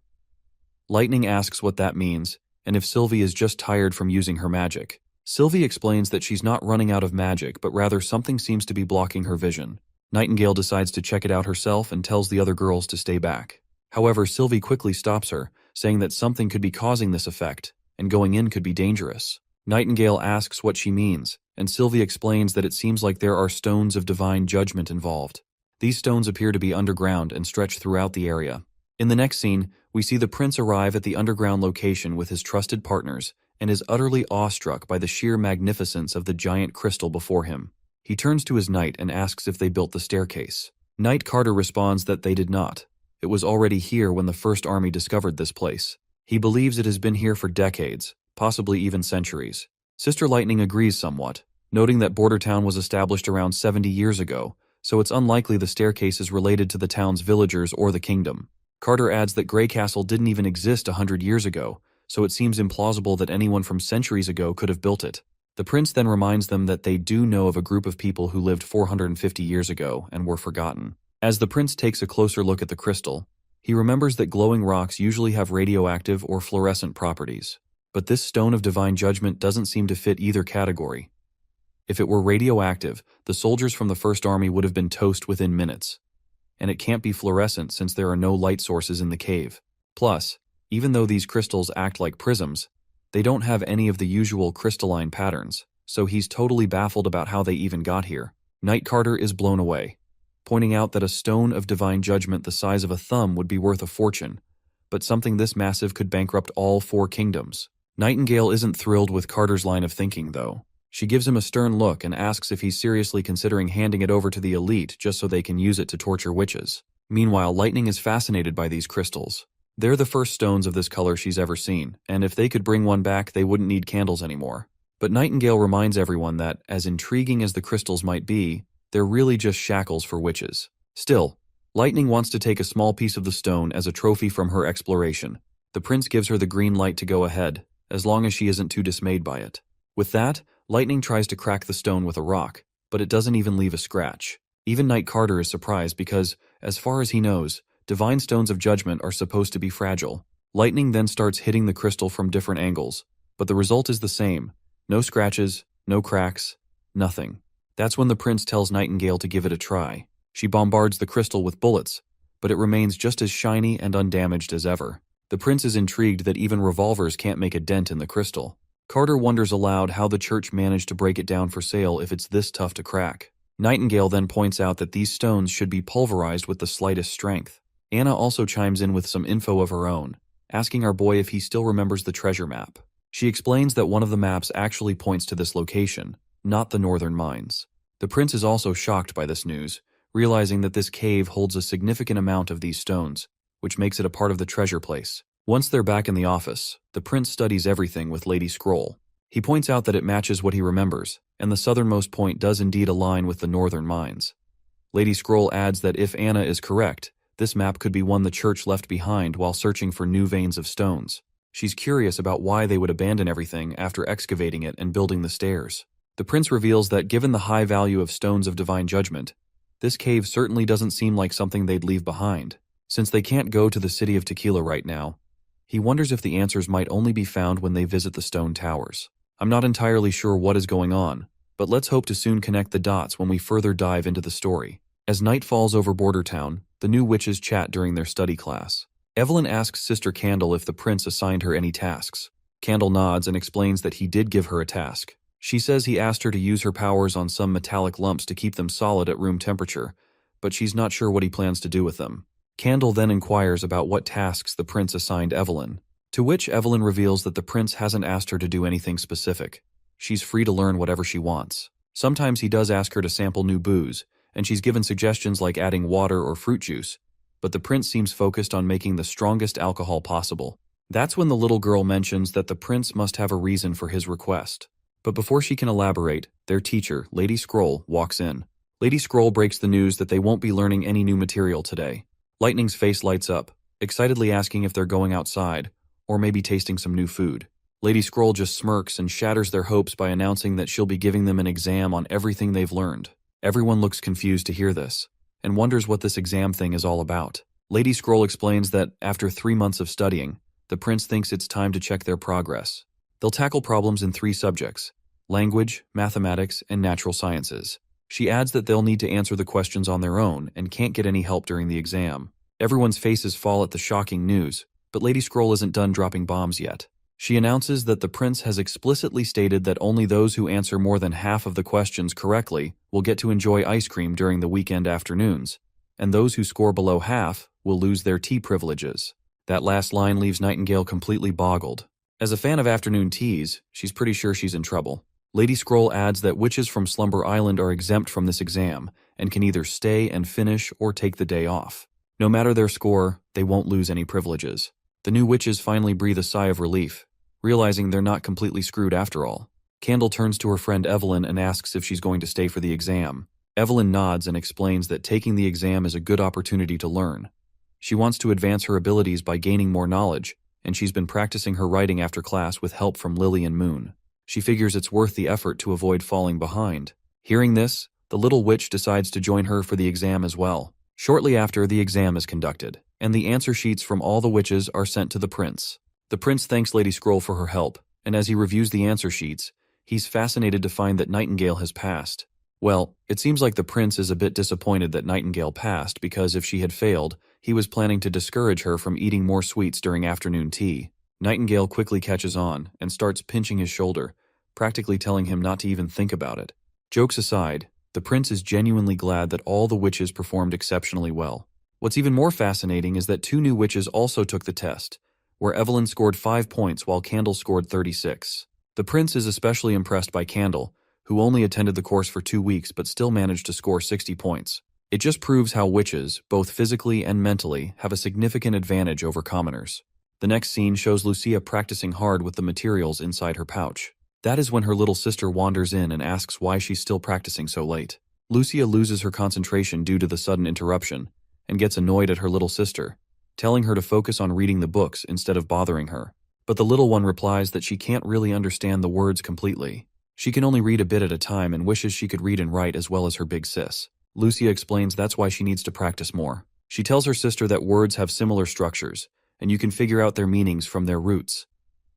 Lightning asks what that means, and if Sylvie is just tired from using her magic. Sylvie explains that she's not running out of magic, but rather something seems to be blocking her vision. Nightingale decides to check it out herself and tells the other girls to stay back. However, Sylvie quickly stops her, saying that something could be causing this effect, and going in could be dangerous. Nightingale asks what she means, and Sylvie explains that it seems like there are stones of divine judgment involved. These stones appear to be underground and stretch throughout the area. In the next scene, we see the prince arrive at the underground location with his trusted partners and is utterly awestruck by the sheer magnificence of the giant crystal before him. He turns to his knight and asks if they built the staircase. Knight Carter responds that they did not. It was already here when the First Army discovered this place. He believes it has been here for decades, possibly even centuries. Sister Lightning agrees somewhat, noting that Border Town was established around 70 years ago, so it's unlikely the staircase is related to the town's villagers or the kingdom. Carter adds that Grey Castle didn't even exist 100 years ago, so it seems implausible that anyone from centuries ago could have built it. The prince then reminds them that they do know of a group of people who lived 450 years ago and were forgotten. As the prince takes a closer look at the crystal, he remembers that glowing rocks usually have radioactive or fluorescent properties. But this stone of divine judgment doesn't seem to fit either category. If it were radioactive, the soldiers from the First Army would have been toast within minutes. And it can't be fluorescent since there are no light sources in the cave. Plus, even though these crystals act like prisms, they don't have any of the usual crystalline patterns, so he's totally baffled about how they even got here. Knight Carter is blown away, pointing out that a stone of divine judgment the size of a thumb would be worth a fortune, but something this massive could bankrupt all 4 kingdoms. Nightingale isn't thrilled with Carter's line of thinking, though. She gives him a stern look and asks if he's seriously considering handing it over to the elite just so they can use it to torture witches. Meanwhile, Lightning is fascinated by these crystals. They're the first stones of this color she's ever seen, and if they could bring one back, they wouldn't need candles anymore. But Nightingale reminds everyone that, as intriguing as the crystals might be, they're really just shackles for witches. Still, Lightning wants to take a small piece of the stone as a trophy from her exploration. The prince gives her the green light to go ahead, as long as she isn't too dismayed by it. With that, Lightning tries to crack the stone with a rock, but it doesn't even leave a scratch. Even Knight Carter is surprised because, as far as he knows, divine stones of judgment are supposed to be fragile. Lightning then starts hitting the crystal from different angles, but the result is the same. No scratches, no cracks, nothing. That's when the prince tells Nightingale to give it a try. She bombards the crystal with bullets, but it remains just as shiny and undamaged as ever. The prince is intrigued that even revolvers can't make a dent in the crystal. Carter wonders aloud how the church managed to break it down for sale if it's this tough to crack. Nightingale then points out that these stones should be pulverized with the slightest strength. Anna also chimes in with some info of her own, asking our boy if he still remembers the treasure map. She explains that one of the maps actually points to this location, not the northern mines. The prince is also shocked by this news, realizing that this cave holds a significant amount of these stones, which makes it a part of the treasure place. Once they're back in the office, the prince studies everything with Lady Scroll. He points out that it matches what he remembers, and the southernmost point does indeed align with the northern mines. Lady Scroll adds that if Anna is correct, this map could be one the church left behind while searching for new veins of stones. She's curious about why they would abandon everything after excavating it and building the stairs. The prince reveals that given the high value of stones of divine judgment, this cave certainly doesn't seem like something they'd leave behind. Since they can't go to the city of Tequila right now, he wonders if the answers might only be found when they visit the stone towers. I'm not entirely sure what is going on, but let's hope to soon connect the dots when we further dive into the story. As night falls over Border Town, the new witches chat during their study class. Evelyn asks Sister Candle if the prince assigned her any tasks. Candle nods and explains that he did give her a task. She says he asked her to use her powers on some metallic lumps to keep them solid at room temperature, but she's not sure what he plans to do with them. Candle then inquires about what tasks the prince assigned Evelyn, to which Evelyn reveals that the prince hasn't asked her to do anything specific. She's free to learn whatever she wants. Sometimes he does ask her to sample new booze, and she's given suggestions like adding water or fruit juice, but the prince seems focused on making the strongest alcohol possible. That's when the little girl mentions that the prince must have a reason for his request. But before she can elaborate, their teacher, Lady Scroll, walks in. Lady Scroll breaks the news that they won't be learning any new material today. Lightning's face lights up, excitedly asking if they're going outside, or maybe tasting some new food. Lady Scroll just smirks and shatters their hopes by announcing that she'll be giving them an exam on everything they've learned. Everyone looks confused to hear this, and wonders what this exam thing is all about. Lady Scroll explains that, after 3 months of studying, the prince thinks it's time to check their progress. They'll tackle problems in 3 subjects: language, mathematics, and natural sciences. She adds that they'll need to answer the questions on their own and can't get any help during the exam. Everyone's faces fall at the shocking news, but Lady Scroll isn't done dropping bombs yet. She announces that the prince has explicitly stated that only those who answer more than half of the questions correctly will get to enjoy ice cream during the weekend afternoons, and those who score below half will lose their tea privileges. That last line leaves Nightingale completely boggled. As a fan of afternoon teas, she's pretty sure she's in trouble. Lady Scroll adds that witches from Slumber Island are exempt from this exam and can either stay and finish or take the day off. No matter their score, they won't lose any privileges. The new witches finally breathe a sigh of relief, realizing they're not completely screwed after all. Candle turns to her friend Evelyn and asks if she's going to stay for the exam. Evelyn nods and explains that taking the exam is a good opportunity to learn. She wants to advance her abilities by gaining more knowledge, and she's been practicing her writing after class with help from Lily and Moon. She figures it's worth the effort to avoid falling behind. Hearing this, the little witch decides to join her for the exam as well. Shortly after, the exam is conducted, and the answer sheets from all the witches are sent to the prince. The prince thanks Lady Scroll for her help, and as he reviews the answer sheets, he's fascinated to find that Nightingale has passed. Well, it seems like the prince is a bit disappointed that Nightingale passed because if she had failed, he was planning to discourage her from eating more sweets during afternoon tea. Nightingale quickly catches on and starts pinching his shoulder, practically telling him not to even think about it. Jokes aside, the prince is genuinely glad that all the witches performed exceptionally well. What's even more fascinating is that two new witches also took the test, where Evelyn scored 5 points while Candle scored 36. The prince is especially impressed by Candle, who only attended the course for 2 weeks but still managed to score 60 points. It just proves how witches, both physically and mentally, have a significant advantage over commoners. The next scene shows Lucia practicing hard with the materials inside her pouch. That is when her little sister wanders in and asks why she's still practicing so late. Lucia loses her concentration due to the sudden interruption and gets annoyed at her little sister, telling her to focus on reading the books instead of bothering her. But the little one replies that she can't really understand the words completely. She can only read a bit at a time and wishes she could read and write as well as her big sis. Lucia explains that's why she needs to practice more. She tells her sister that words have similar structures, and you can figure out their meanings from their roots.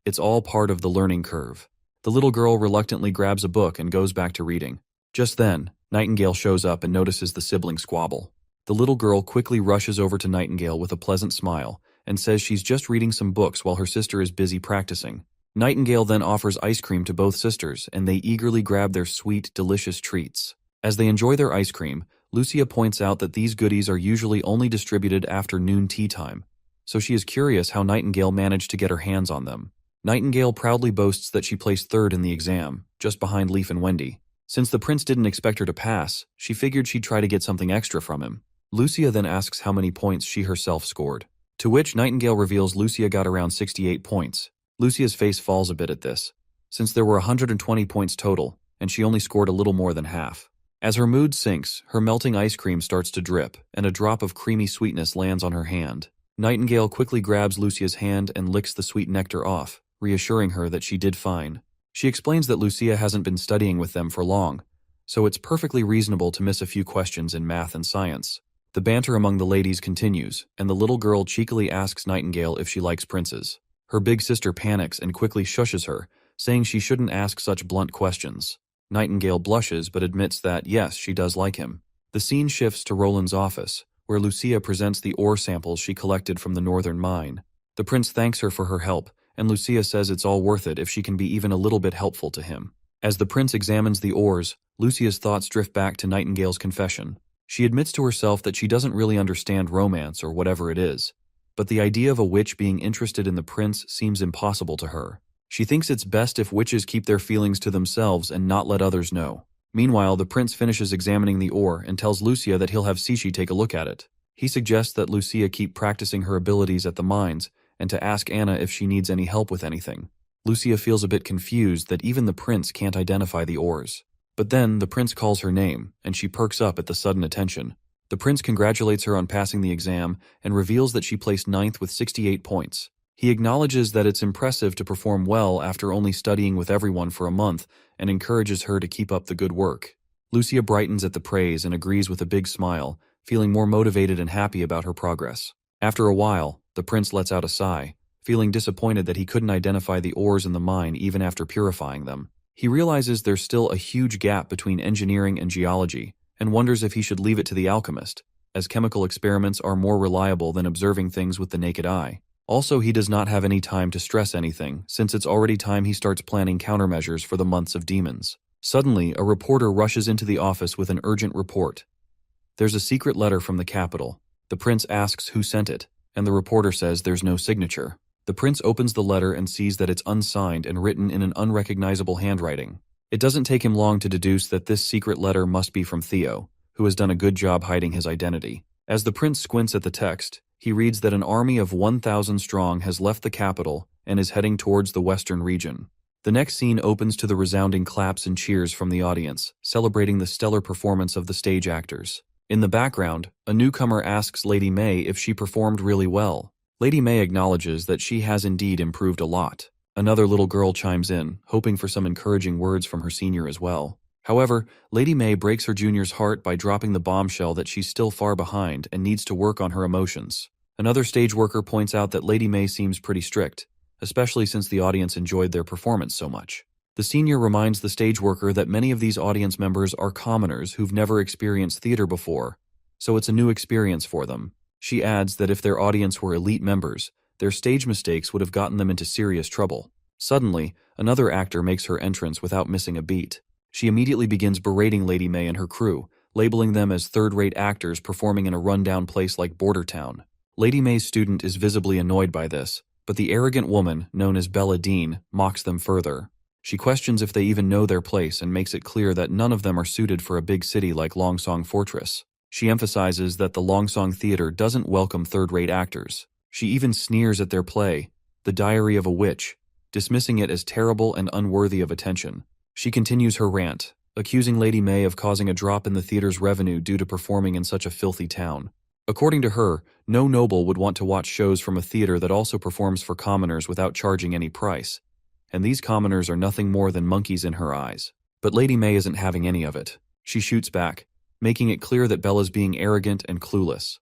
It's all part of the learning curve. The little girl reluctantly grabs a book and goes back to reading. Just then, Nightingale shows up and notices the sibling squabble. The little girl quickly rushes over to Nightingale with a pleasant smile and says she's just reading some books while her sister is busy practicing. Nightingale then offers ice cream to both sisters, and they eagerly grab their sweet, delicious treats. As they enjoy their ice cream, Lucia points out that these goodies are usually only distributed after noon tea time, so she is curious how Nightingale managed to get her hands on them. Nightingale proudly boasts that she placed third in the exam, just behind Leaf and Wendy. Since the prince didn't expect her to pass, she figured she'd try to get something extra from him. Lucia then asks how many points she herself scored, to which Nightingale reveals Lucia got around 68 points. Lucia's face falls a bit at this, since there were 120 points total, and she only scored a little more than half. As her mood sinks, her melting ice cream starts to drip, and a drop of creamy sweetness lands on her hand. Nightingale quickly grabs Lucia's hand and licks the sweet nectar off, reassuring her that she did fine. She explains that Lucia hasn't been studying with them for long, so it's perfectly reasonable to miss a few questions in math and science. The banter among the ladies continues, and the little girl cheekily asks Nightingale if she likes princes. Her big sister panics and quickly shushes her, saying she shouldn't ask such blunt questions. Nightingale blushes but admits that, yes, she does like him. The scene shifts to Roland's office, where Lucia presents the ore samples she collected from the northern mine. The prince thanks her for her help, and Lucia says it's all worth it if she can be even a little bit helpful to him. As the prince examines the ores, Lucia's thoughts drift back to Nightingale's confession. She admits to herself that she doesn't really understand romance or whatever it is, but the idea of a witch being interested in the prince seems impossible to her. She thinks it's best if witches keep their feelings to themselves and not let others know. Meanwhile, the prince finishes examining the ore and tells Lucia that he'll have Sishi take a look at it. He suggests that Lucia keep practicing her abilities at the mines and to ask Anna if she needs any help with anything. Lucia feels a bit confused that even the prince can't identify the ores. But then, the prince calls her name, and she perks up at the sudden attention. The prince congratulates her on passing the exam and reveals that she placed 9th with 68 points. He acknowledges that it's impressive to perform well after only studying with everyone for a month and encourages her to keep up the good work. Lucia brightens at the praise and agrees with a big smile, feeling more motivated and happy about her progress. After a while, the prince lets out a sigh, feeling disappointed that he couldn't identify the ores in the mine even after purifying them. He realizes there's still a huge gap between engineering and geology, and wonders if he should leave it to the alchemist, as chemical experiments are more reliable than observing things with the naked eye. Also, he does not have any time to stress anything, since it's already time he starts planning countermeasures for the months of demons. Suddenly, a reporter rushes into the office with an urgent report. There's a secret letter from the capital. The prince asks who sent it, and the reporter says there's no signature. The prince opens the letter and sees that it's unsigned and written in an unrecognizable handwriting. It doesn't take him long to deduce that this secret letter must be from Theo, who has done a good job hiding his identity. As the prince squints at the text, he reads that an army of 1,000 strong has left the capital and is heading towards the western region. The next scene opens to the resounding claps and cheers from the audience, celebrating the stellar performance of the stage actors. In the background, a newcomer asks Lady May if she performed really well. Lady May acknowledges that she has indeed improved a lot. Another little girl chimes in, hoping for some encouraging words from her senior as well. However, Lady May breaks her junior's heart by dropping the bombshell that she's still far behind and needs to work on her emotions. Another stage worker points out that Lady May seems pretty strict, especially since the audience enjoyed their performance so much. The senior reminds the stage worker that many of these audience members are commoners who've never experienced theater before, so it's a new experience for them. She adds that if their audience were elite members, their stage mistakes would have gotten them into serious trouble. Suddenly, another actor makes her entrance without missing a beat. She immediately begins berating Lady May and her crew, labeling them as third-rate actors performing in a rundown place like Border Town. Lady May's student is visibly annoyed by this, but the arrogant woman, known as Bella Dean, mocks them further. She questions if they even know their place and makes it clear that none of them are suited for a big city like Longsong Fortress. She emphasizes that the Longsong Theater doesn't welcome third-rate actors. She even sneers at their play, The Diary of a Witch, dismissing it as terrible and unworthy of attention. She continues her rant, accusing Lady May of causing a drop in the theater's revenue due to performing in such a filthy town. According to her, no noble would want to watch shows from a theater that also performs for commoners without charging any price. And these commoners are nothing more than monkeys in her eyes. But Lady May isn't having any of it. She shoots back, making it clear that Bella's being arrogant and clueless.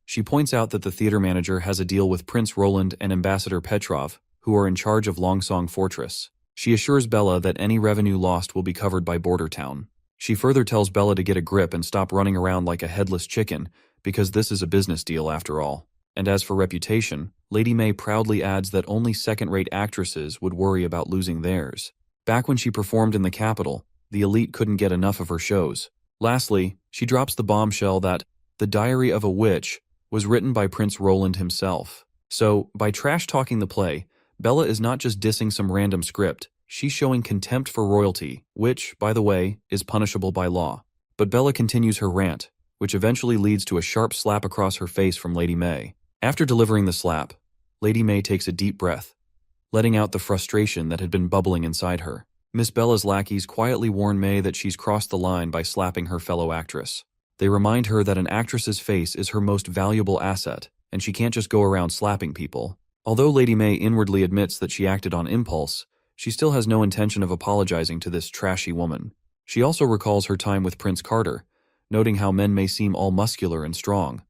She points out that the theater manager has a deal with Prince Roland and Ambassador Petrov, who are in charge of Longsong Fortress. She assures Bella that any revenue lost will be covered by Border Town. She further tells Bella to get a grip and stop running around like a headless chicken, because this is a business deal after all. And as for reputation, Lady May proudly adds that only second-rate actresses would worry about losing theirs. Back when she performed in the capital, the elite couldn't get enough of her shows. Lastly, she drops the bombshell that The Diary of a Witch was written by Prince Roland himself. So, by trash-talking the play, Bella is not just dissing some random script, she's showing contempt for royalty, which, by the way, is punishable by law. But Bella continues her rant, which eventually leads to a sharp slap across her face from Lady May. After delivering the slap, Lady May takes a deep breath, letting out the frustration that had been bubbling inside her. Miss Bella's lackeys quietly warn May that she's crossed the line by slapping her fellow actress. They remind her that an actress's face is her most valuable asset, and she can't just go around slapping people. Although Lady May inwardly admits that she acted on impulse, she still has no intention of apologizing to this trashy woman. She also recalls her time with Prince Carter, noting how men may seem all muscular and strong,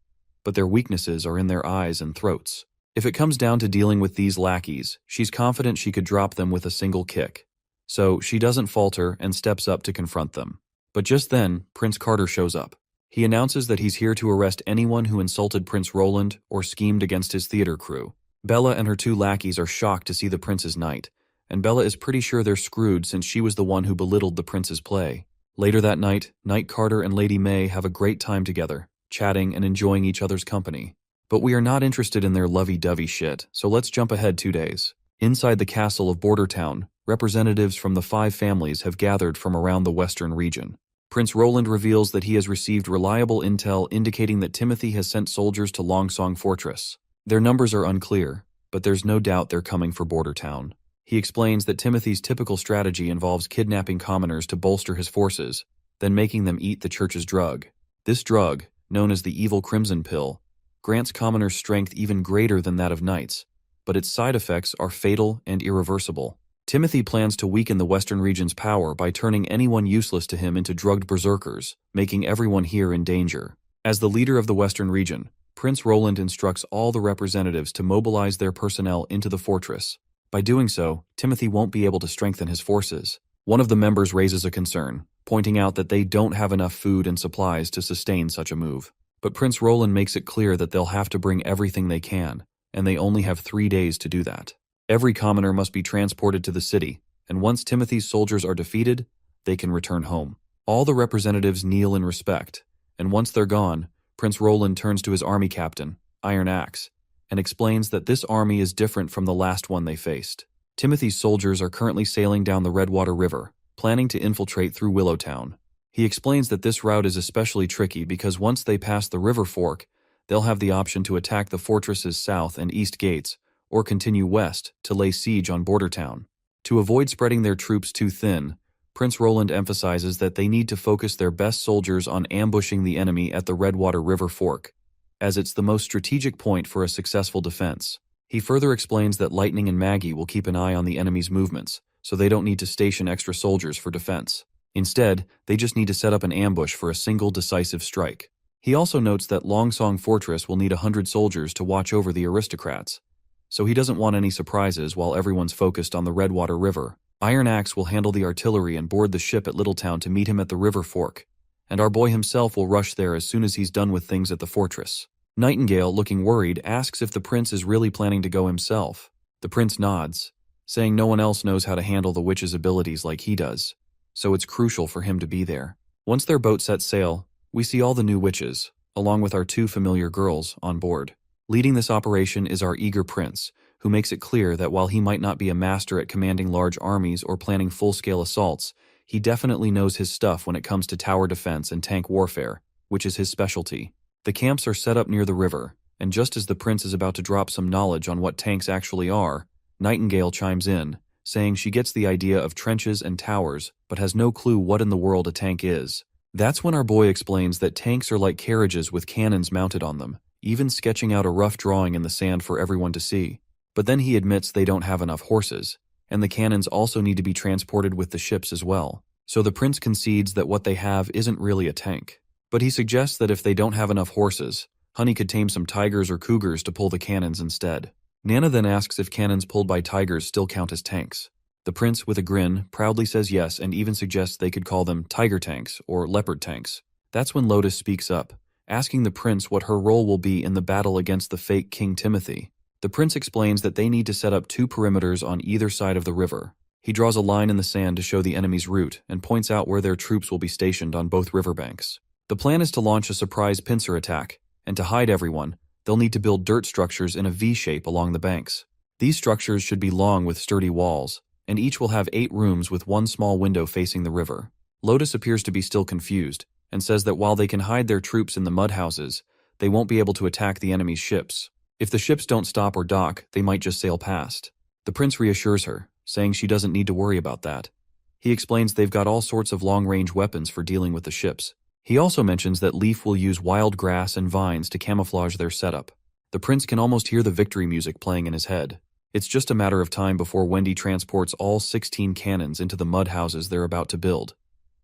but their weaknesses are in their eyes and throats. If it comes down to dealing with these lackeys, she's confident she could drop them with a single kick. So she doesn't falter and steps up to confront them. But just then, Prince Carter shows up. He announces that he's here to arrest anyone who insulted Prince Roland or schemed against his theater crew. Bella and her two lackeys are shocked to see the prince's knight, and Bella is pretty sure they're screwed since she was the one who belittled the prince's play. Later that night, Knight Carter and Lady May have a great time together, chatting and enjoying each other's company. But we are not interested in their lovey-dovey shit, so let's jump ahead 2 days. Inside the castle of Border Town, representatives from the 5 families have gathered from around the western region. Prince Roland reveals that he has received reliable intel indicating that Timothy has sent soldiers to Longsong Fortress. Their numbers are unclear, but there's no doubt they're coming for Border Town. He explains that Timothy's typical strategy involves kidnapping commoners to bolster his forces, then making them eat the church's drug. This drug, known as the Evil Crimson Pill, grants commoners strength even greater than that of knights, but its side effects are fatal and irreversible. Timothy plans to weaken the Western region's power by turning anyone useless to him into drugged berserkers, making everyone here in danger. As the leader of the Western region, Prince Roland instructs all the representatives to mobilize their personnel into the fortress. By doing so, Timothy won't be able to strengthen his forces. One of the members raises a concern, pointing out that they don't have enough food and supplies to sustain such a move. But Prince Roland makes it clear that they'll have to bring everything they can, and they only have 3 days to do that. Every commoner must be transported to the city, and once Timothy's soldiers are defeated, they can return home. All the representatives kneel in respect, and once they're gone, Prince Roland turns to his army captain, Iron Axe, and explains that this army is different from the last one they faced. Timothy's soldiers are currently sailing down the Redwater River, planning to infiltrate through Willowtown. He explains that this route is especially tricky because once they pass the river fork, they'll have the option to attack the fortress's south and east gates, or continue west to lay siege on Bordertown. To avoid spreading their troops too thin, Prince Roland emphasizes that they need to focus their best soldiers on ambushing the enemy at the Redwater River fork, as it's the most strategic point for a successful defense. He further explains that Lightning and Maggie will keep an eye on the enemy's movements, so they don't need to station extra soldiers for defense. Instead, they just need to set up an ambush for a single decisive strike. He also notes that Longsong Fortress will need 100 soldiers to watch over the aristocrats, so he doesn't want any surprises while everyone's focused on the Redwater River. Iron Axe will handle the artillery and board the ship at Littletown to meet him at the river fork, and our boy himself will rush there as soon as he's done with things at the fortress. Nightingale, looking worried, asks if the prince is really planning to go himself. The prince nods, saying no one else knows how to handle the witch's abilities like he does, so it's crucial for him to be there. Once their boat sets sail, we see all the new witches, along with our 2 familiar girls, on board. Leading this operation is our eager prince, who makes it clear that while he might not be a master at commanding large armies or planning full-scale assaults, he definitely knows his stuff when it comes to tower defense and tank warfare, which is his specialty. The camps are set up near the river, and just as the prince is about to drop some knowledge on what tanks actually are, Nightingale chimes in, saying she gets the idea of trenches and towers, but has no clue what in the world a tank is. That's when our boy explains that tanks are like carriages with cannons mounted on them, even sketching out a rough drawing in the sand for everyone to see. But then he admits they don't have enough horses, and the cannons also need to be transported with the ships as well. So the prince concedes that what they have isn't really a tank. But he suggests that if they don't have enough horses, Honey could tame some tigers or cougars to pull the cannons instead. Nana then asks if cannons pulled by tigers still count as tanks. The prince, with a grin, proudly says yes and even suggests they could call them tiger tanks or leopard tanks. That's when Lotus speaks up, asking the prince what her role will be in the battle against the fake King Timothy. The prince explains that they need to set up 2 perimeters on either side of the river. He draws a line in the sand to show the enemy's route and points out where their troops will be stationed on both riverbanks. The plan is to launch a surprise pincer attack, and to hide everyone, they'll need to build dirt structures in a V-shape along the banks. These structures should be long with sturdy walls, and each will have 8 rooms with 1 small window facing the river. Lotus appears to be still confused, and says that while they can hide their troops in the mud houses, they won't be able to attack the enemy's ships. If the ships don't stop or dock, they might just sail past. The prince reassures her, saying she doesn't need to worry about that. He explains they've got all sorts of long-range weapons for dealing with the ships. He also mentions that Leaf will use wild grass and vines to camouflage their setup. The prince can almost hear the victory music playing in his head. It's just a matter of time before Wendy transports all 16 cannons into the mud houses they're about to build.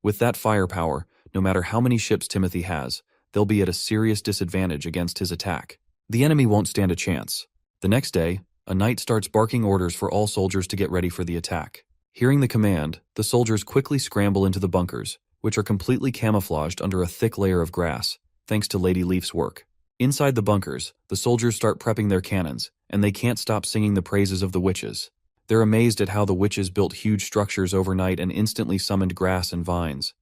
With that firepower, no matter how many ships Timothy has, they'll be at a serious disadvantage against his attack. The enemy won't stand a chance. The next day, a knight starts barking orders for all soldiers to get ready for the attack. Hearing the command, the soldiers quickly scramble into the bunkers, which are completely camouflaged under a thick layer of grass, thanks to Lady Leaf's work. Inside the bunkers, the soldiers start prepping their cannons, and they can't stop singing the praises of the witches. They're amazed at how the witches built huge structures overnight and instantly summoned grass and vines.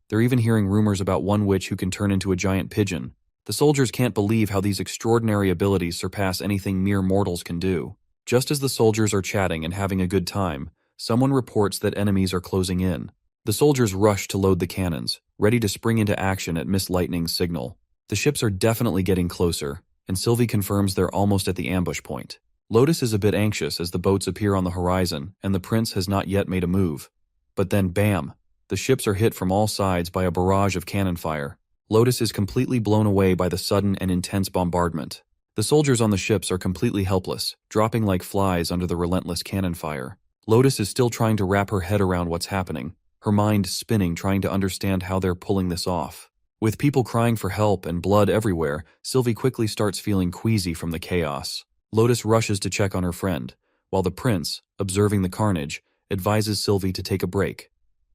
They're even hearing rumors about one witch who can turn into a giant pigeon. The soldiers can't believe how these extraordinary abilities surpass anything mere mortals can do. Just as the soldiers are chatting and having a good time, someone reports that enemies are closing in. The soldiers rush to load the cannons, ready to spring into action at Miss Lightning's signal. The ships are definitely getting closer, and Sylvie confirms they're almost at the ambush point. Lotus is a bit anxious as the boats appear on the horizon, and the prince has not yet made a move. But then, bam! The ships are hit from all sides by a barrage of cannon fire. Lotus is completely blown away by the sudden and intense bombardment. The soldiers on the ships are completely helpless, dropping like flies under the relentless cannon fire. Lotus is still trying to wrap her head around what's happening, her mind spinning trying to understand how they're pulling this off. With people crying for help and blood everywhere, Sylvie quickly starts feeling queasy from the chaos. Lotus rushes to check on her friend, while the prince, observing the carnage, advises Sylvie to take a break.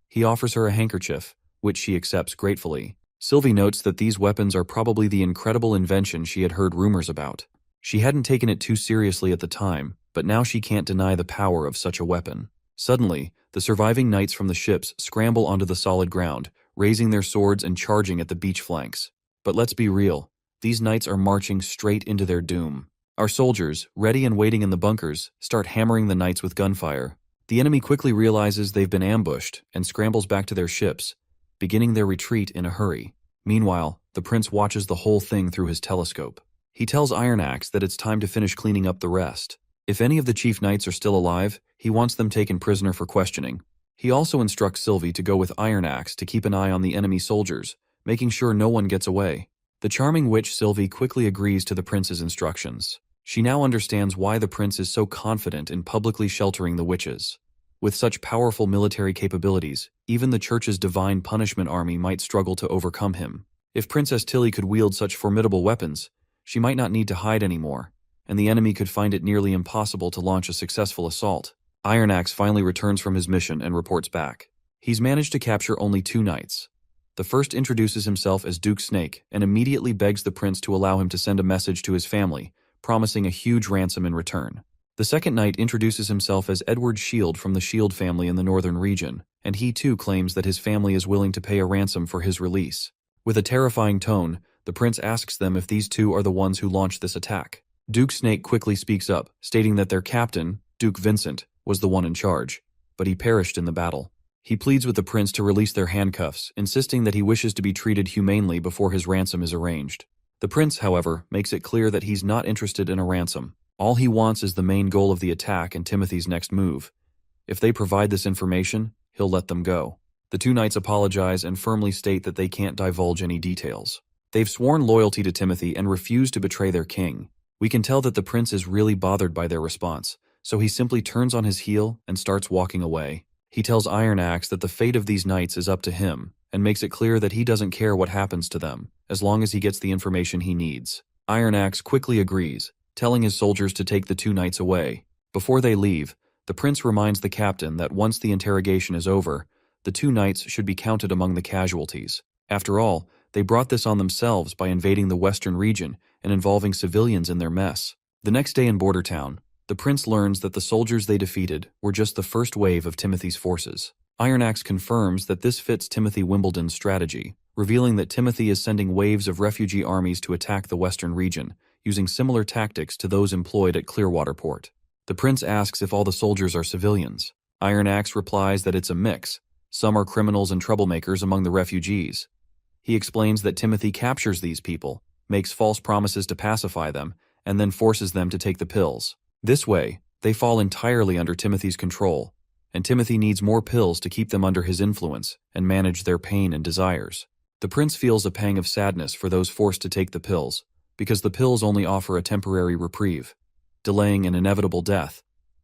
He offers her a handkerchief, which she accepts gratefully. Sylvie notes that these weapons are probably the incredible invention she had heard rumors about. She hadn't taken it too seriously at the time, but now she can't deny the power of such a weapon. Suddenly, the surviving knights from the ships scramble onto the solid ground, raising their swords and charging at the beach flanks. But let's be real, these knights are marching straight into their doom. Our soldiers, ready and waiting in the bunkers, start hammering the knights with gunfire. The enemy quickly realizes they've been ambushed and scrambles back to their ships, beginning their retreat in a hurry. Meanwhile, the prince watches the whole thing through his telescope. He tells Iron Axe that it's time to finish cleaning up the rest. If any of the chief knights are still alive, he wants them taken prisoner for questioning. He also instructs Sylvie to go with Iron Axe to keep an eye on the enemy soldiers, making sure no one gets away. The charming witch Sylvie quickly agrees to the prince's instructions. She now understands why the prince is so confident in publicly sheltering the witches. With such powerful military capabilities, even the church's divine punishment army might struggle to overcome him. If Princess Tilly could wield such formidable weapons, she might not need to hide anymore, and the enemy could find it nearly impossible to launch a successful assault. Iron Axe finally returns from his mission and reports back. He's managed to capture only 2 knights. The first introduces himself as Duke Snake and immediately begs the prince to allow him to send a message to his family, promising a huge ransom in return. The second knight introduces himself as Edward Shield from the Shield family in the northern region, and he too claims that his family is willing to pay a ransom for his release. With a terrifying tone, the prince asks them if these 2 are the ones who launched this attack. Duke Snake quickly speaks up, stating that their captain, Duke Vincent, was the one in charge, but he perished in the battle. He pleads with the prince to release their handcuffs, insisting that he wishes to be treated humanely before his ransom is arranged. The prince, however, makes it clear that he's not interested in a ransom. All he wants is the main goal of the attack and Timothy's next move. If they provide this information, he'll let them go. The 2 knights apologize and firmly state that they can't divulge any details. They've sworn loyalty to Timothy and refuse to betray their king. We can tell that the prince is really bothered by their response, so he simply turns on his heel and starts walking away. He tells Iron Axe that the fate of these knights is up to him, and makes it clear that he doesn't care what happens to them, as long as he gets the information he needs. Iron Axe quickly agrees, telling his soldiers to take the 2 knights away. Before they leave, the prince reminds the captain that once the interrogation is over, the 2 knights should be counted among the casualties. After all, they brought this on themselves by invading the western region and involving civilians in their mess. The next day in Border Town, the prince learns that the soldiers they defeated were just the first wave of Timothy's forces. Iron Axe confirms that this fits Timothy Wimbledon's strategy, revealing that Timothy is sending waves of refugee armies to attack the western region, using similar tactics to those employed at Clearwater Port. The prince asks if all the soldiers are civilians. Iron Axe replies that it's a mix. Some are criminals and troublemakers among the refugees. He explains that Timothy captures these people, makes false promises to pacify them, and then forces them to take the pills. This way, they fall entirely under Timothy's control, and Timothy needs more pills to keep them under his influence and manage their pain and desires. The prince feels a pang of sadness for those forced to take the pills, because the pills only offer a temporary reprieve, delaying an inevitable death,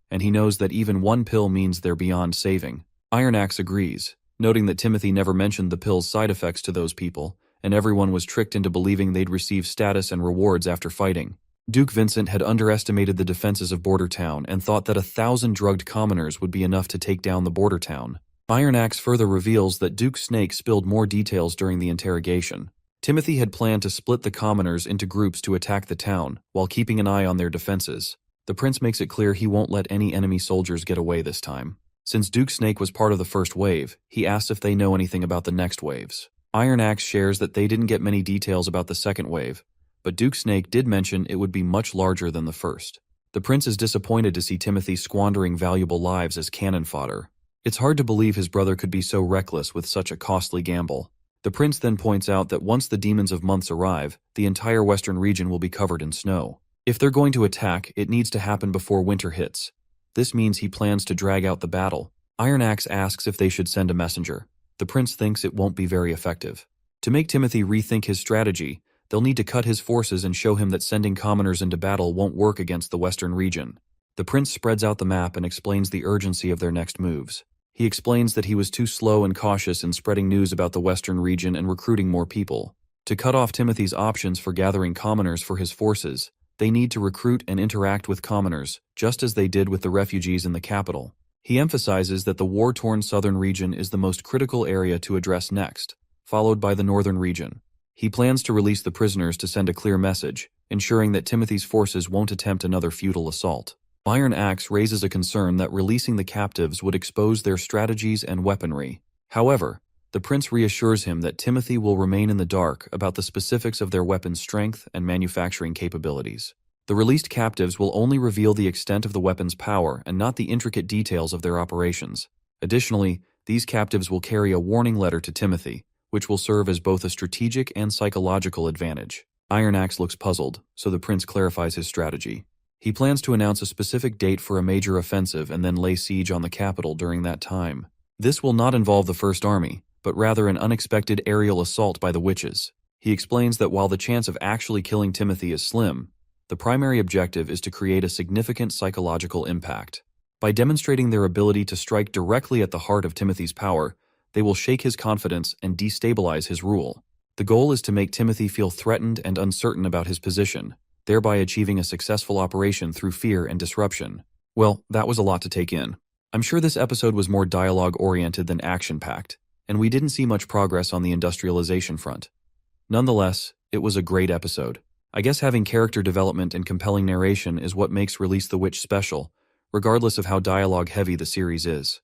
and he knows that even one pill means they're beyond saving. Iron Axe agrees, noting that Timothy never mentioned the pill's side effects to those people, and everyone was tricked into believing they'd receive status and rewards after fighting. Duke Vincent had underestimated the defenses of Border Town and thought that 1,000 drugged commoners would be enough to take down the Border Town. Iron Axe further reveals that Duke Snake spilled more details during the interrogation. Timothy had planned to split the commoners into groups to attack the town, while keeping an eye on their defenses. The prince makes it clear he won't let any enemy soldiers get away this time. Since Duke Snake was part of the first wave, he asks if they know anything about the next waves. Iron Axe shares that they didn't get many details about the second wave, but Duke Snake did mention it would be much larger than the first. The prince is disappointed to see Timothy squandering valuable lives as cannon fodder. It's hard to believe his brother could be so reckless with such a costly gamble. The prince then points out that once the Demons of Months arrive, the entire western region will be covered in snow. If they're going to attack, it needs to happen before winter hits. This means he plans to drag out the battle. Iron Axe asks if they should send a messenger. The prince thinks it won't be very effective. To make Timothy rethink his strategy, they'll need to cut his forces and show him that sending commoners into battle won't work against the western region. The prince spreads out the map and explains the urgency of their next moves. He explains that he was too slow and cautious in spreading news about the western region and recruiting more people. To cut off Timothy's options for gathering commoners for his forces, they need to recruit and interact with commoners, just as they did with the refugees in the capital. He emphasizes that the war-torn southern region is the most critical area to address next, followed by the northern region. He plans to release the prisoners to send a clear message, ensuring that Timothy's forces won't attempt another futile assault. Iron Axe raises a concern that releasing the captives would expose their strategies and weaponry. However, the prince reassures him that Timothy will remain in the dark about the specifics of their weapons' strength and manufacturing capabilities. The released captives will only reveal the extent of the weapon's power and not the intricate details of their operations. Additionally, these captives will carry a warning letter to Timothy, which will serve as both a strategic and psychological advantage. Iron Axe looks puzzled, so the prince clarifies his strategy. He plans to announce a specific date for a major offensive and then lay siege on the capital during that time. This will not involve the First Army, but rather an unexpected aerial assault by the witches. He explains that while the chance of actually killing Timothy is slim, the primary objective is to create a significant psychological impact. By demonstrating their ability to strike directly at the heart of Timothy's power, they will shake his confidence and destabilize his rule. The goal is to make Timothy feel threatened and uncertain about his position, thereby achieving a successful operation through fear and disruption. Well, that was a lot to take in. I'm sure this episode was more dialogue-oriented than action-packed, and we didn't see much progress on the industrialization front. Nonetheless, it was a great episode. I guess having character development and compelling narration is what makes Release the Witch special, regardless of how dialogue-heavy the series is.